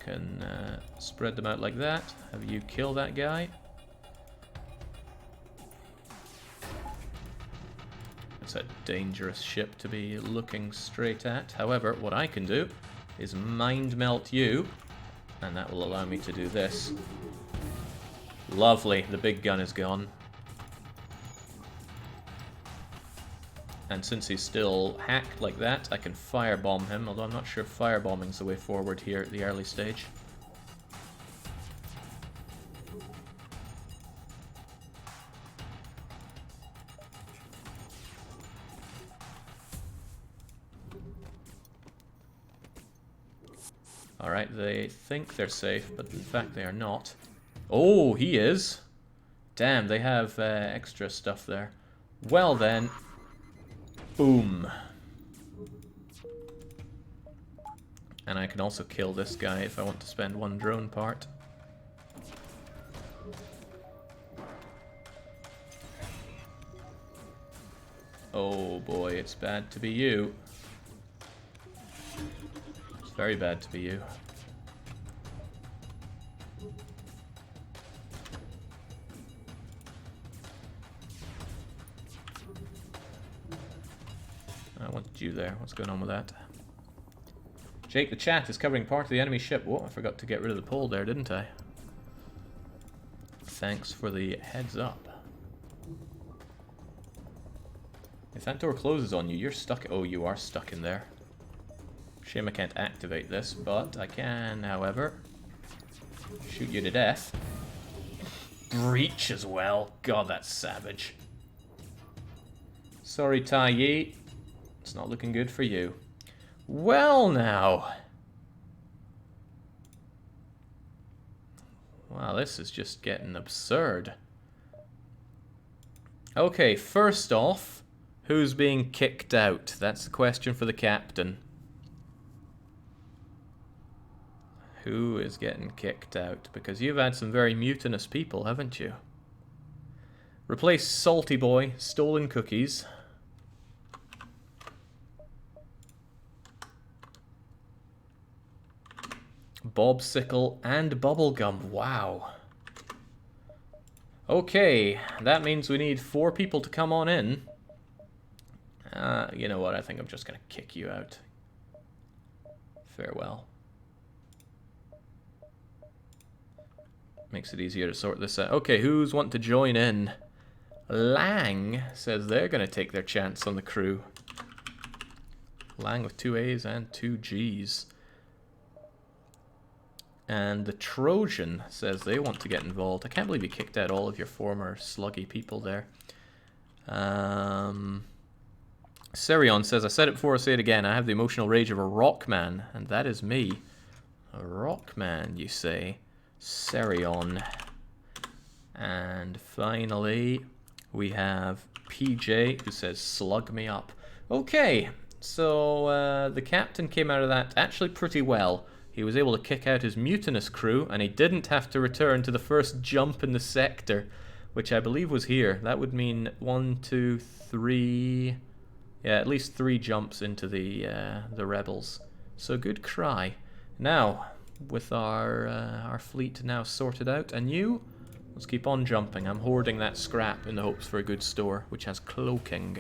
Can spread them out like that. Have you kill that guy. It's a dangerous ship to be looking straight at. However, what I can do is mind melt you, and that will allow me to do this. Lovely, the big gun is gone. And since he's still hacked like that, I can firebomb him, although I'm not sure if firebombing's the way forward here at the early stage. Alright, they think they're safe, but in fact they are not. Oh, he is! Damn, they have extra stuff there. Well then. Boom. And I can also kill this guy if I want to spend one drone part. Oh boy, it's bad to be you. It's very bad to be you. I wanted you there. What's going on with that? Jake, the chat is covering part of the enemy ship. Whoa, I forgot to get rid of the pole there, didn't I? Thanks for the heads up. If that door closes on you, you're stuck. Oh, you are stuck in there. Shame I can't activate this, but I can, however, shoot you to death. Breach as well. God, that's savage. Sorry, Tai Yi. It's not looking good for you. Well, now. Wow, this is just getting absurd. Okay, first off, who's being kicked out? That's the question for the captain. Who is getting kicked out? Because you've had some very mutinous people, haven't you? Replace Salty Boy, Stolen Cookies. Bobsicle and Bubblegum. Wow. Okay, that means we need 4 people to come on in. You know what? I think I'm just going to kick you out. Farewell. Makes it easier to sort this out. Okay, who's want to join in? Lang says they're going to take their chance on the crew. Lang with 2 A's and 2 G's. And the Trojan says they want to get involved. I can't believe you kicked out all of your former sluggy people there. Serion says, I said it before, I'll say it again. I have the emotional rage of a rock man, and that is me. A rock man, you say? Serion. And finally, we have PJ, who says, slug me up. Okay, so the captain came out of that actually pretty well. He was able to kick out his mutinous crew, and he didn't have to return to the first jump in the sector, which I believe was here. That would mean 1, 2, 3... Yeah, at least 3 jumps into the rebels. So good cry. Now, with our fleet now sorted out, and you, let's keep on jumping. I'm hoarding that scrap in the hopes for a good store, which has cloaking.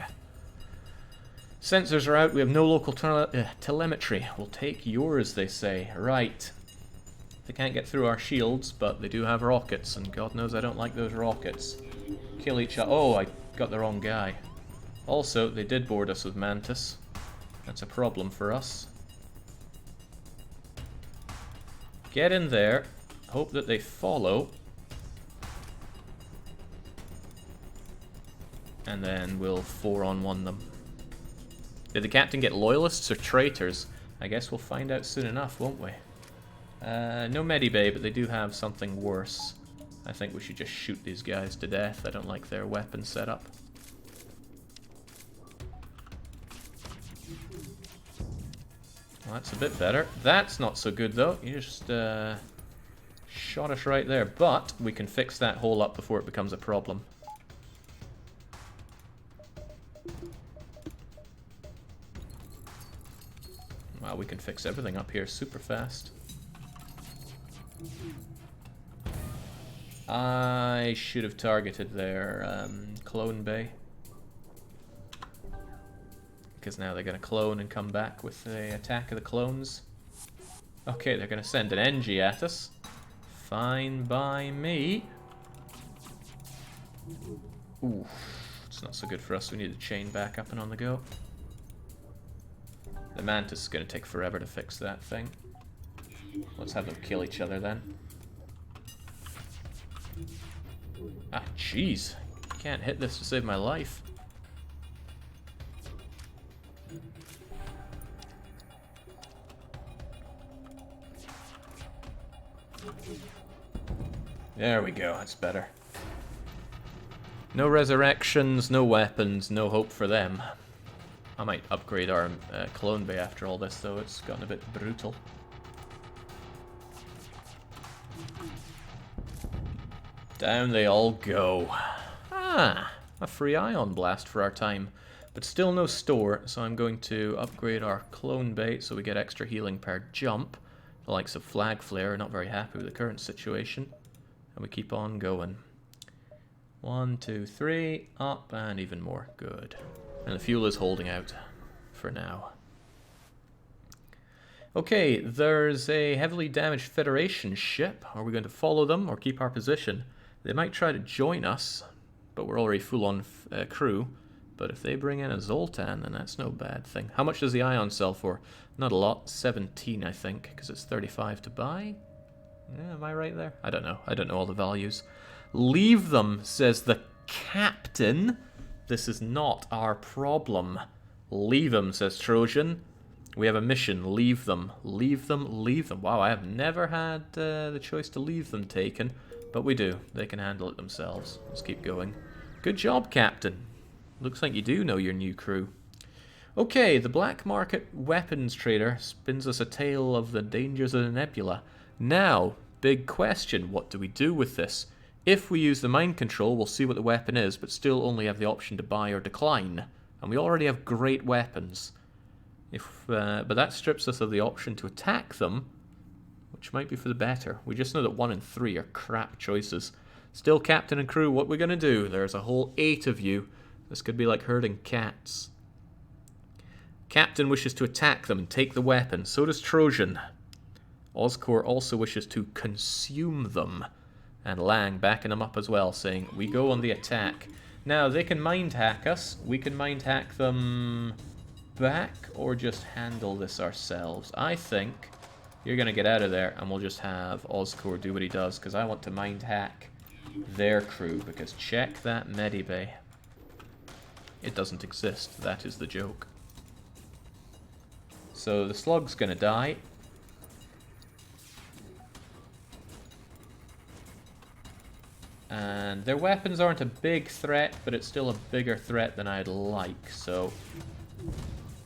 Sensors are out. We have no local telemetry. We'll take yours, they say. Right. They can't get through our shields, but they do have rockets, and God knows I don't like those rockets. Kill each other. Oh, I got the wrong guy. Also, they did board us with Mantis. That's a problem for us. Get in there. Hope that they follow. And then we'll 4-on-1 them. Did the captain get loyalists or traitors? I guess we'll find out soon enough, won't we? No Medibay, but they do have something worse. I think we should just shoot these guys to death. I don't like their weapon setup. Well, that's a bit better. That's not so good, though. You just shot us right there. But we can fix that hole up before it becomes a problem. Wow, we can fix everything up here super fast. I should have targeted their clone bay. Because now they're going to clone and come back with the attack of the clones. Okay, they're going to send an NG at us. Fine by me. Ooh, it's not so good for us. We need to chain back up and on the go. The Mantis is going to take forever to fix that thing. Let's have them kill each other then. Ah, jeez. Can't hit this to save my life. There we go, that's better. No resurrections, no weapons, no hope for them. I might upgrade our clone bay after all this, though. It's gotten a bit brutal. Down they all go. Ah, a free ion blast for our time. But still no store, so I'm going to upgrade our clone bay so we get extra healing per jump. The likes of Flag Flare are not very happy with the current situation. And we keep on going. 1, 2, 3, up, and even more. Good. And the fuel is holding out for now. Okay, there's a heavily damaged Federation ship. Are we going to follow them or keep our position? They might try to join us, but we're already full on crew. But if they bring in a Zoltan, then that's no bad thing. How much does the ion sell for? Not a lot. 17, I think, because it's 35 to buy. Yeah, am I right there? I don't know. I don't know all the values. Leave them, says the captain. This is not our problem. Leave them, says Trojan. We have a mission. Leave them. Leave them. Leave them. Wow, I have never had the choice to leave them taken. But we do. They can handle it themselves. Let's keep going. Good job, Captain. Looks like you do know your new crew. Okay, the black market weapons trader spins us a tale of the dangers of the nebula. Now, big question. What do we do with this? If we use the mind control, we'll see what the weapon is, but still only have the option to buy or decline. And we already have great weapons. But that strips us of the option to attack them, which might be for the better. We just know that 1 and 3 are crap choices. Still, Captain and crew, what we're going to do? There's a whole 8 of you. This could be like herding cats. Captain wishes to attack them and take the weapon. So does Trojan. Oscorp also wishes to consume them. And Lang backing them up as well, saying, we go on the attack. Now, they can mind hack us. We can mind hack them back or just handle this ourselves. I think you're going to get out of there and we'll just have Oscorp do what he does, because I want to mind hack their crew, because check that medibay. It doesn't exist. That is the joke. So the Slug's going to die. And their weapons aren't a big threat, but it's still a bigger threat than I'd like, so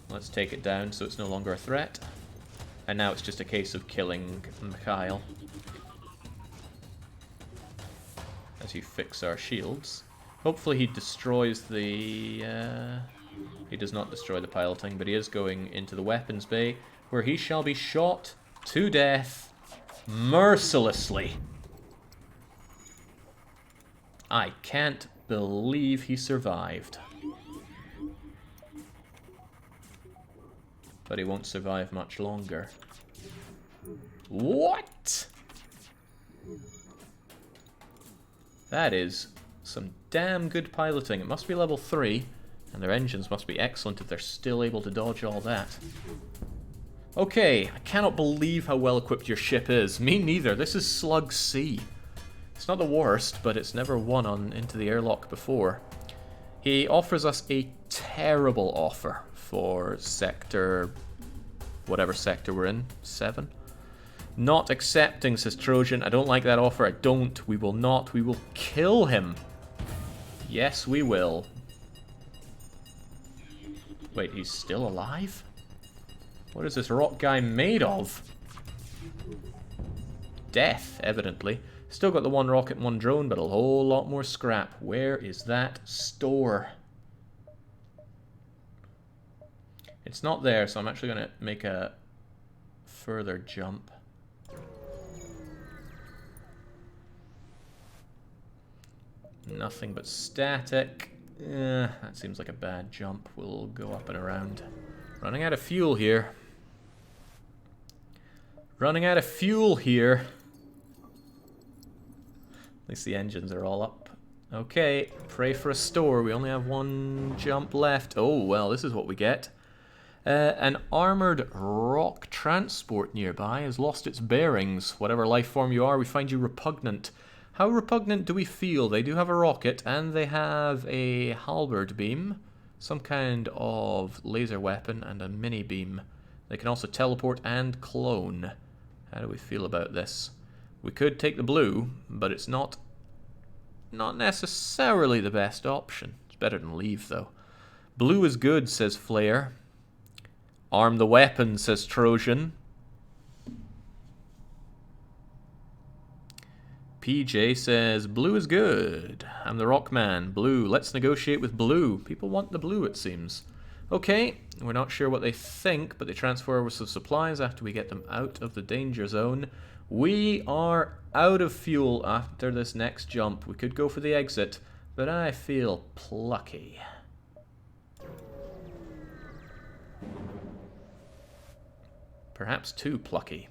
let's take it down so it's no longer a threat. And now it's just a case of killing Mikhail as you fix our shields. Hopefully he destroys the... he does not destroy the piloting, but he is going into the weapons bay, where he shall be shot to death mercilessly. I can't believe he survived. But he won't survive much longer. What? That is some damn good piloting. It must be level 3, and their engines must be excellent if they're still able to dodge all that. Okay, I cannot believe how well equipped your ship is. Me neither. This is Slug C. It's not the worst, but it's never won on into the airlock before. He offers us a terrible offer for sector... whatever sector we're in. 7? Not accepting, says Trojan. I don't like that offer. I don't. We will not. We will kill him. Yes, we will. Wait, he's still alive? What is this rock guy made of? Death, evidently. Still got the 1 rocket and 1 drone, but a whole lot more scrap. Where is that store? It's not there, so I'm actually going to make a further jump. Nothing but static. That seems like a bad jump. We'll go up and around. Running out of fuel here. Running out of fuel here. At least the engines are all up. Okay, pray for a store. We only have 1 jump left. Oh, well, this is what we get. An armored rock transport nearby has lost its bearings. Whatever life form you are, we find you repugnant. How repugnant do we feel? They do have a rocket, and they have a halberd beam, some kind of laser weapon, and a mini beam. They can also teleport and clone. How do we feel about this? We could take the blue, but it's not not necessarily the best option. It's better than leave, though. Blue is good, says Flare. Arm the weapon, says Trojan. PJ says, blue is good. I'm the rock man. Blue, let's negotiate with blue. People want the blue, it seems. Okay, we're not sure what they think, but they transfer us some supplies after we get them out of the danger zone. We are out of fuel after this next jump. We could go for the exit, but I feel plucky. Perhaps too plucky.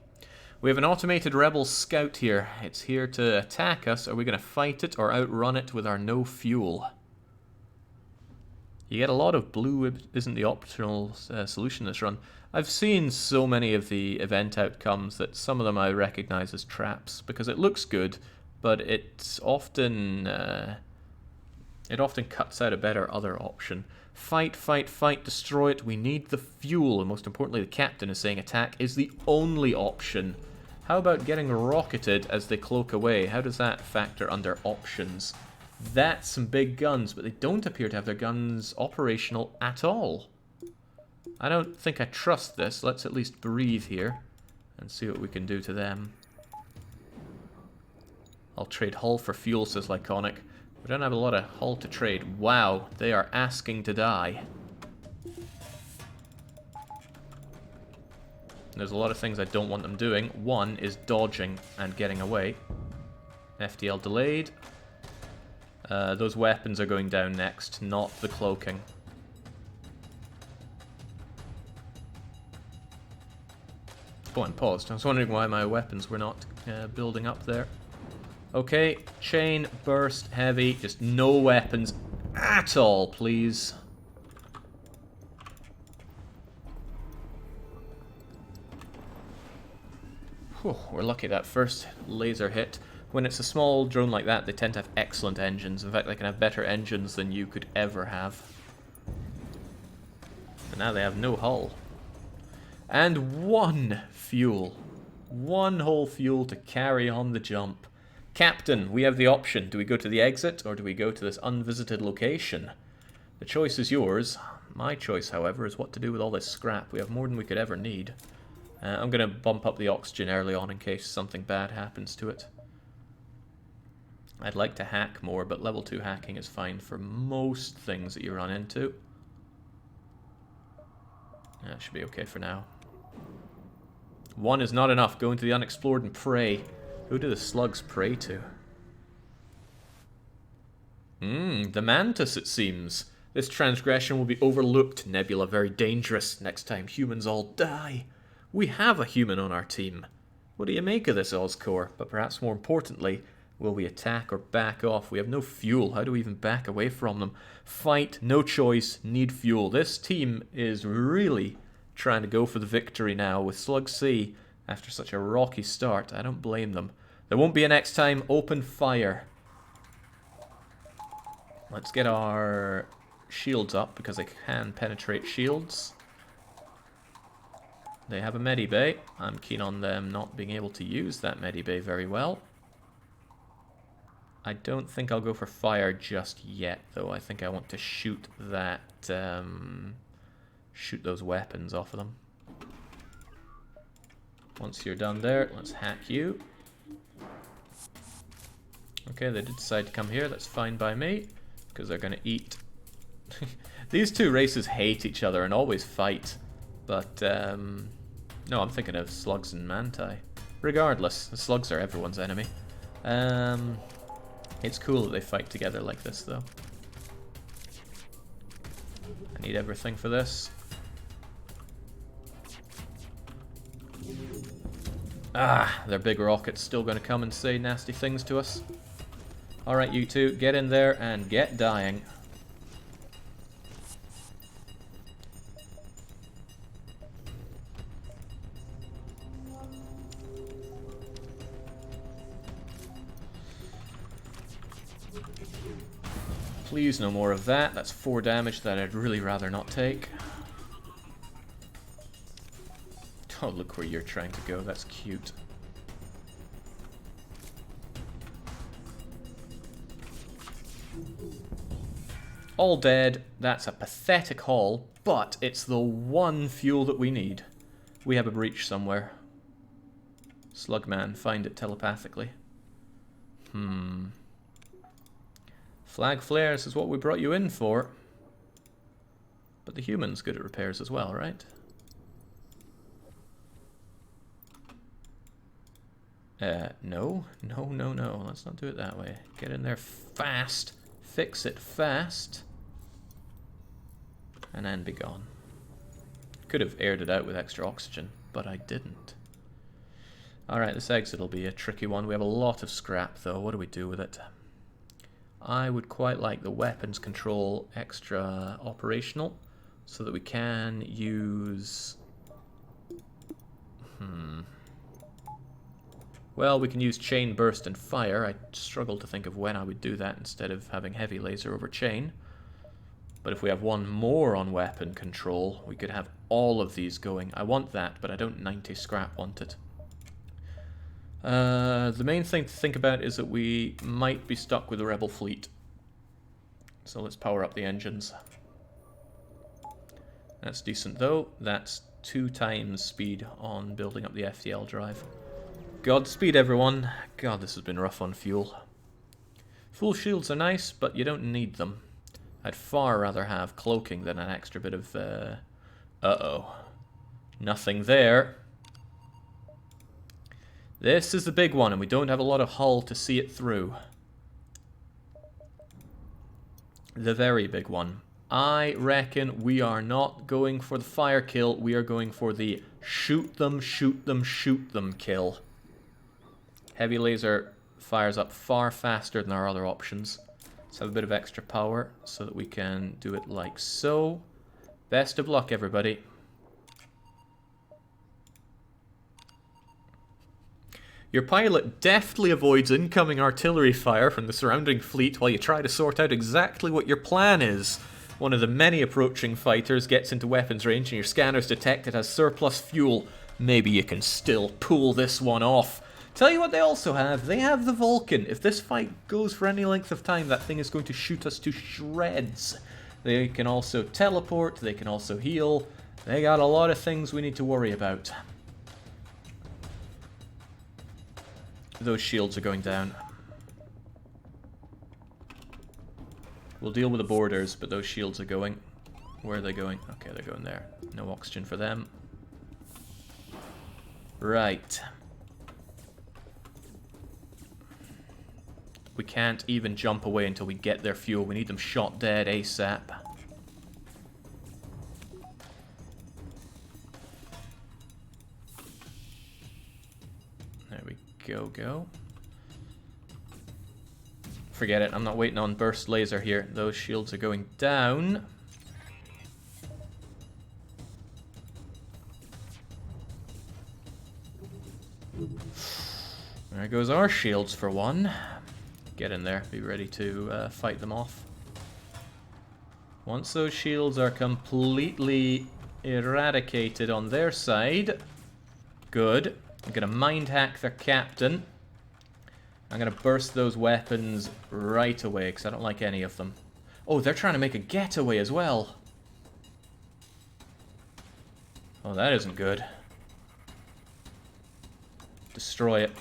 We have an automated rebel scout here. It's here to attack us. Are we going to fight it or outrun it with our no fuel? You get a lot of blue isn't the optional solution this run. I've seen so many of the event outcomes that some of them I recognize as traps because it looks good, but it often cuts out a better other option. Fight, fight, fight, destroy it. We need the fuel, and most importantly, the captain is saying attack is the only option. How about getting rocketed as they cloak away? How does that factor under options? That's some big guns, but they don't appear to have their guns operational at all. I don't think I trust this. Let's at least breathe here and see what we can do to them. I'll trade hull for fuel, says Lyconic. We don't have a lot of hull to trade. Wow, they are asking to die. There's a lot of things I don't want them doing. One is dodging and getting away. FDL delayed. Those weapons are going down next, not the cloaking. Oh, I'm paused. I was wondering why my weapons were not building up there. Okay, chain, burst, heavy. Just no weapons at all, please. Whew, we're lucky that first laser hit. When it's a small drone like that, they tend to have excellent engines. In fact, they can have better engines than you could ever have. And now they have no hull. And one fuel. One whole fuel to carry on the jump. Captain, we have the option. Do we go to the exit, or do we go to this unvisited location? The choice is yours. My choice, however, is what to do with all this scrap. We have more than we could ever need. I'm going to bump up the oxygen early on in case something bad happens to it. I'd like to hack more, but level 2 hacking is fine for most things that you run into. That should be okay for now. One is not enough. Go into the unexplored and pray. Who do the slugs pray to? The Mantis, it seems. This transgression will be overlooked. Nebula, very dangerous. Next time humans all die. We have a human on our team. What do you make of this, Oscorp? But perhaps more importantly, will we attack or back off? We have no fuel. How do we even back away from them? Fight, no choice, need fuel. This team is really trying to go for the victory now with Slug C after such a rocky start. I don't blame them. There won't be a next time. Open fire. Let's get our shields up because they can penetrate shields. They have a medibay. I'm keen on them not being able to use that medibay very well. I don't think I'll go for fire just yet, though. I think I want to shoot that, shoot those weapons off of them. Once you're done there, let's hack you. Okay, they did decide to come here. That's fine by me, because they're going to eat. These two races hate each other and always fight. But, no, I'm thinking of slugs and manti. Regardless, the slugs are everyone's enemy. It's cool that they fight together like this, though. I need everything for this. Ah, their big rocket's still going to come and say nasty things to us. Alright, you two, get in there and get dying. Please, no more of that. That's 4 damage that I'd really rather not take. Oh, look where you're trying to go. That's cute. All dead. That's a pathetic haul, but it's the one fuel that we need. We have a breach somewhere. Slugman, find it telepathically. Flag flares is what we brought you in for. But the human's good at repairs as well, right? No. Let's not do it that way. Get in there fast. Fix it fast. And then be gone. Could have aired it out with extra oxygen, but I didn't. Alright, this exit will be a tricky one. We have a lot of scrap, though. What do we do with it? I would quite like the weapons control extra operational, so that we can use... Well, we can use chain, burst, and fire. I struggle to think of when I would do that instead of having heavy laser over chain. But if we have one more on weapon control, we could have all of these going. I want that, but I don't 90 scrap want it. The main thing to think about is that we might be stuck with the rebel fleet. So let's power up the engines. That's decent though. That's 2 times speed on building up the FTL drive. Godspeed everyone. God, this has been rough on fuel. Full shields are nice, but you don't need them. I'd far rather have cloaking than an extra bit of... Uh-oh. Nothing there. This is the big one, and we don't have a lot of hull to see it through. The very big one. I reckon we are not going for the fire kill, we are going for the shoot them, shoot them, shoot them kill. Heavy laser fires up far faster than our other options. Let's have a bit of extra power so that we can do it like so. Best of luck, everybody. Your pilot deftly avoids incoming artillery fire from the surrounding fleet while you try to sort out exactly what your plan is. One of the many approaching fighters gets into weapons range and your scanners detect it has surplus fuel. Maybe you can still pull this one off. Tell you what they also have. They have the Vulcan. If this fight goes for any length of time, that thing is going to shoot us to shreds. They can also teleport. They can also heal. They got a lot of things we need to worry about. Those shields are going down. We'll deal with the borders, but those shields are going. Where are they going? Okay, they're going there. No oxygen for them. Right. We can't even jump away until we get their fuel. We need them shot dead ASAP. There we go. Forget it, I'm not waiting on burst laser here. Those shields are going down. There goes our shields for one. Get in there, be ready to fight them off. Once those shields are completely eradicated on their side, good. I'm gonna mind hack their captain. I'm gonna burst those weapons right away because I don't like any of them. Oh, they're trying to make a getaway as well. Oh, that isn't good. Destroy it.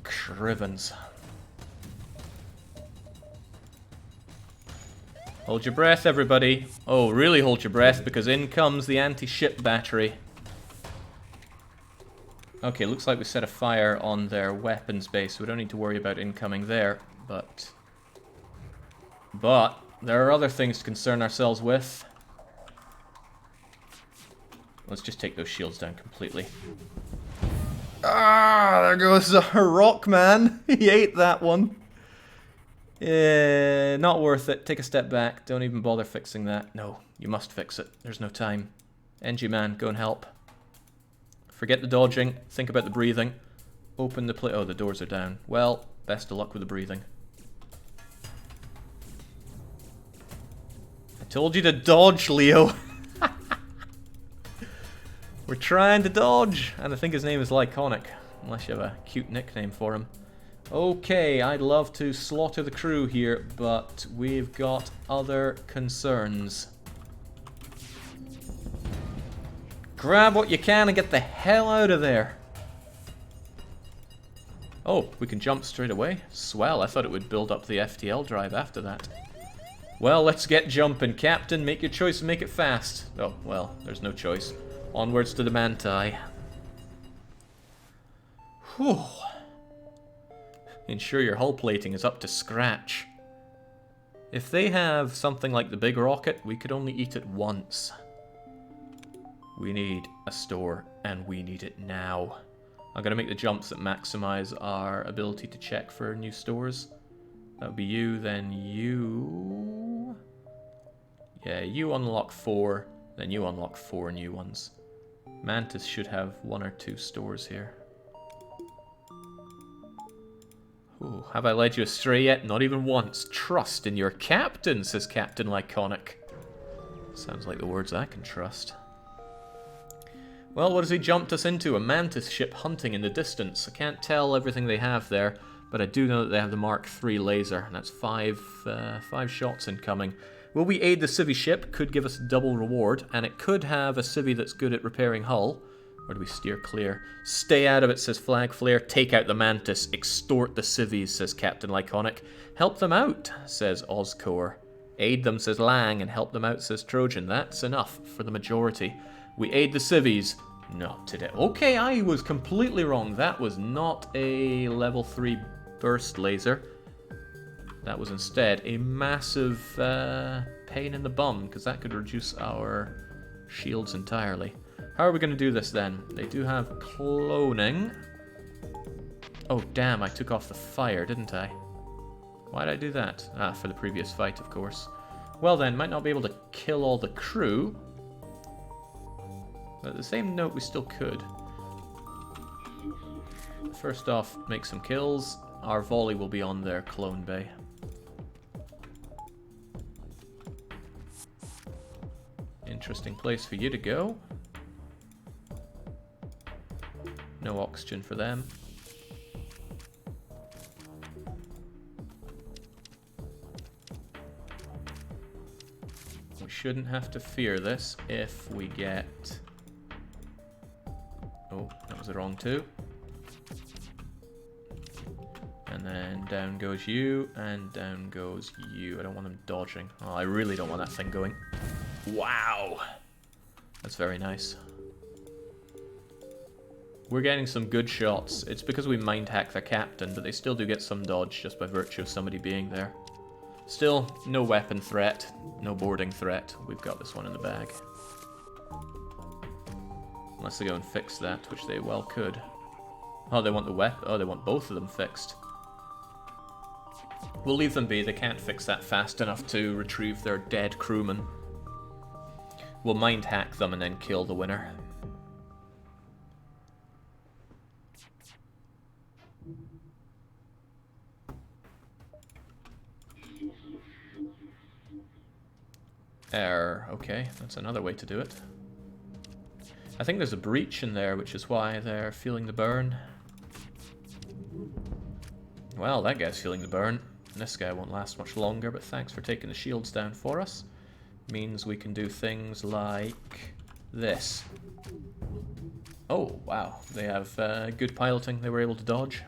Crivens. Hold your breath, everybody. Oh, really hold your breath, because in comes the anti-ship battery. Okay, looks like we set a fire on their weapons base, so we don't need to worry about incoming there, but there are other things to concern ourselves with. Let's just take those shields down completely. Ah, there goes our rock man. He ate that one. Not worth it. Take a step back. Don't even bother fixing that. No, you must fix it. There's no time. NG man, go and help. Forget the dodging. Think about the breathing. Open the plate. Oh, the doors are down. Well, best of luck with the breathing. I told you to dodge, Leo. We're trying to dodge. And I think his name is Lyconic. Unless you have a cute nickname for him. Okay, I'd love to slaughter the crew here, but we've got other concerns. Grab what you can and get the hell out of there. Oh, we can jump straight away? Swell, I thought it would build up the FTL drive after that. Well, let's get jumping. Captain, make your choice and make it fast. Oh, well, there's no choice. Onwards to the Mantis. Whew. Ensure your hull plating is up to scratch. If they have something like the big rocket, we could only eat it once. We need a store, and we need it now. I'm going to make the jumps that maximize our ability to check for new stores. That would be you, then you... Yeah, you unlock 4, then you unlock 4 new ones. Mantis should have 1 or 2 stores here. Ooh, have I led you astray yet? Not even once. Trust in your captain, says Captain Lyconic. Sounds like the words I can trust. Well, what has he jumped us into? A Mantis ship hunting in the distance. I can't tell everything they have there, but I do know that they have the Mark III laser, and that's 5 shots incoming. Will we aid the civvy ship? Could give us a double reward, and it could have a civvy that's good at repairing hull. Or do we steer clear? Stay out of it, says Flag Flare. Take out the Mantis. Extort the civvies, says Captain Lyconic. Help them out, says Ozcore. Aid them, says Lang, and help them out, says Trojan. That's enough for the majority. We aid the civvies. Not today. Okay, I was completely wrong. That was not a level 3 burst laser. That was instead a massive pain in the bum, because that could reduce our shields entirely. How are we going to do this then? They do have cloning. Oh damn, I took off the fire, didn't I? Why did I do that? Ah, for the previous fight, of course. Well then, might not be able to kill all the crew. But at the same note, we still could. First off, make some kills. Our volley will be on their clone bay. Interesting place for you to go. No oxygen for them. We shouldn't have to fear this if we get... Oh, that was the wrong 2. And then down goes you, and down goes you. I don't want them dodging. Oh, I really don't want that thing going. Wow! That's very nice. We're getting some good shots. It's because we mind hack their captain, but they still do get some dodge just by virtue of somebody being there. Still, no weapon threat, no boarding threat. We've got this one in the bag. Unless they go and fix that, which they well could. Oh, they want the weapon. Oh, they want both of them fixed. We'll leave them be. They can't fix that fast enough to retrieve their dead crewmen. We'll mind hack them and then kill the winner. Okay, that's another way to do it. I think there's a breach in there, which is why they're feeling the burn. Well, that guy's feeling the burn. This guy won't last much longer, but thanks for taking the shields down for us. Means we can do things like this. Oh, wow. They have good piloting. They were able to dodge.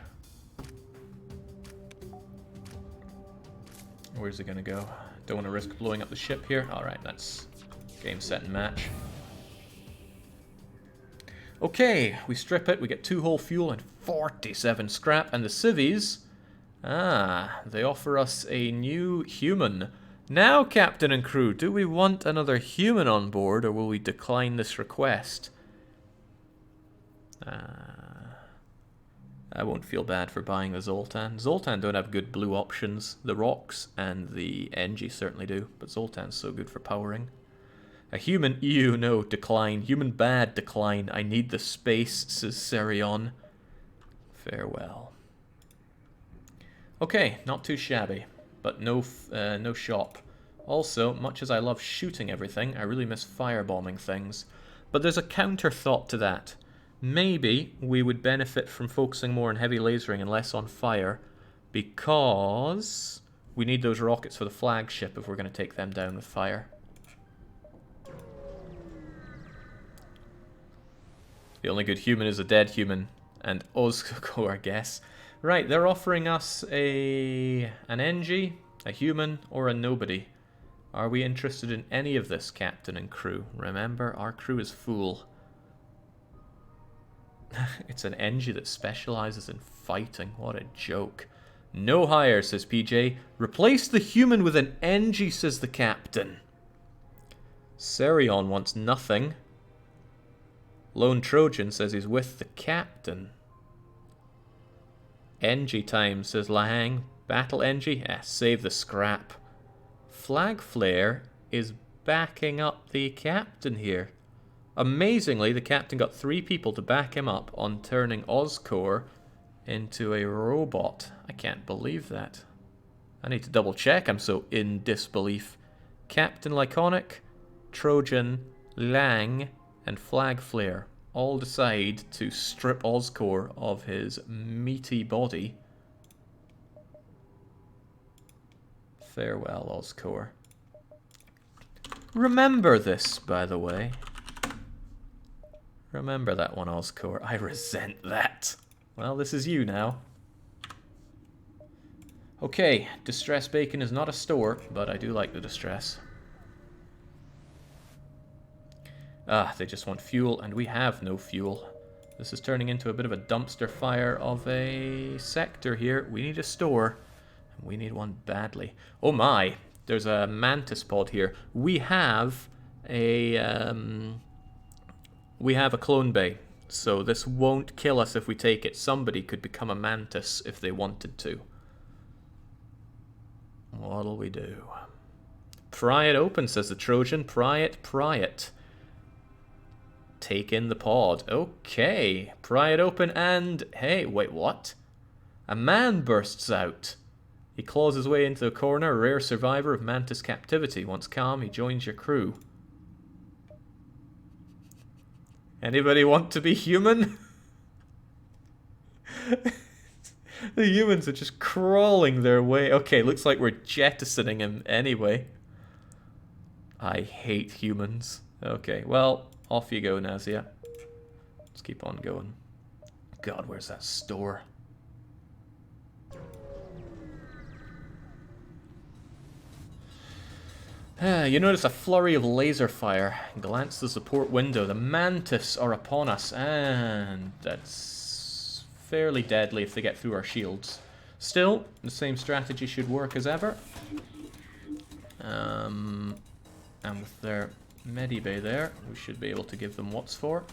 Where's he going to go? Don't want to risk blowing up the ship here. Alright, that's game, set, and match. Okay, we strip it. We get 2 whole fuel and 47 scrap. And the civvies... Ah, they offer us a new human. Now, captain and crew, do we want another human on board, or will we decline this request? I won't feel bad for buying the Zoltan. Zoltan don't have good blue options. The Rocks and the NG certainly do, but Zoltan's so good for powering. A human, ew, no, decline. Human bad, decline. I need the space, says Serion. Farewell. Okay, not too shabby, but no shop. Also, much as I love shooting everything, I really miss firebombing things. But there's a counter thought to that. Maybe we would benefit from focusing more on heavy lasering and less on fire, Because we need those rockets for the flagship if we're going to take them down with fire. The only good human is a dead human. And Ozco, I guess. Right, they're offering us an NG, a human, or a nobody. Are we interested in any of this, Captain and crew? Remember, our crew is full. It's an NG that specializes in fighting. What a joke. No hire, says PJ. Replace the human with an NG, says the captain. Serion wants nothing. Lone Trojan says he's with the captain. NG time, says Lahang. Battle NG? Save the scrap. Flag Flare is backing up the captain here. Amazingly, the captain got 3 people to back him up on turning Oscor into a robot. I can't believe that. I need to double check. I'm so in disbelief. Captain Lyconic, Trojan, Lang, and Flag Flare all decide to strip Oscor of his meaty body. Farewell, Oscor. Remember this, by the way. Remember that one, Oscor. I resent that. Well, this is you now. Okay, Distress Bacon is not a store, but I do like the distress. Ah, they just want fuel, and we have no fuel. This is turning into a bit of a dumpster fire of a sector here. We need a store, and we need one badly. Oh my, there's a Mantis pod here. We have a clone bay, so this won't kill us if we take it. Somebody could become a Mantis if they wanted to. What'll we do? Pry it open, says the Trojan. Pry it, pry it. Take in the pod. Okay. Pry it open and... Hey, wait, what? A man bursts out. He claws his way into the corner, a rare survivor of Mantis captivity. Once calm, he joins your crew. Anybody want to be human? The humans are just crawling their way. Okay, looks like we're jettisoning him anyway. I hate humans. Okay, well, off you go, Nazia. Let's keep on going. God, where's that store? You notice a flurry of laser fire. Glance the support window. The Mantis are upon us, and that's fairly deadly if they get through our shields. Still, the same strategy should work as ever. And with their medibay there, we should be able to give them what's for.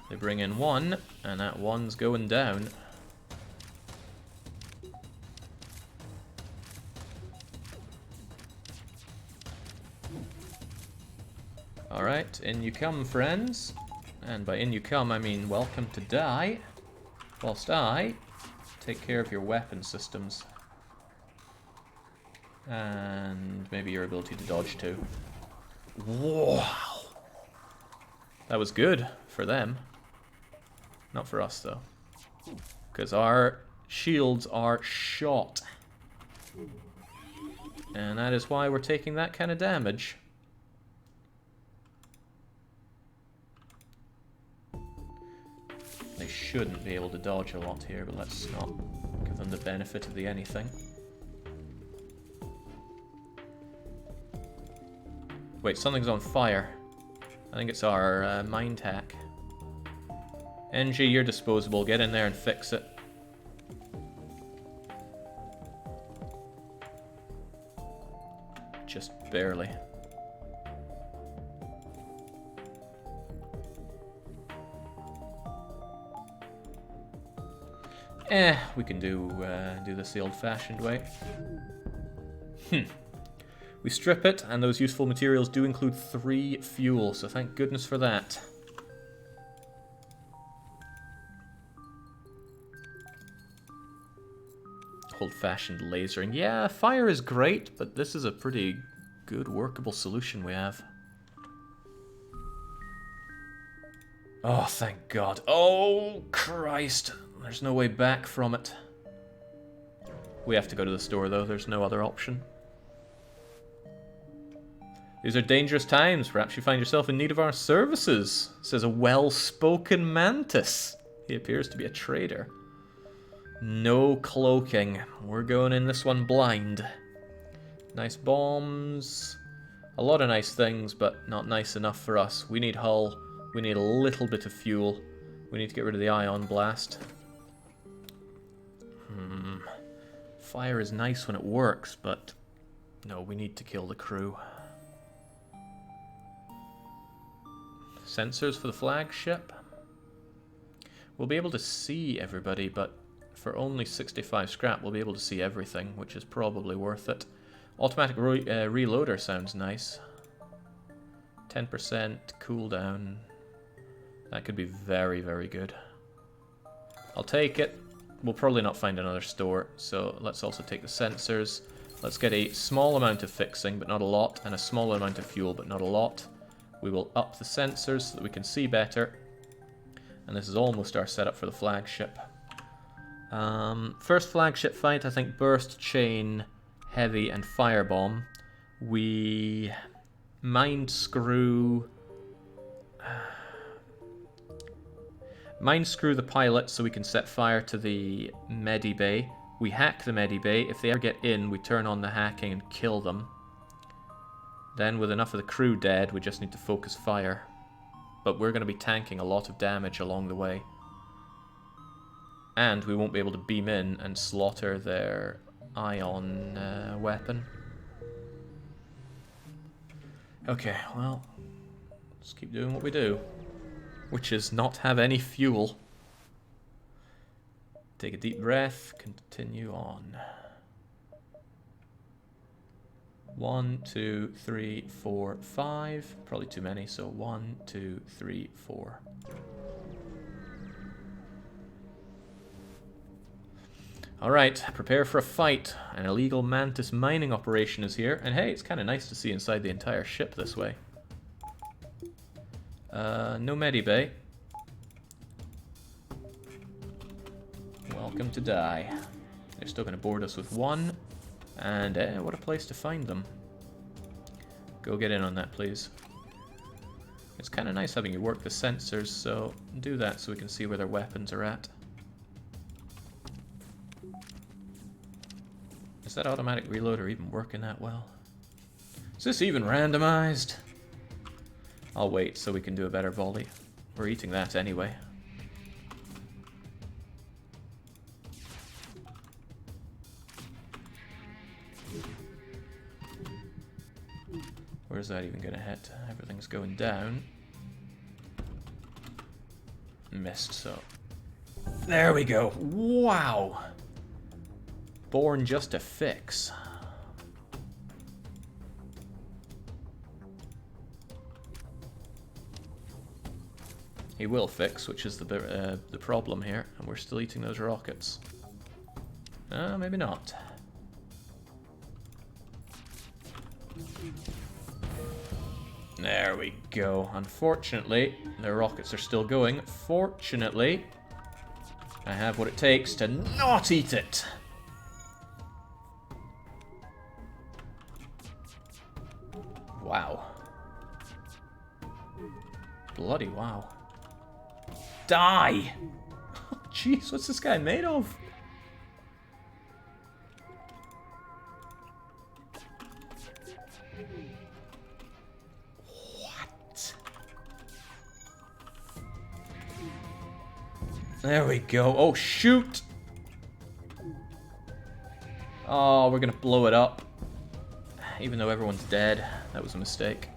They bring in one, and that one's going down. Alright, in you come, friends. And by in you come, I mean welcome to die. Whilst I take care of your weapon systems. And maybe your ability to dodge too. Wow! That was good for them. Not for us though. Because our shields are shot. And that is why we're taking that kind of damage. They shouldn't be able to dodge a lot here, but let's not give them the benefit of the anything. Wait, something's on fire. I think it's our mind hack. NG, you're disposable. Get in there and fix it. Just barely. We can do this the old-fashioned way. We strip it, and those useful materials do include 3 fuel, so thank goodness for that. Old-fashioned lasering. Yeah, fire is great, but this is a pretty good workable solution we have. Oh, thank God. Oh, Christ. There's no way back from it. We have to go to the store, though. There's no other option. These are dangerous times. Perhaps you find yourself in need of our services, says a well-spoken Mantis. He appears to be a trader. No cloaking. We're going in this one blind. Nice bombs. A lot of nice things, but not nice enough for us. We need hull. We need a little bit of fuel. We need to get rid of the ion blast. Fire is nice when it works, but no, we need to kill the crew. Sensors for the flagship. We'll be able to see everybody, but for only 65 scrap, we'll be able to see everything, which is probably worth it. Automatic reloader sounds nice. 10% cooldown. That could be very, very good. I'll take it. We'll probably not find another store, so let's also take the sensors. Let's get a small amount of fixing, but not a lot, and a small amount of fuel, but not a lot. We will up the sensors so that we can see better. And this is almost our setup for the flagship. First flagship fight, I think burst, chain, heavy, and firebomb. We mind screw the pilot so we can set fire to the Medi Bay. We hack the Medi Bay. If they ever get in, we turn on the hacking and kill them. Then with enough of the crew dead, we just need to focus fire. But we're going to be tanking a lot of damage along the way. And we won't be able to beam in and slaughter their ion weapon. Okay, well, let's keep doing what we do. Which is not have any fuel. Take a deep breath, continue on. 1, 2, 3, 4, 5. Probably too many, so 1, 2, 3, 4. Alright, prepare for a fight. An illegal Mantis mining operation is here. And hey, it's kind of nice to see inside the entire ship this way. No Medibay. Welcome to die. They're still going to board us with one. And what a place to find them. Go get in on that, please. It's kind of nice having you work the sensors, so do that so we can see where their weapons are at. Is that automatic reloader even working that well? Is this even randomized? I'll wait so we can do a better volley. We're eating that anyway. Where's that even gonna hit? Everything's going down. Missed, so... There we go! Wow! Born just to fix. He will fix, which is the problem here, and we're still eating those rockets. Maybe not. There we go. Unfortunately, the rockets are still going. Fortunately, I have what it takes to not eat it. Wow. Bloody wow. Die! Jeez, what's this guy made of? What? There we go. Oh, shoot! Oh, we're gonna blow it up. Even though everyone's dead. That was a mistake.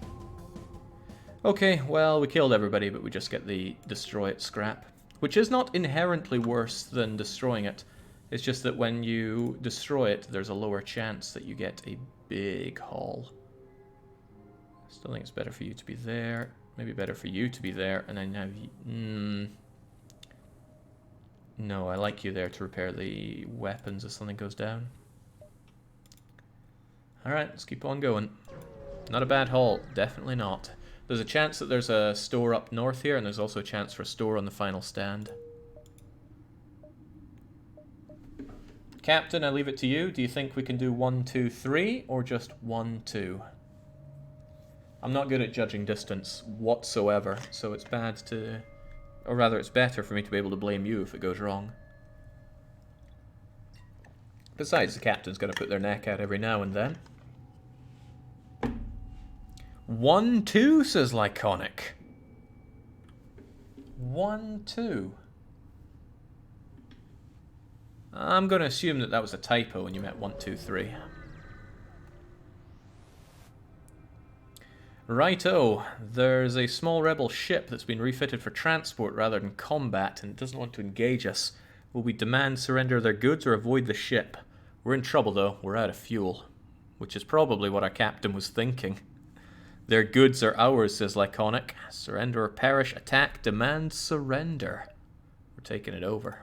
Okay, well, we killed everybody, but we just get the destroy it scrap. Which is not inherently worse than destroying it. It's just that when you destroy it, there's a lower chance that you get a big haul. Still think it's better for you to be there. Maybe better for you to be there, and then have you... No, I like you there to repair the weapons if something goes down. Alright, let's keep on going. Not a bad haul, definitely not. There's a chance that there's a store up north here, and there's also a chance for a store on the final stand. Captain, I leave it to you. Do you think we can do 1, 2, 3, or just 1, 2? I'm not good at judging distance whatsoever, so it's bad to... Or rather, it's better for me to be able to blame you if it goes wrong. Besides, the captain's going to put their neck out every now and then. 1, 2, says Lyconic. 1, 2. I'm going to assume that that was a typo when you meant 1, 2, 3. Righto, there's a small rebel ship that's been refitted for transport rather than combat, and it doesn't want to engage us. Will we demand surrender of their goods or avoid the ship? We're in trouble though, we're out of fuel. Which is probably what our captain was thinking. Their goods are ours, says Lyconic. Surrender or perish, attack, demand surrender. We're taking it over.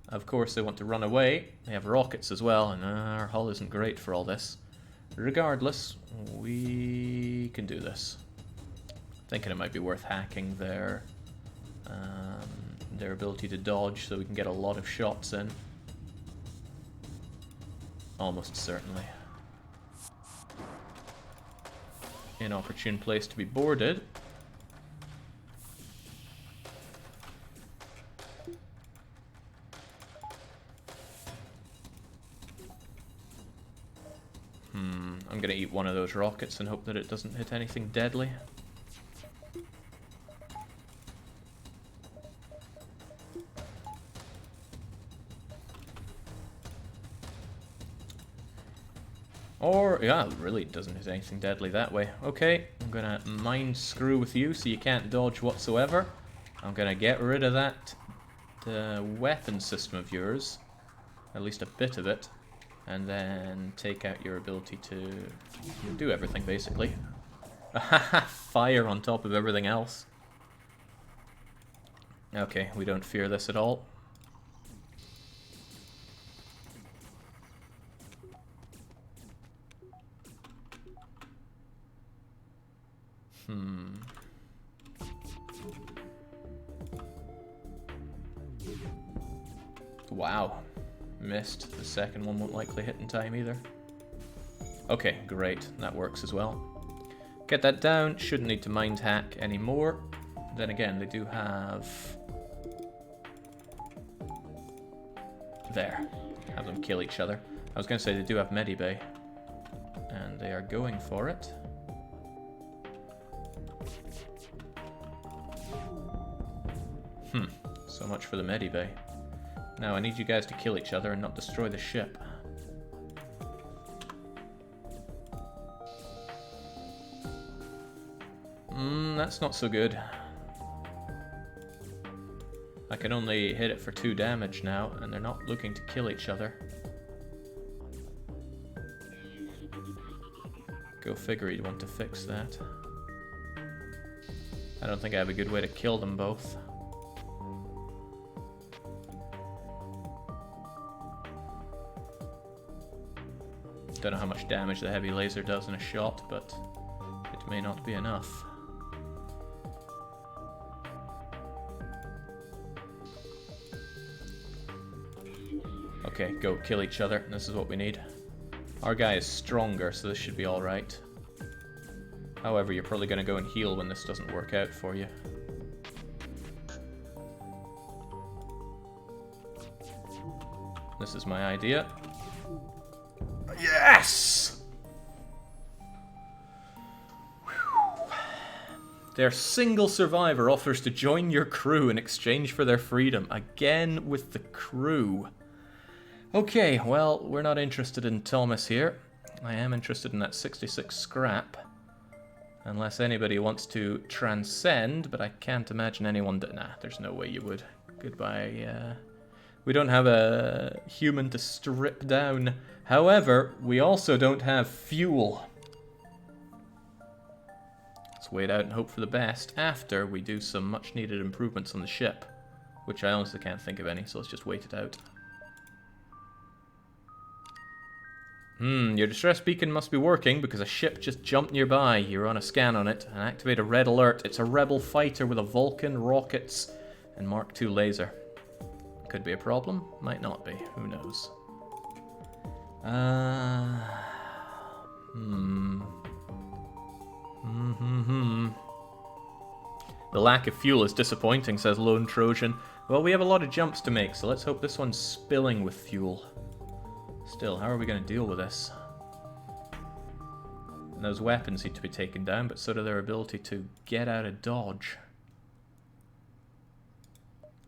Of course they want to run away. They have rockets as well, and our hull isn't great for all this. Regardless, we can do this. Thinking it might be worth hacking their ability to dodge so we can get a lot of shots in. Almost certainly. Inopportune place to be boarded. I'm gonna eat one of those rockets and hope that it doesn't hit anything deadly. Or, yeah, it really doesn't hit anything deadly that way. Okay, I'm gonna mind screw with you so you can't dodge whatsoever. I'm gonna get rid of that weapon system of yours. At least a bit of it. And then take out your ability to do everything, basically. Fire on top of everything else. Okay, we don't fear this at all. Wow. Missed. The second one won't likely hit in time either. Okay, great. That works as well. Get that down. Shouldn't need to mind hack anymore. Then again, they do have... There. Have them kill each other. I was going to say they do have Medibay. And they are going for it. So much for the Medibay. Now I need you guys to kill each other and not destroy the ship. That's not so good. I can only hit it for 2 damage now, and they're not looking to kill each other. Go figure you'd want to fix that. I don't think I have a good way to kill them both. Don't know how much damage the heavy laser does in a shot, but it may not be enough. Okay, go kill each other. This is what we need. Our guy is stronger, so this should be alright. However, you're probably going to go and heal when this doesn't work out for you. This is my idea. Yes! Their single survivor offers to join your crew in exchange for their freedom. Again with the crew. Okay, well, we're not interested in Thomas here. I am interested in that 66 scrap. Unless anybody wants to transcend, but I can't imagine anyone that... Nah, there's no way you would. Goodbye, we don't have a human to strip down. However, we also don't have fuel. Let's wait out and hope for the best after we do some much needed improvements on the ship. Which I honestly can't think of any, so let's just wait it out. Your distress beacon must be working because a ship just jumped nearby. You're on a scan on it and activate a red alert. It's a rebel fighter with a Vulcan, rockets, and Mark II laser. Could be a problem, might not be, who knows. The lack of fuel is disappointing, says Lone Trojan. Well, we have a lot of jumps to make, so let's hope this one's spilling with fuel. Still, how are we going to deal with this? And those weapons need to be taken down, but so do their ability to get out of dodge.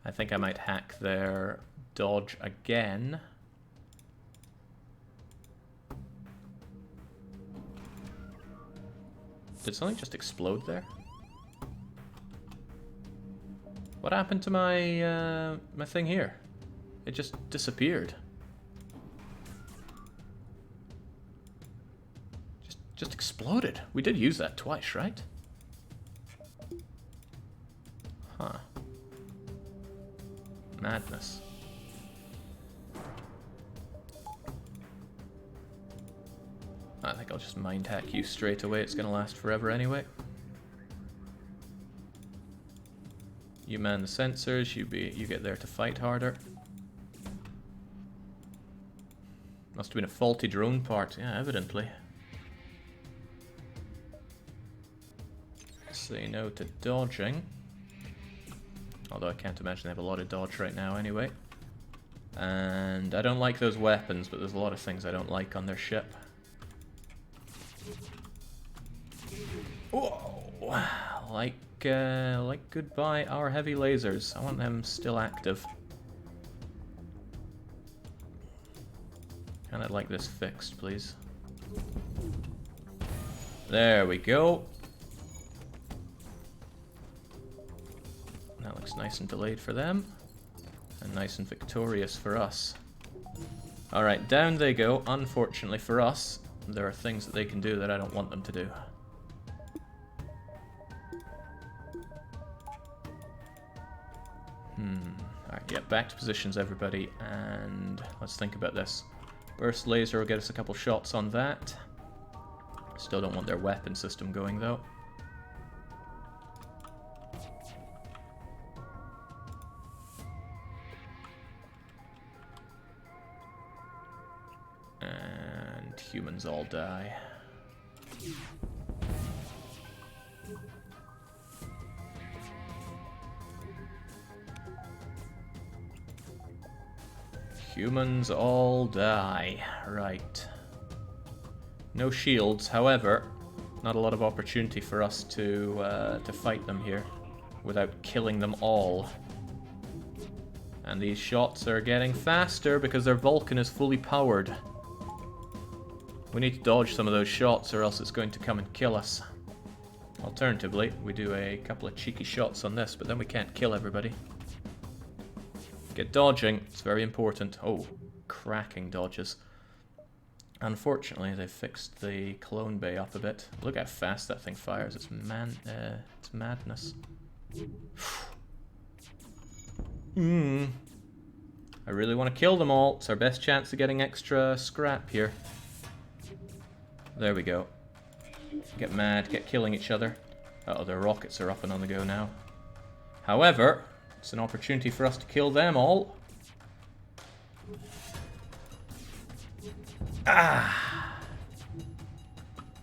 I think I might hack their dodge again. Did something just explode there? What happened to my my thing here? It just disappeared. Just exploded. We did use that twice, right? Huh. Madness. I think I'll just mind hack you straight away. It's gonna last forever anyway. You man the sensors. You get there to fight harder. Must have been a faulty drone part. Yeah, evidently. Say no to dodging. Although I can't imagine they have a lot of dodge right now anyway. And I don't like those weapons, but there's a lot of things I don't like on their ship. Whoa! Like goodbye our heavy lasers. I want them still active. And I'd like this fixed, please. There we go. That looks nice and delayed for them. And nice and victorious for us. Alright, down they go. Unfortunately for us, there are things that they can do that I don't want them to do. Alright, yeah, back to positions, everybody. And let's think about this. Burst laser will get us a couple shots on that. Still don't want their weapon system going, though. And humans all die. Humans all die. Right. No shields, however, not a lot of opportunity for us to fight them here without killing them all. And these shots are getting faster because their Vulcan is fully powered. We need to dodge some of those shots or else it's going to come and kill us. Alternatively, we do a couple of cheeky shots on this, but then we can't kill everybody. Get dodging, it's very important. Oh, cracking dodges. Unfortunately, they've fixed the clone bay up a bit. Look how fast that thing fires, it's madness. I really want to kill them all. It's our best chance of getting extra scrap here. There we go. Get mad, get killing each other. Uh-oh, their rockets are up and on the go now. However, it's an opportunity for us to kill them all. Ah!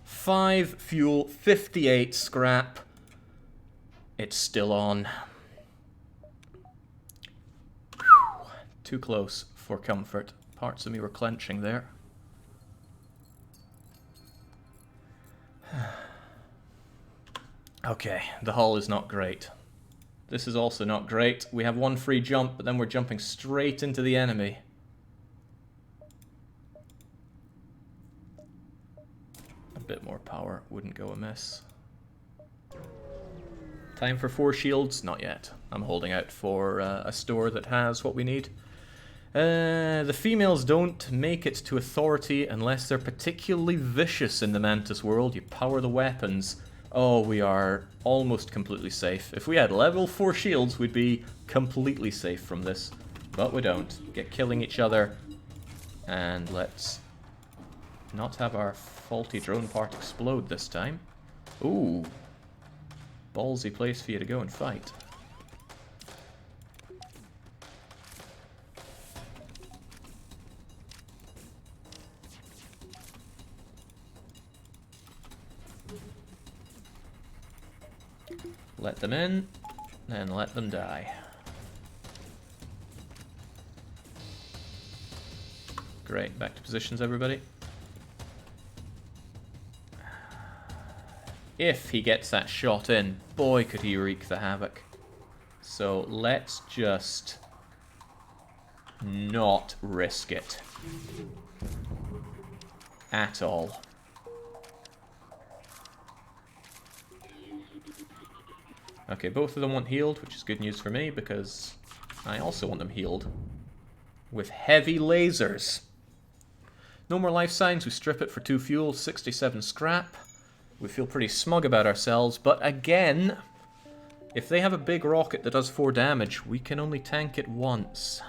5 fuel, 58 scrap. It's still on. Whew. Too close for comfort. Parts of me were clenching there. Okay, the hull is not great. This is also not great. We have one free jump, but then we're jumping straight into the enemy. A bit more power wouldn't go amiss. Time for 4 shields? Not yet. I'm holding out for a store that has what we need. The females don't make it to authority unless they're particularly vicious in the Mantis world. You power the weapons. Oh, we are almost completely safe. If we had level 4 shields, we'd be completely safe from this. But we don't. Get killing each other. And let's not have our faulty drone part explode this time. Ooh. Ballsy place for you to go and fight. Let them in, then let them die. Great, back to positions, everybody. If he gets that shot in, boy, could he wreak the havoc. So let's just not risk it at all. Okay, both of them want healed, which is good news for me because I also want them healed with heavy lasers. No more life signs, we strip it for 2 fuel, 67 scrap. We feel pretty smug about ourselves, but again, if they have a big rocket that does 4 damage, we can only tank it once.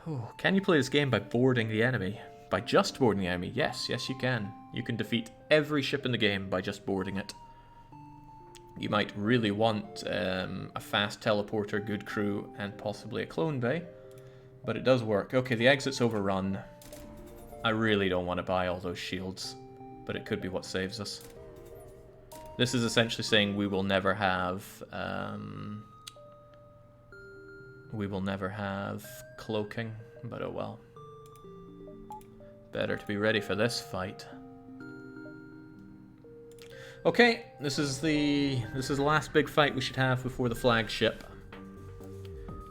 Oh, can you play this game by boarding the enemy? By just boarding the enemy? Yes, yes you can. You can defeat every ship in the game by just boarding it. You might really want a fast teleporter, good crew, and possibly a clone bay. But it does work. Okay, the exit's overrun. I really don't want to buy all those shields, but it could be what saves us. This is essentially saying we will never have cloaking, but oh well. Better to be ready for this fight. Okay, this is the last big fight we should have before the flagship.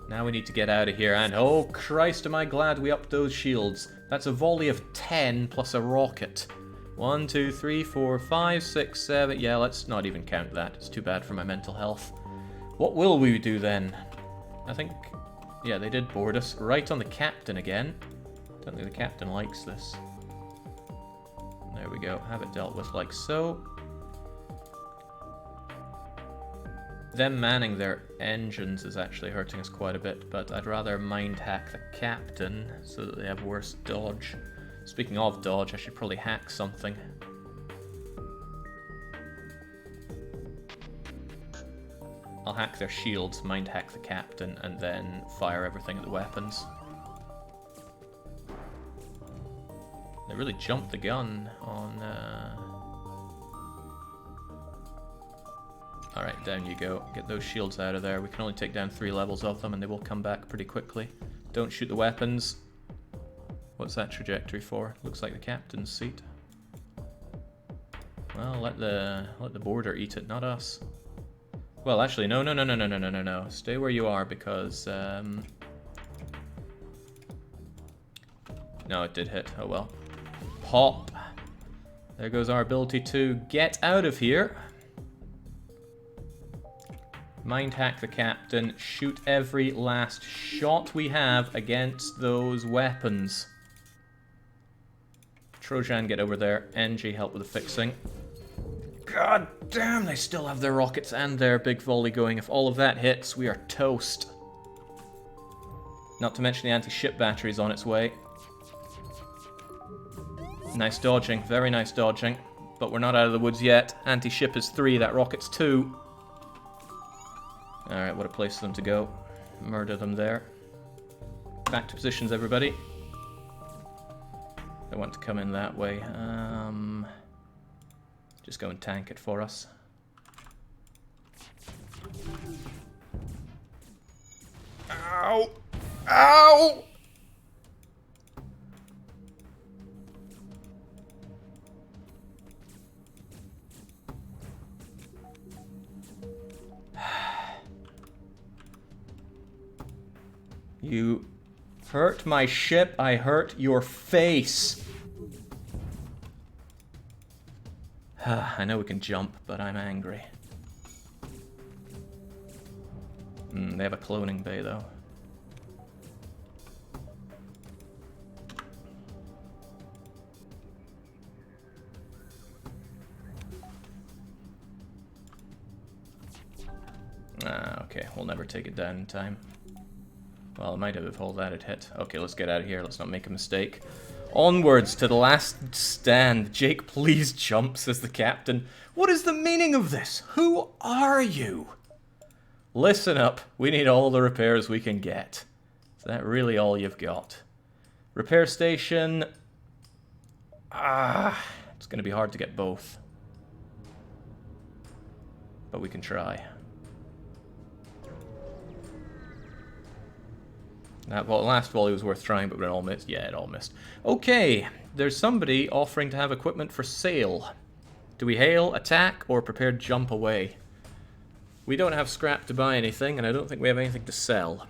Now we need to get out of here, and oh Christ, am I glad we upped those shields. That's a volley of 10 plus a rocket. 1, 2, 3, 4, 5, 6, 7. Yeah, let's not even count that. It's too bad for my mental health. What will we do then? I think, yeah, they did board us. Right on the captain again. Don't think the captain likes this. There we go. Have it dealt with like so. Them manning their engines is actually hurting us quite a bit, but I'd rather mind hack the captain so that they have worse dodge. Speaking of dodge, I should probably hack something. I'll hack their shields, mind hack the captain, and then fire everything at the weapons. They really jumped the gun on... Alright, down you go. Get those shields out of there. We can only take down 3 levels of them and they will come back pretty quickly. Don't shoot the weapons. What's that trajectory for? Looks like the captain's seat. Well, let the boarder eat it, not us. Well, actually, no. Stay where you are because... No, it did hit. Oh well. Pop! There goes our ability to get out of here. Mind hack the captain, shoot every last shot we have against those weapons. Trojan, get over there. NG, help with the fixing. God damn, they still have their rockets and their big volley going. If all of that hits, we are toast. Not to mention the anti-ship batteries on its way. Nice dodging, very nice dodging. But we're not out of the woods yet. Anti-ship is 3, that rocket's 2. Alright, what a place for them to go. Murder them there. Back to positions, everybody. They want to come in that way. Just go and tank it for us. Ow! Ow! You hurt my ship, I hurt your face. I know we can jump, but I'm angry. They have a cloning bay, though. Okay, we'll never take it down in time. Well, it might have if all that had hit. Okay, let's get out of here. Let's not make a mistake. Onwards to the last stand. Jake, please jump, says the captain. What is the meaning of this? Who are you? Listen up. We need all the repairs we can get. Is that really all you've got? Repair station. It's going to be hard to get both. but we can try. That last volley was worth trying, but it all missed. Yeah, it all missed. Okay, there's somebody offering to have equipment for sale. Do we hail, attack, or prepare to jump away? We don't have scrap to buy anything, and I don't think we have anything to sell.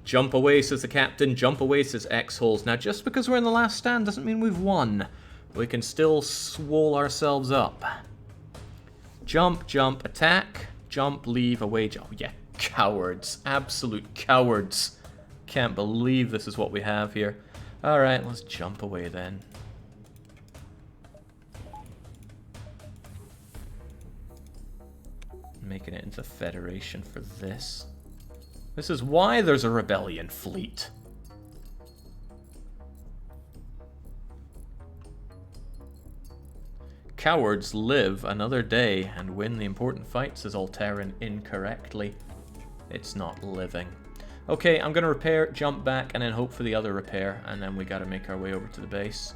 Jump away, says the captain. Jump away, says X-Holes. Now, just because we're in the last stand doesn't mean we've won. We can still swole ourselves up. Jump, jump, attack. Jump, leave, away, jump. Yeah, cowards. Absolute cowards. Can't believe this is what we have here. Alright, let's jump away then. Making it into the Federation for this. This is why there's a rebellion fleet. Cowards live another day and win the important fight, says Alteran incorrectly. It's not living. Okay, I'm gonna repair, jump back, and then hope for the other repair, and then we gotta make our way over to the base.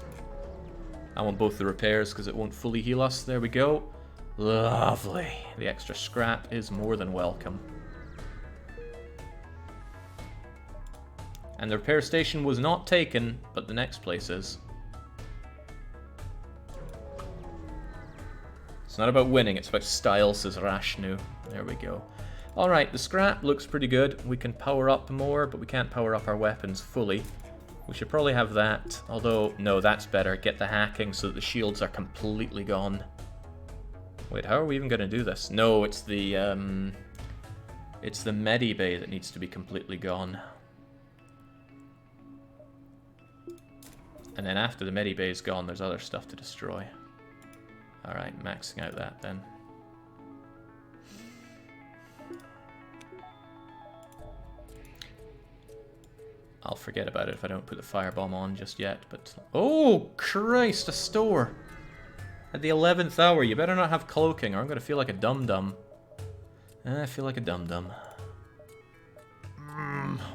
I want both the repairs because it won't fully heal us. There we go. Lovely. The extra scrap is more than welcome. And the repair station was not taken, but the next place is. It's not about winning, it's about style, says Rashnu. There we go. Alright, the scrap looks pretty good. We can power up more, but we can't power up our weapons fully. We should probably have that. Although, no, that's better. Get the hacking so that the shields are completely gone. Wait, how are we even going to do this? No, it's the Medi Bay that needs to be completely gone. And then after the Medi Bay is gone, there's other stuff to destroy. Alright, maxing out that then. I'll forget about it if I don't put the firebomb on just yet, but... Oh, Christ, a store! At the 11th hour, you better not have cloaking, or I'm gonna feel like a dum-dum. I feel like a dum-dum.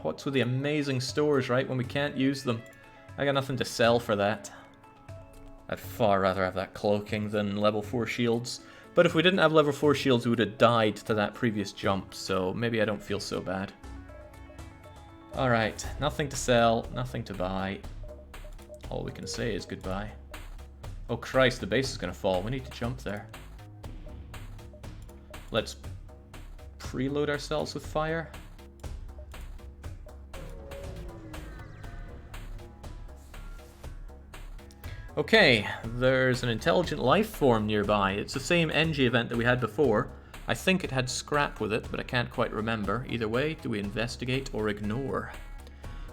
What's with the amazing stores, right, when we can't use them? I got nothing to sell for that. I'd far rather have that cloaking than level 4 shields. But if we didn't have level 4 shields, we would have died to that previous jump, so maybe I don't feel so bad. Alright, nothing to sell, nothing to buy. All we can say is goodbye. Oh Christ, the base is going to fall. We need to jump there. Let's preload ourselves with fire. Okay, there's an intelligent life form nearby. It's the same NG event that we had before. I think it had scrap with it, but I can't quite remember. Either way, do we investigate or ignore?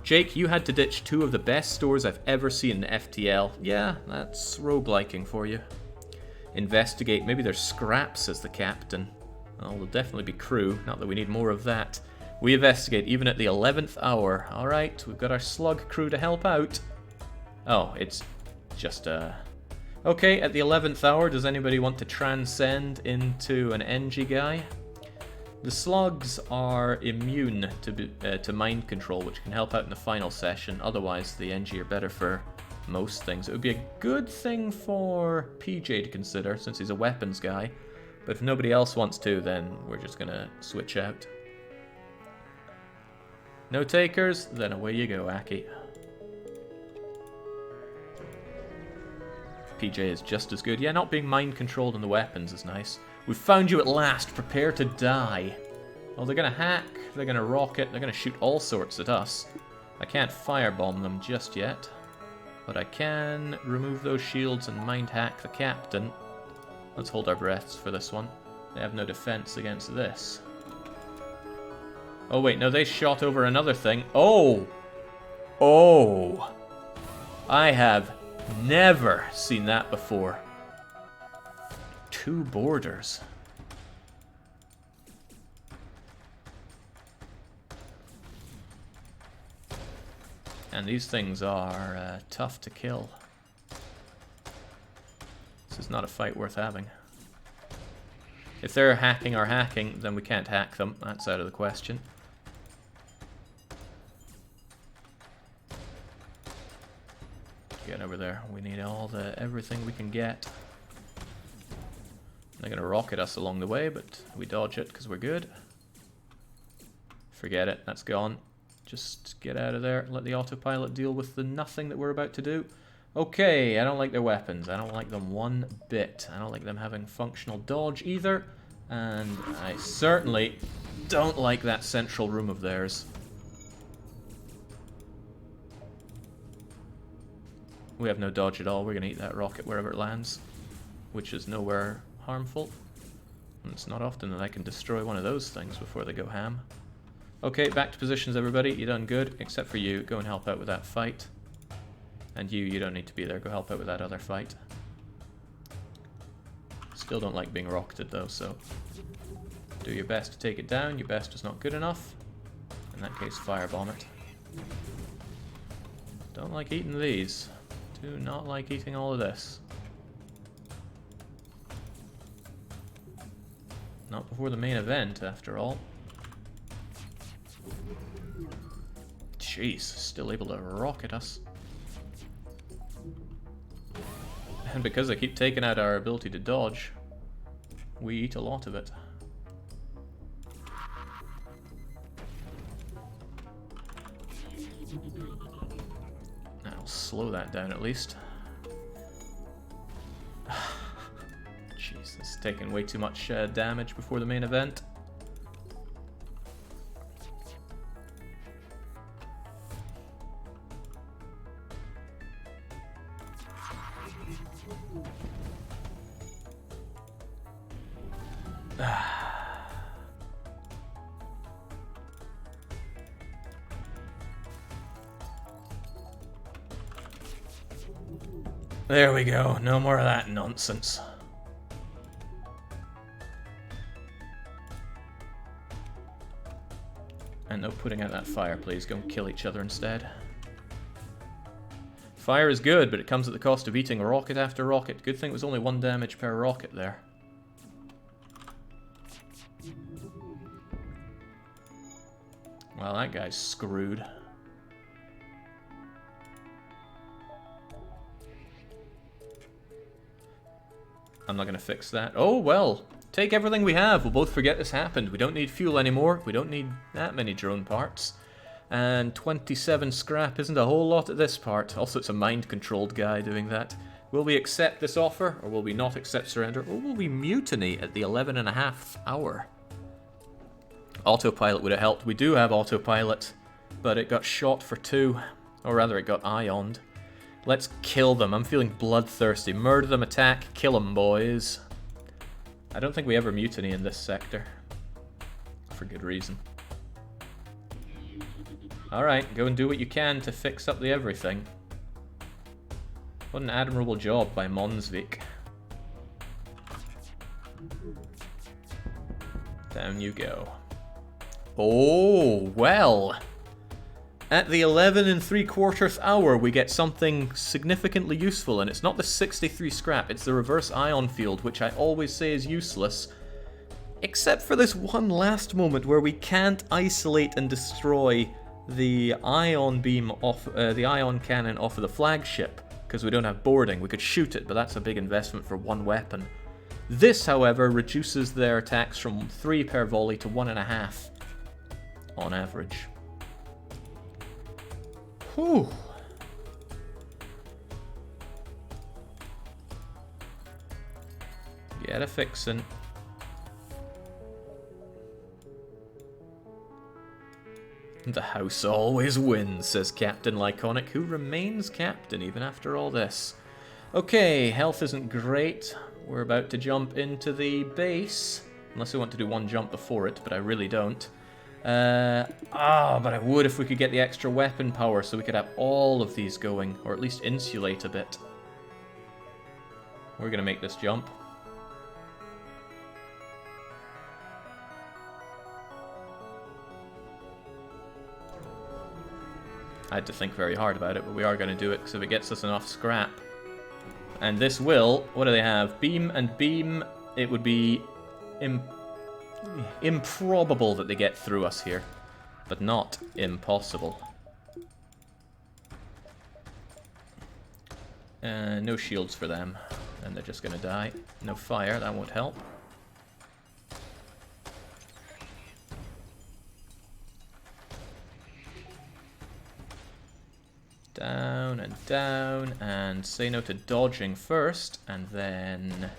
Jake, you had to ditch 2 of the best stores I've ever seen in FTL. Yeah, that's rogueliking for you. Investigate. Maybe there's scrap, says the captain. Well, there'll definitely be crew, not that we need more of that. We investigate even at the 11th hour. Alright, we've got our slug crew to help out. Oh, it's just Okay, at the 11th hour, does anybody want to transcend into an NG guy? The slugs are immune to mind control, which can help out in the final session. Otherwise, the NG are better for most things. It would be a good thing for PJ to consider, since he's a weapons guy. But if nobody else wants to, then we're just going to switch out. No takers? Then away you go, Aki. PJ is just as good. Yeah, not being mind-controlled on the weapons is nice. We've found you at last. Prepare to die. Well, they're going to hack, they're going to rocket, they're going to shoot all sorts at us. I can't firebomb them just yet. But I can remove those shields and mind-hack the captain. Let's hold our breaths for this one. They have no defense against this. Oh, wait, no, they shot over another thing. Oh! Oh! I have never seen that before. 2 borders. And these things are tough to kill. This is not a fight worth having. If they're hacking our hacking, then we can't hack them. That's out of the question. Get over there. We need everything we can get. They're going to rocket us along the way, but we dodge it because we're good. Forget it, that's gone. Just get out of there, let the autopilot deal with the nothing that we're about to do. Okay, I don't like their weapons. I don't like them one bit. I don't like them having functional dodge either. And I certainly don't like that central room of theirs. We have no dodge at all. We're going to eat that rocket wherever it lands, which is nowhere harmful. And it's not often that I can destroy one of those things before they go ham. Okay, back to positions, everybody. You done good, except for you. Go and help out with that fight. And you don't need to be there. Go help out with that other fight. Still don't like being rocketed, though, so do your best to take it down. Your best is not good enough. In that case, firebomb it. Don't like eating these. Do not like eating all of this. Not before the main event, after all. Jeez, still able to rocket us. And because they keep taking out our ability to dodge, we eat a lot of it. That'll slow that down at least. Jeez, this is taking way too much damage before the main event. There we go, no more of that nonsense. And no putting out that fire, please. Go and kill each other instead. Fire is good, but it comes at the cost of eating rocket after rocket. Good thing it was only 1 damage per rocket there. Well, that guy's screwed. I'm not going to fix that. Oh, well. Take everything we have. We'll both forget this happened. We don't need fuel anymore. We don't need that many drone parts. And 27 scrap isn't a whole lot at this part. Also, it's a mind-controlled guy doing that. Will we accept this offer, or will we not accept surrender? Or will we mutiny at the 11.5th hour? Autopilot would have helped. We do have autopilot, but it got shot for 2. Or rather, it got ioned. Let's kill them. I'm feeling bloodthirsty. Murder them, attack, kill them, boys. I don't think we ever mutiny in this sector. For good reason. Alright, go and do what you can to fix up the everything. What an admirable job by Monsvik. Down you go. Oh, well. At the 11 3/4 hour, we get something significantly useful, and it's not the 63 scrap, it's the reverse ion field, which I always say is useless. Except for this one last moment where we can't isolate and destroy the ion beam off, the ion cannon off of the flagship, because we don't have boarding. We could shoot it, but that's a big investment for 1 weapon. This, however, reduces their attacks from 3 per volley to 1.5 on average. Whew. Get a fixin'. The house always wins, says Captain Lyconic, who remains captain even after all this. Okay, health isn't great. We're about to jump into the base. Unless I want to do 1 jump before it, but I really don't. But I would if we could get the extra weapon power so we could have all of these going, or at least insulate a bit. We're gonna make this jump. I had to think very hard about it, but we are going to do it because if it gets us enough scrap. And this will, what do they have? Beam and beam, it would be improbable that they get through us here, but not impossible. No shields for them. and they're just gonna die. No fire, that won't help. Down, and say no to dodging first, and then...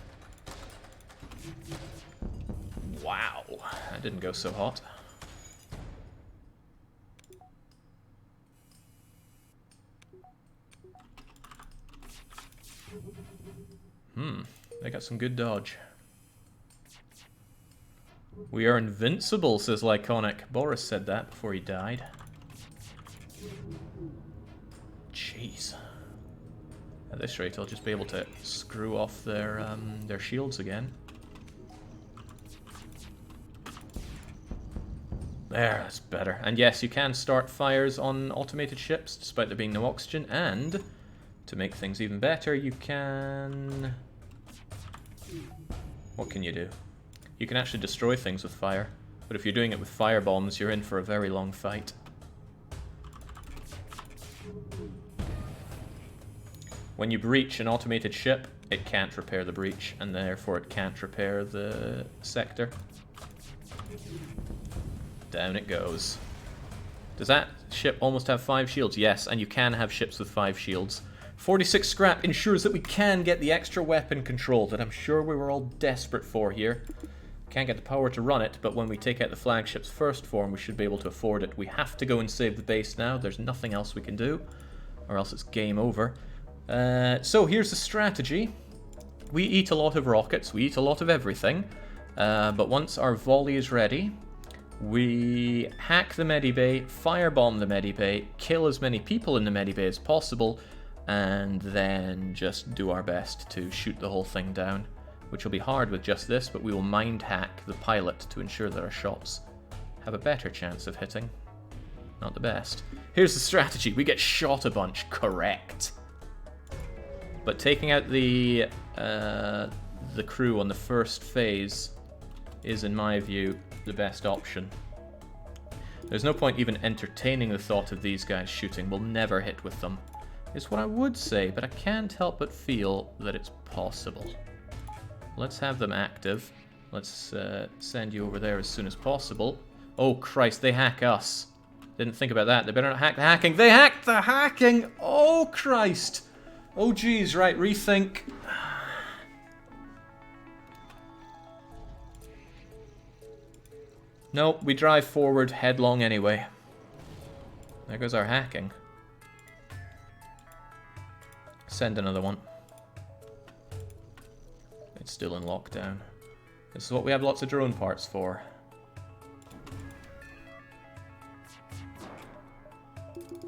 Wow, that didn't go so hot. They got some good dodge. We are invincible, says Lyconic. Boris said that before he died. Jeez. At this rate, I'll just be able to screw off their shields again. There, that's better. And yes, you can start fires on automated ships, despite there being no oxygen. And, to make things even better, you can... What can you do? You can actually destroy things with fire. But if you're doing it with fire bombs, you're in for a very long fight. When you breach an automated ship, it can't repair the breach, and therefore it can't repair the sector. Down it goes. Does that ship almost have 5 shields? Yes, and you can have ships with 5 shields. 46 scrap ensures that we can get the extra weapon control that I'm sure we were all desperate for here. Can't get the power to run it, but when we take out the flagship's first form, we should be able to afford it. We have to go and save the base now. There's nothing else we can do, or else it's game over. So here's the strategy. We eat a lot of rockets, we eat a lot of everything, but once our volley is ready, we hack the medibay, firebomb the medibay, kill as many people in the medibay as possible, and then just do our best to shoot the whole thing down, which will be hard with just this, but we will mind hack the pilot to ensure that our shots have a better chance of hitting. Not the best. Here's the strategy. We get shot a bunch. Correct. But taking out the crew on the first phase is, in my view, the best option. There's no point even entertaining the thought of these guys shooting. We'll never hit with them, is what I would say, but I can't help but feel that it's possible. Let's have them active. Let's send you over there as soon as possible. Oh, Christ, they hack us. Didn't think about that. They better not hack the hacking. They hacked the hacking! Oh, Christ! Oh, geez, right, rethink. Nope, we drive forward headlong anyway. There goes our hacking. Send another one. It's still in lockdown. This is what we have lots of drone parts for.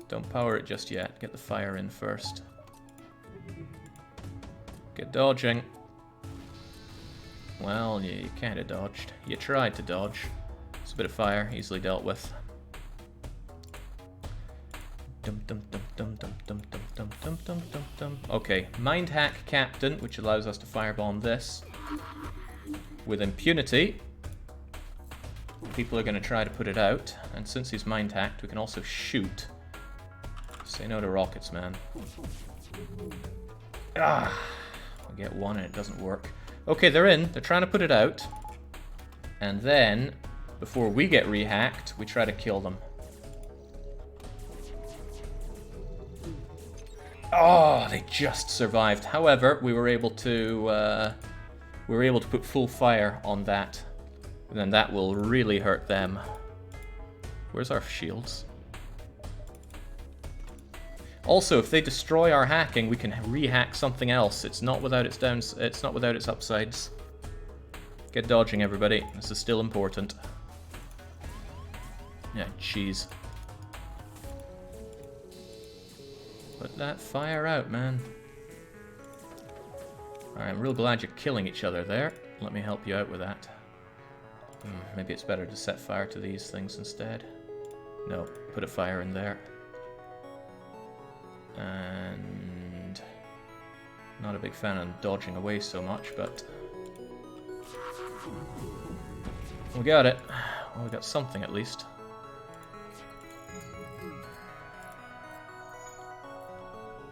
Don't power it just yet. Get the fire in first. Get dodging. Well, you kind of dodged. You tried to dodge. It's a bit of fire, easily dealt with. Okay, mind hack captain, which allows us to firebomb this with impunity. People are going to try to put it out, and since he's mind hacked, we can also shoot. Say no to rockets, man. Ah, we get one and it doesn't work. Okay, they're in. They're trying to put it out, and then before we get rehacked, we try to kill them. Oh, they just survived. However, we were able to put full fire on that, and then that will really hurt them. Where's our shields? Also, if they destroy our hacking, we can rehack something else. It's not without its downs. It's not without its upsides. Get dodging, everybody. This is still important. Yeah, jeez. Put that fire out, man. Alright, I'm real glad you're killing each other there. Let me help you out with that. Maybe it's better to set fire to these things instead. No, put a fire in there. And not a big fan of dodging away so much, but we got it. Well, we got something at least.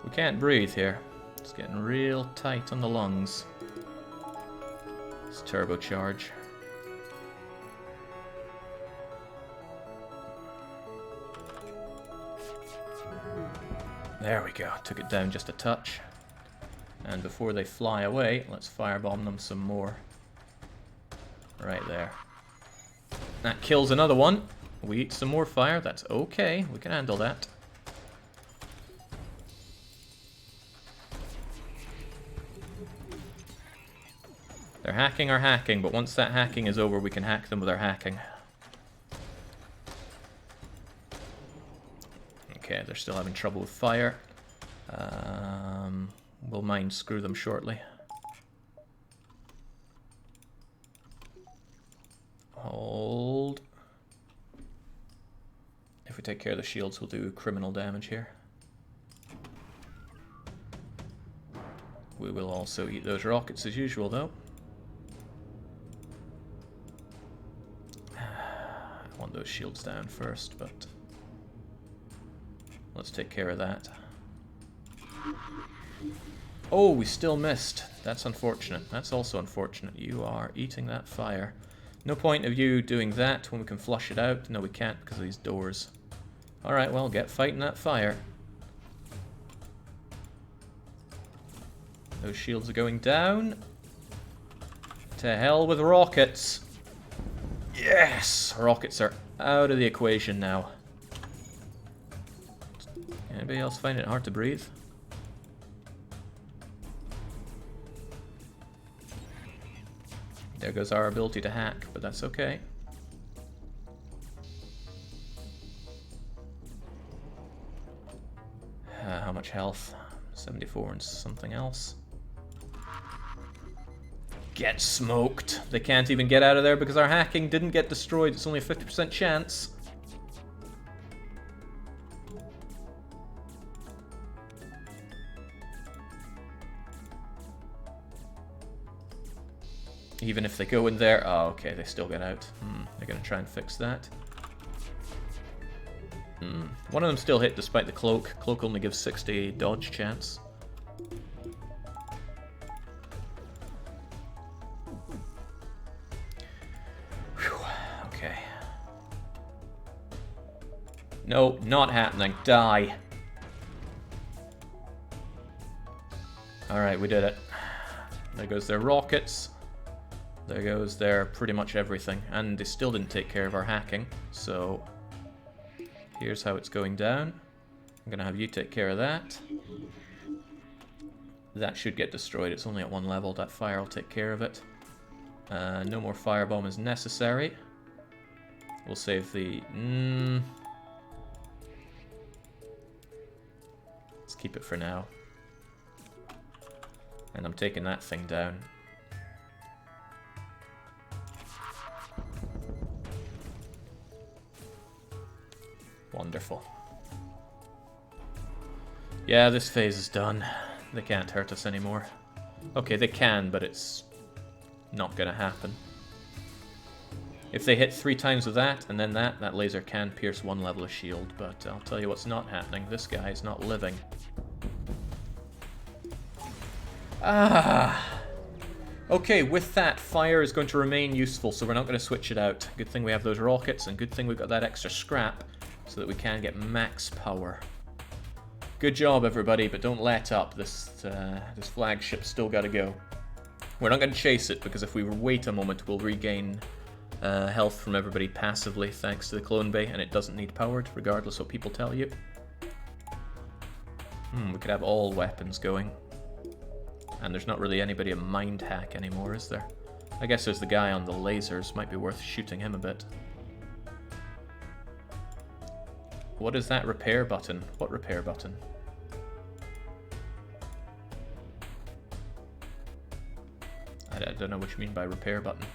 We can't breathe here. It's getting real tight on the lungs. Let's turbocharge. There we go. Took it down just a touch. And before they fly away, let's firebomb them some more. Right there. That kills another one. We eat some more fire. That's okay. We can handle that. They're hacking our hacking, but once that hacking is over, we can hack them with our hacking. Okay, they're still having trouble with fire. We'll mind screw them shortly. Hold. If we take care of the shields, we'll do criminal damage here. We will also eat those rockets as usual, though. I want those shields down first, but let's take care of that. Oh, we still missed. That's unfortunate. That's also unfortunate. You are eating that fire. No point of you doing that when we can flush it out. No, we can't because of these doors. Alright, well, get fighting that fire. Those shields are going down. To hell with rockets. Yes! Rockets are out of the equation now. Anybody else find it hard to breathe? There goes our ability to hack, but that's okay. How much health? 74 and something else. Get smoked. They can't even get out of there because our hacking didn't get destroyed. It's only a 50% chance. Even if they go in there... Oh, okay, they still get out. They're going to try and fix that. One of them still hit despite the cloak. Cloak only gives 60 dodge chance. Whew, okay. No, not happening. Die. Alright, we did it. There goes their rockets. There goes their pretty much everything. And they still didn't take care of our hacking, so here's how it's going down. I'm gonna have you take care of that. That should get destroyed. It's only at one level. That fire will take care of it. No more firebomb is necessary. We'll save the... Let's keep it for now. And I'm taking that thing down. Wonderful. Yeah, this phase is done. They can't hurt us anymore. Okay, they can, but it's not gonna happen. If they hit 3 times with that, and then that laser can pierce 1 level of shield, but I'll tell you what's not happening. This guy is not living. Ah! Okay, with that, fire is going to remain useful, so we're not going to switch it out. Good thing we have those rockets, and good thing we've got that extra scrap, so that we can get max power. Good job, everybody, but don't let up. This flagship's still got to go. We're not going to chase it, because if we wait a moment, we'll regain health from everybody passively, thanks to the clone bay, and it doesn't need powered, regardless what people tell you. We could have all weapons going. And there's not really anybody a mind hack anymore, is there? I guess there's the guy on the lasers. Might be worth shooting him a bit. What is that repair button? What repair button? I don't know what you mean by repair button.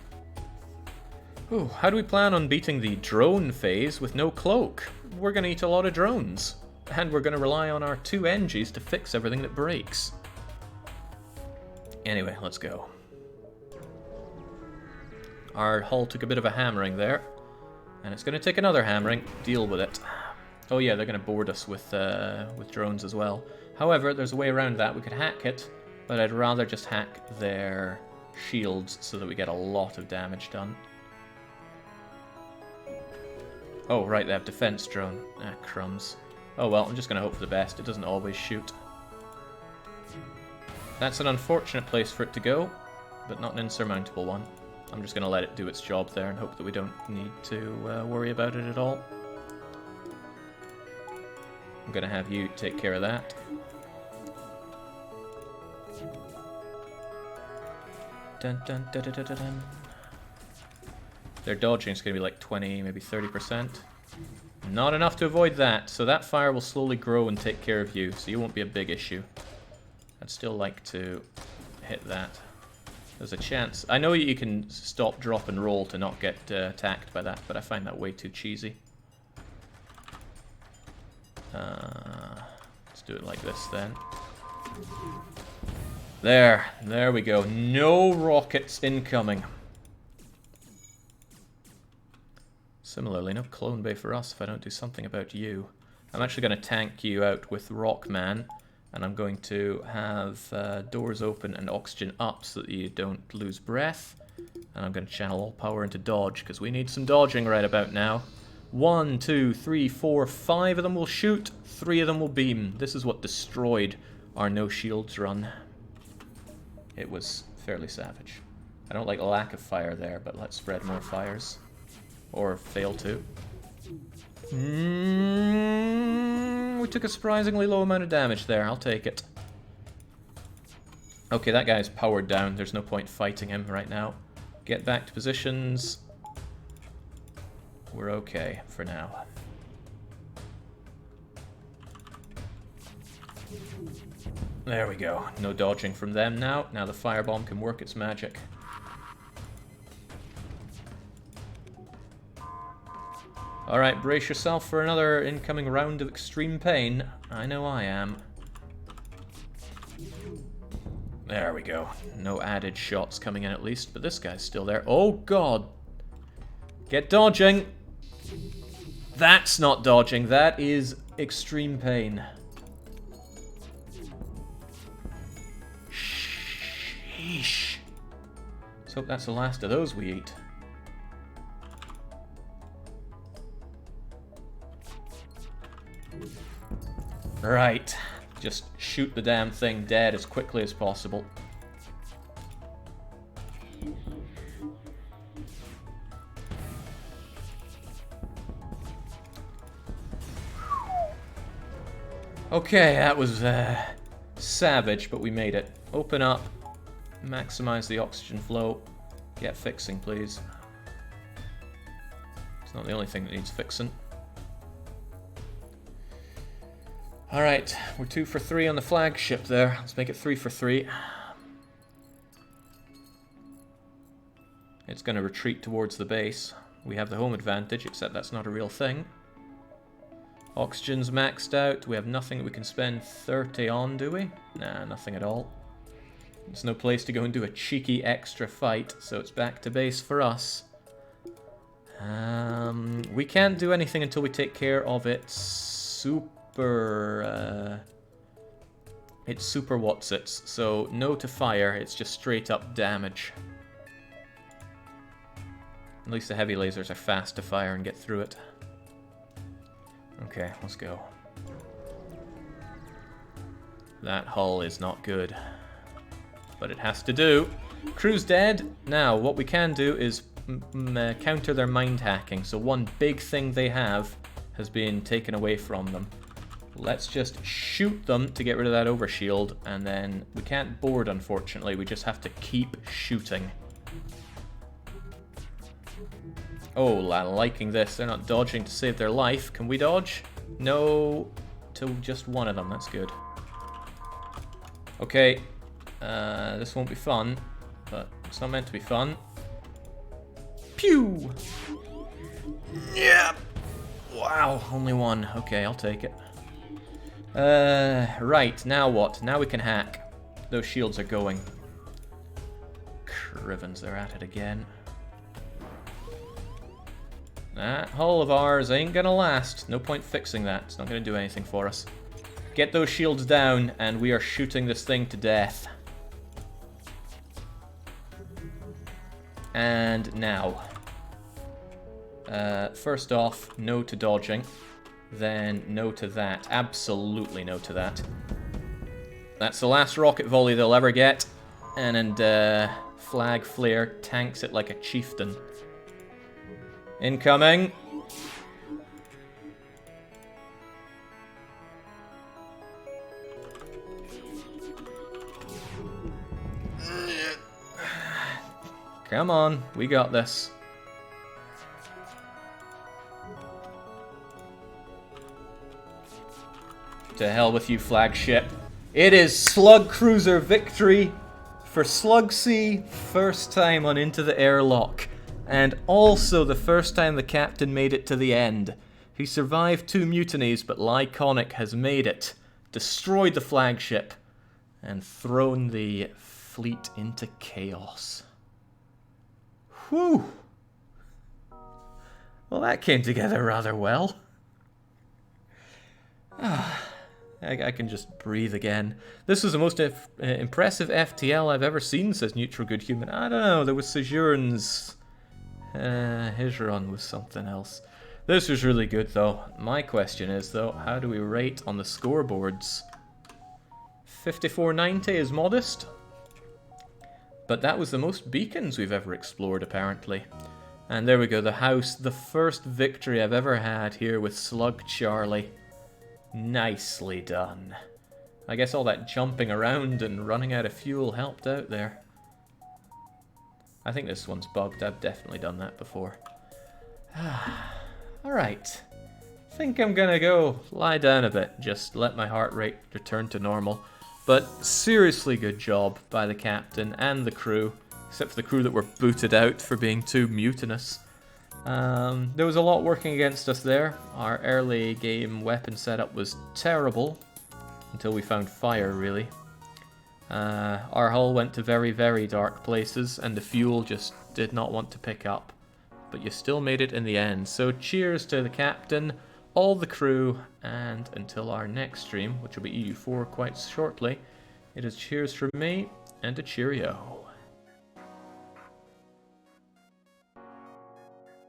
Ooh, how do we plan on beating the drone phase with no cloak? We're going to eat a lot of drones. And we're going to rely on our 2 NGs to fix everything that breaks. Anyway, let's go. Our hull took a bit of a hammering there. And it's going to take another hammering. Deal with it. Oh yeah, they're going to board us with drones as well. However, there's a way around that. We could hack it, but I'd rather just hack their shields so that we get a lot of damage done. Oh, right, they have defense drone. Ah, crumbs. Oh well, I'm just going to hope for the best. It doesn't always shoot. That's an unfortunate place for it to go, but not an insurmountable one. I'm just going to let it do its job there and hope that we don't need to worry about it at all. I'm going to have you take care of that. Dun, dun, dun, dun, dun, dun, dun. Their dodging is going to be like 20, maybe 30%. Not enough to avoid that, so that fire will slowly grow and take care of you, so you won't be a big issue. I'd still like to hit that. There's a chance. I know you can stop, drop, and roll to not get attacked by that, but I find that way too cheesy. Let's do it like this then. There we go. No rockets incoming. Similarly, no clone bay for us if I don't do something about you. I'm actually going to tank you out with Rockman, and I'm going to have doors open and oxygen up so that you don't lose breath. And I'm going to channel all power into dodge, because we need some dodging right about now. 1, 2, 3, 4, 5 of them will shoot, 3 of them will beam. This is what destroyed our no shields run. It was fairly savage. I don't like the lack of fire there, but let's spread more fires. Or fail to. We took a surprisingly low amount of damage there. I'll take it. Okay, that guy's powered down. There's no point fighting him right now. Get back to positions. We're okay for now. There we go. No dodging from them now. Now the firebomb can work its magic. Alright, brace yourself for another incoming round of extreme pain. I know I am. There we go. No added shots coming in at least, but this guy's still there. Oh god! Get dodging! That's not dodging, that is extreme pain. Sheesh. Let's hope that's the last of those we eat. Right, just shoot the damn thing dead as quickly as possible. Okay, that was savage, but we made it. Open up, maximize the oxygen flow, get fixing, please. It's not the only thing that needs fixing. Alright, we're 2 for 3 on the flagship there. Let's make it 3 for 3. It's going to retreat towards the base. We have the home advantage, except that's not a real thing. Oxygen's maxed out. We have nothing that we can spend 30 on, do we? Nah, nothing at all. There's no place to go and do a cheeky extra fight, so it's back to base for us. We can't do anything until we take care of its super whatsits, so no to fire, it's just straight up damage. At least the heavy lasers are fast to fire and get through it. Okay, let's go. That hull is not good, but it has to do. Crew's dead. Now, what we can do is counter their mind hacking, so one big thing they have has been taken away from them. Let's just shoot them to get rid of that overshield, and then we can't board, unfortunately. We just have to keep shooting. Oh, liking this. They're not dodging to save their life. Can we dodge? No, to just one of them. That's good. Okay, this won't be fun, but it's not meant to be fun. Pew! Yeah! Wow, only one. Okay, I'll take it. Right, now what? Now we can hack. Those shields are going. Crivens, they're at it again. That hull of ours ain't gonna last. No point fixing that. It's not gonna do anything for us. Get those shields down, and we are shooting this thing to death. And now. First off, no to dodging. Then no to that. Absolutely no to that. That's the last rocket volley they'll ever get. And Flag Flare tanks it like a chieftain. Incoming. Come on, we got this. To hell with you, Flagship. It is Slug Cruiser victory for Slug C, first time on Into the Airlock. And also the first time the captain made it to the end. He survived 2 mutinies, but Lyconic has made it, destroyed the flagship, and thrown the fleet into chaos. Whew! Well, that came together rather well. I can just breathe again. This was the most impressive FTL I've ever seen, says Neutral Good Human. I don't know, there was Sojourn's... his run was something else. This was really good, though. My question is, though, how do we rate on the scoreboards? 5490 is modest. But that was the most beacons we've ever explored, apparently. And there we go, the house. The first victory I've ever had here with Slug Charlie. Nicely done. I guess all that jumping around and running out of fuel helped out there. I think this one's bugged. I've definitely done that before. Alright. I think I'm gonna go lie down a bit. Just let my heart rate return to normal. But seriously good job by the captain and the crew. Except for the crew that were booted out for being too mutinous. There was a lot working against us there. Our early game weapon setup was terrible. Until we found fire, really. Our hull went to very, very dark places. And the fuel just did not want to pick up. But you still made it in the end. So cheers to the captain, all the crew, and until our next stream, which will be EU4 quite shortly, it is cheers from me and a cheerio.